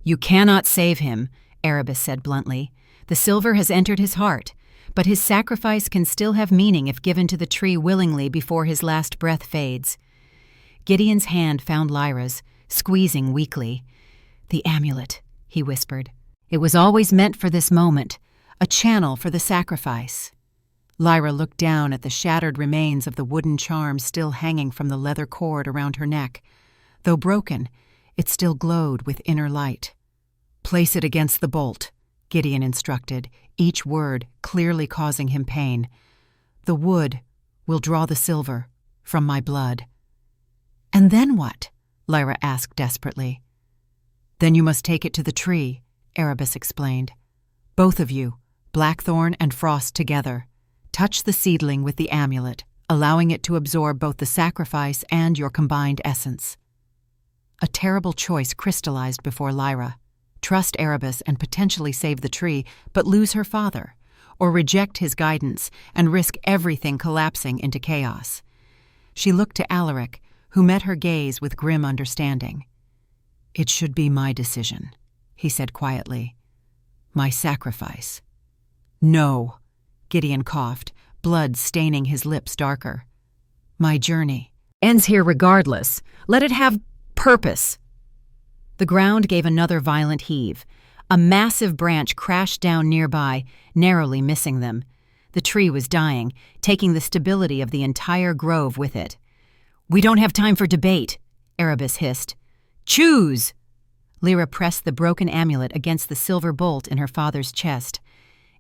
"You cannot save him," Erebus said bluntly. "The silver has entered his heart, but his sacrifice can still have meaning if given to the tree willingly before his last breath fades." Gideon's hand found Lyra's, squeezing weakly. "The amulet," he whispered. "It was always meant for this moment, a channel for the sacrifice." Lyra looked down at the shattered remains of the wooden charm still hanging from the leather cord around her neck. Though broken, it still glowed with inner light. "Place it against the bolt," Gideon instructed, each word clearly causing him pain. "The wood will draw the silver from my blood." "And then what?" Lyra asked desperately. "Then you must take it to the tree," Erebus explained. "Both of you, Blackthorn and Frost together. Touch the seedling with the amulet, allowing it to absorb both the sacrifice and your combined essence." A terrible choice crystallized before Lyra. Trust Erebus and potentially save the tree, but lose her father, or reject his guidance and risk everything collapsing into chaos. She looked to Alaric, who met her gaze with grim understanding. "It should be my decision," he said quietly. "My sacrifice." "No," Gideon coughed, blood staining his lips darker. "My journey ends here regardless. Let it have purpose." The ground gave another violent heave. A massive branch crashed down nearby, narrowly missing them. The tree was dying, taking the stability of the entire grove with it. "We don't have time for debate," Erebus hissed. "Choose!" Lyra pressed the broken amulet against the silver bolt in her father's chest.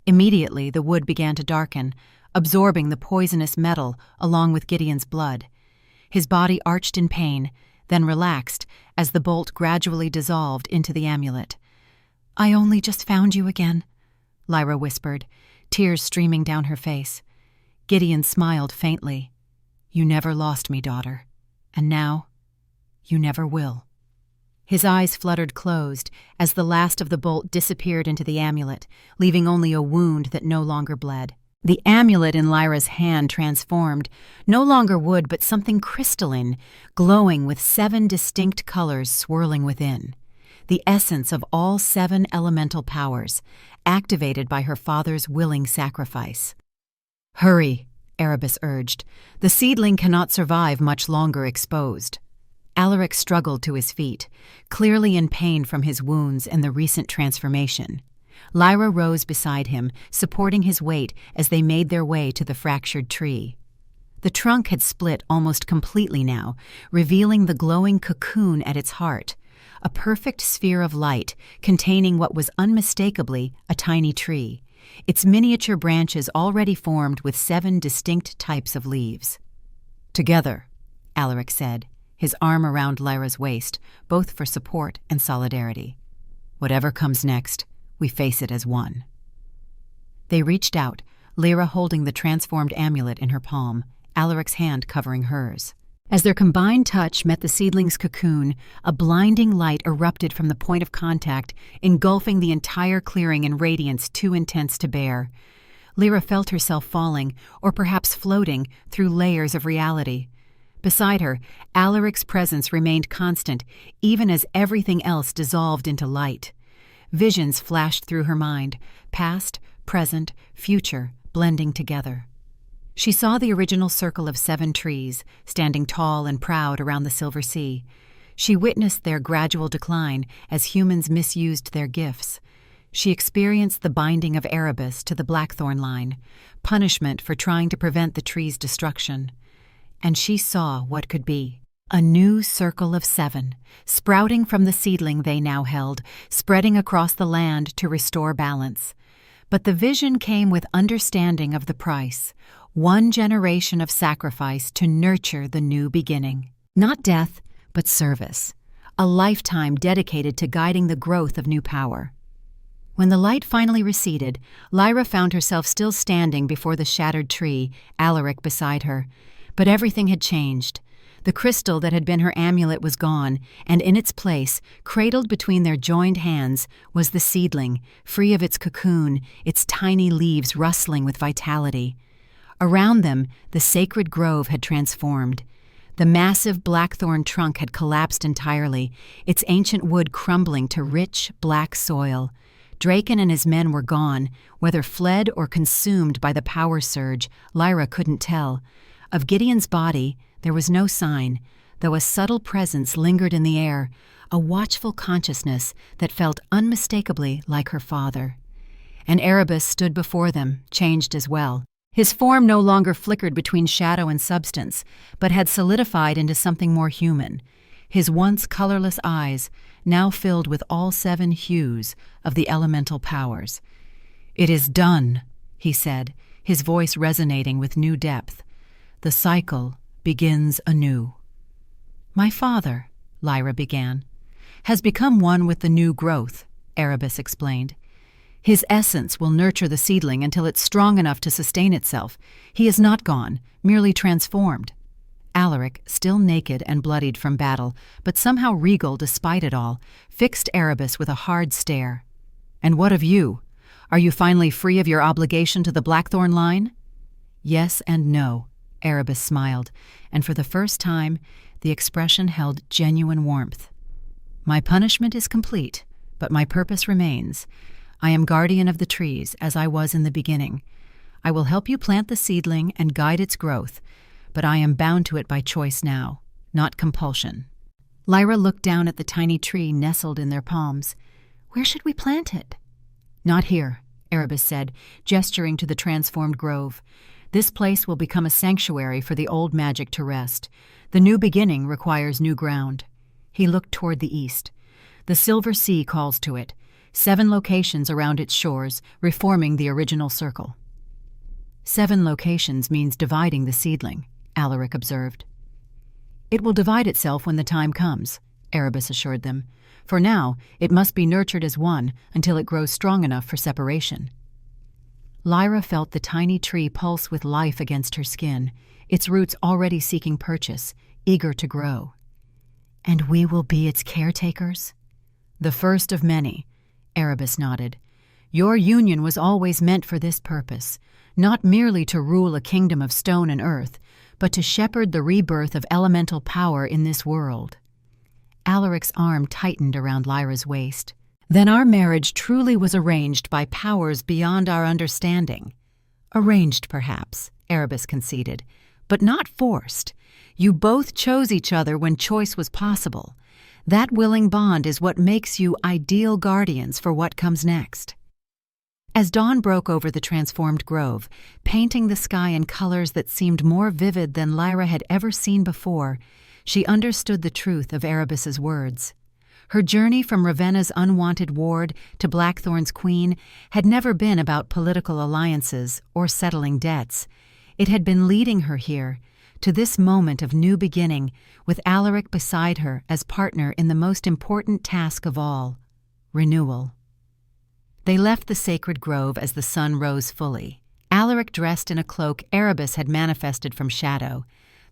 Immediately, the wood began to darken, absorbing the poisonous metal along with Gideon's blood. His body arched in pain, then relaxed as the bolt gradually dissolved into the amulet. "I only just found you again," Lyra whispered, tears streaming down her face. Gideon smiled faintly. "You never lost me, daughter. And now, you never will." His eyes fluttered closed as the last of the bolt disappeared into the amulet, leaving only a wound that no longer bled. The amulet in Lyra's hand transformed, no longer wood but something crystalline, glowing with 7 distinct colors swirling within. The essence of all 7 elemental powers, activated by her father's willing sacrifice. "Hurry," Erebus urged. "The seedling cannot survive much longer exposed." Alaric struggled to his feet, clearly in pain from his wounds and the recent transformation. Lyra rose beside him, supporting his weight as they made their way to the fractured tree. The trunk had split almost completely now, revealing the glowing cocoon at its heart, a perfect sphere of light containing what was unmistakably a tiny tree, its miniature branches already formed with 7 distinct types of leaves. "Together," Alaric said, his arm around Lyra's waist, both for support and solidarity. "Whatever comes next, we face it as one." They reached out, Lyra holding the transformed amulet in her palm, Alaric's hand covering hers. As their combined touch met the seedling's cocoon, a blinding light erupted from the point of contact, engulfing the entire clearing in radiance too intense to bear. Lyra felt herself falling, or perhaps floating, through layers of reality. Beside her, Alaric's presence remained constant, even as everything else dissolved into light. Visions flashed through her mind, past, present, future blending together. She saw the original circle of 7 trees, standing tall and proud around the Silver Sea. She witnessed their gradual decline as humans misused their gifts. She experienced the binding of Erebus to the blackthorn line, punishment for trying to prevent the tree's destruction. And she saw what could be. A new circle of 7, sprouting from the seedling they now held, spreading across the land to restore balance. But the vision came with understanding of the price, 1 generation of sacrifice to nurture the new beginning. Not death, but service, a lifetime dedicated to guiding the growth of new power. When the light finally receded, Lyra found herself still standing before the shattered tree, Alaric beside her. But everything had changed. The crystal that had been her amulet was gone, and in its place, cradled between their joined hands, was the seedling, free of its cocoon, its tiny leaves rustling with vitality. Around them, the sacred grove had transformed. The massive blackthorn trunk had collapsed entirely, its ancient wood crumbling to rich, black soil. Draken and his men were gone, whether fled or consumed by the power surge, Lyra couldn't tell. Of Gideon's body, there was no sign, though a subtle presence lingered in the air, a watchful consciousness that felt unmistakably like her father. And Erebus stood before them, changed as well. His form no longer flickered between shadow and substance, but had solidified into something more human. His once colorless eyes, now filled with all 7 hues of the elemental powers. "It is done," he said, his voice resonating with new depth. "The cycle begins anew." "My father," Lyra began, "has become one with the new growth," Erebus explained. "His essence will nurture the seedling until it's strong enough to sustain itself. He is not gone, merely transformed." Alaric, still naked and bloodied from battle, but somehow regal despite it all, fixed Erebus with a hard stare. "And what of you? Are you finally free of your obligation to the Blackthorn line?" "Yes and no," Erebus smiled, and for the first time, the expression held genuine warmth. "My punishment is complete, but my purpose remains. I am guardian of the trees, as I was in the beginning. I will help you plant the seedling and guide its growth, but I am bound to it by choice now, not compulsion." Lyra looked down at the tiny tree nestled in their palms. "Where should we plant it?" "Not here," Erebus said, gesturing to the transformed grove. "This place will become a sanctuary for the old magic to rest. The new beginning requires new ground." He looked toward the east. "The Silver Sea calls to it. 7 locations around its shores, reforming the original circle." 7 locations means dividing the seedling, Alaric observed. "It will divide itself when the time comes," Erebus assured them. "For now, it must be nurtured as one until it grows strong enough for separation." Lyra felt the tiny tree pulse with life against her skin, its roots already seeking purchase, eager to grow. "And we will be its caretakers?" "The first of many," Erebus nodded. "Your union was always meant for this purpose, not merely to rule a kingdom of stone and earth, but to shepherd the rebirth of elemental power in this world." Alaric's arm tightened around Lyra's waist. "Then our marriage truly was arranged by powers beyond our understanding." "Arranged, perhaps," Erebus conceded, "but not forced. You both chose each other when choice was possible. That willing bond is what makes you ideal guardians for what comes next." As dawn broke over the transformed grove, painting the sky in colors that seemed more vivid than Lyra had ever seen before, she understood the truth of Erebus's words. Her journey from Ravenna's unwanted ward to Blackthorn's queen had never been about political alliances or settling debts. It had been leading her here, to this moment of new beginning, with Alaric beside her as partner in the most important task of all, renewal. They left the sacred grove as the sun rose fully. Alaric dressed in a cloak Erebus had manifested from shadow,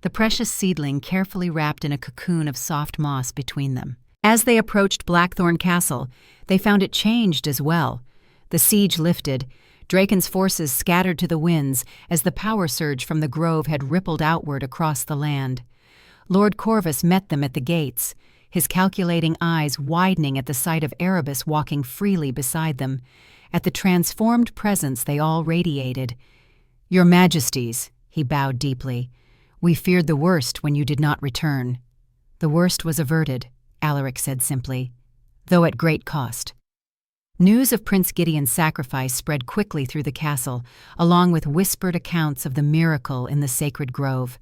the precious seedling carefully wrapped in a cocoon of soft moss between them. As they approached Blackthorn Castle, they found it changed as well. The siege lifted. Draken's forces scattered to the winds as the power surge from the grove had rippled outward across the land. Lord Corvus met them at the gates, his calculating eyes widening at the sight of Erebus walking freely beside them. at the transformed presence they all radiated. "Your Majesties," he bowed deeply, "we feared the worst when you did not return." "The worst was averted," Alaric said simply, "though at great cost." News of Prince Gideon's sacrifice spread quickly through the castle, along with whispered accounts of the miracle in the sacred grove.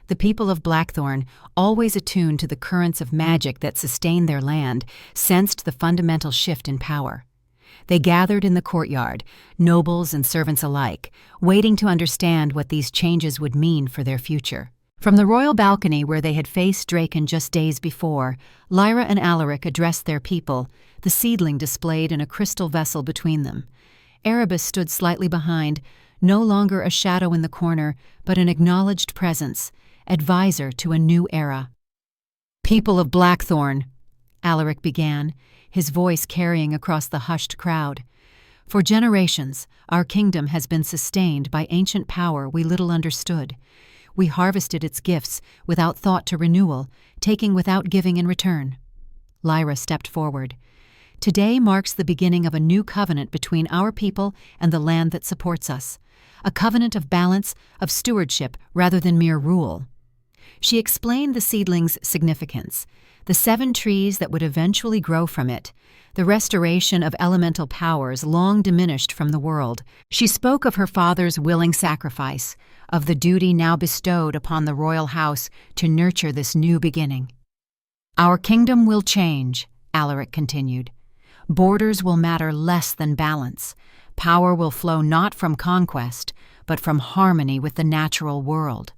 The people of Blackthorn, always attuned to the currents of magic that sustained their land, sensed the fundamental shift in power. They gathered in the courtyard, nobles and servants alike, waiting to understand what these changes would mean for their future. From the royal balcony where they had faced Draken just days before, Lyra and Alaric addressed their people, the seedling displayed in a crystal vessel between them. Erebus stood slightly behind, no longer a shadow in the corner, but an acknowledged presence, advisor to a new era. "People of Blackthorn," Alaric began, his voice carrying across the hushed crowd. "For generations, our kingdom has been sustained by ancient power we little understood. We harvested its gifts without thought to renewal, taking without giving in return." Lyra stepped forward. "Today marks the beginning of a new covenant between our people and the land that supports us. A covenant of balance, of stewardship, rather than mere rule." She explained the seedling's significance, the 7 trees that would eventually grow from it, the restoration of elemental powers long diminished from the world. She spoke of her father's willing sacrifice, of the duty now bestowed upon the royal house to nurture this new beginning. "Our kingdom will change," Alaric continued. "Borders will matter less than balance. Power will flow not from conquest, but from harmony with the natural world."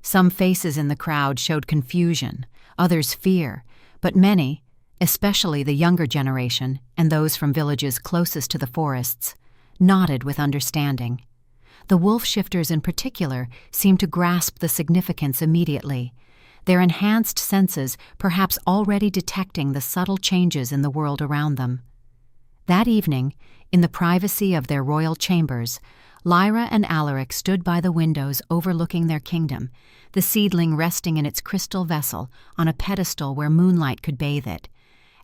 Some faces in the crowd showed confusion, others fear, but many, especially the younger generation and those from villages closest to the forests, nodded with understanding. The wolf shifters in particular seemed to grasp the significance immediately, their enhanced senses perhaps already detecting the subtle changes in the world around them. That evening, in the privacy of their royal chambers, Lyra and Alaric stood by the windows overlooking their kingdom, the seedling resting in its crystal vessel on a pedestal where moonlight could bathe it.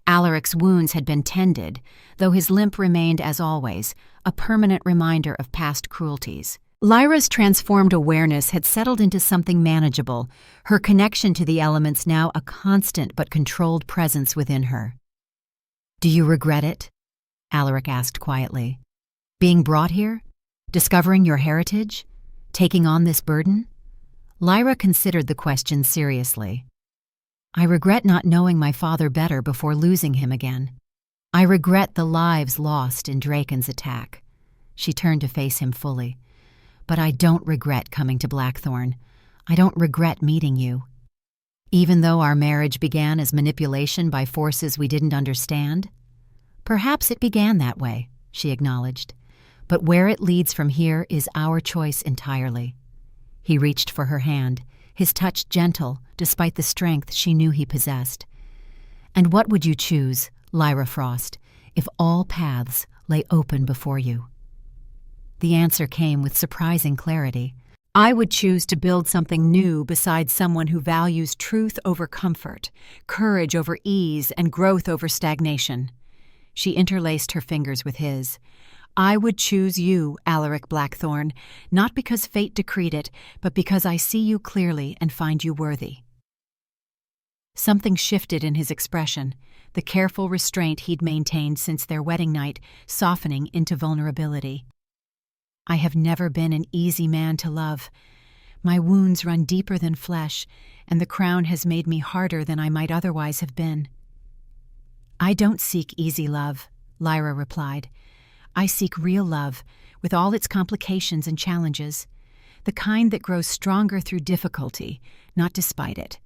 Alaric's wounds had been tended, though his limp remained, as always, a permanent reminder of past cruelties. Lyra's transformed awareness had settled into something manageable, her connection to the elements now a constant but controlled presence within her. "Do you regret it?" Alaric asked quietly. "Being brought here? Discovering your heritage? Taking on this burden?" Lyra considered the question seriously. "I regret not knowing my father better before losing him again. I regret the lives lost in Draken's attack." She turned to face him fully. "But I don't regret coming to Blackthorn. I don't regret meeting you. Even though our marriage began as manipulation by forces we didn't understand?" "Perhaps it began that way," she acknowledged. "But where it leads from here is our choice entirely." He reached for her hand, his touch gentle despite the strength she knew he possessed. "And what would you choose, Lyra Frost, if all paths lay open before you?" The answer came with surprising clarity. "I would choose to build something new beside someone who values truth over comfort, courage over ease, and growth over stagnation." She interlaced her fingers with his. "I would choose you, Alaric Blackthorn, not because fate decreed it, but because I see you clearly and find you worthy." Something shifted in his expression, the careful restraint he'd maintained since their wedding night softening into vulnerability. "I have never been an easy man to love. My wounds run deeper than flesh, and the crown has made me harder than I might otherwise have been." "I don't seek easy love," Lyra replied. "I seek real love, with all its complications and challenges, the kind that grows stronger through difficulty, not despite it."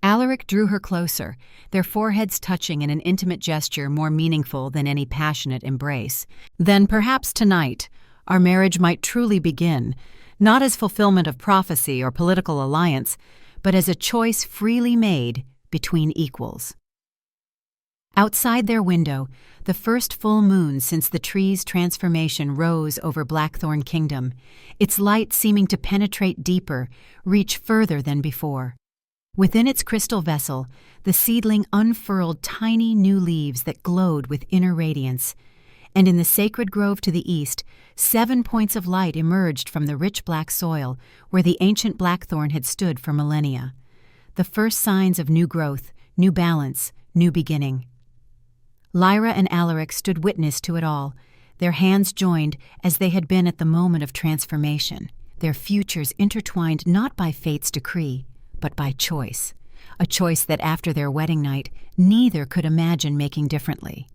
Alaric drew her closer, their foreheads touching in an intimate gesture more meaningful than any passionate embrace. "Then perhaps tonight, our marriage might truly begin, not as fulfillment of prophecy or political alliance, but as a choice freely made between equals." Outside their window, the first full moon since the tree's transformation rose over Blackthorn Kingdom, its light seeming to penetrate deeper, reach further than before. Within its crystal vessel, the seedling unfurled tiny new leaves that glowed with inner radiance. and in the sacred grove to the east, 7 points of light emerged from the rich black soil where the ancient blackthorn had stood for millennia. The first signs of new growth, new balance, new beginning. Lyra and Alaric stood witness to it all, their hands joined as they had been at the moment of transformation, their futures intertwined not by fate's decree, but by choice, a choice that after their wedding night neither could imagine making differently.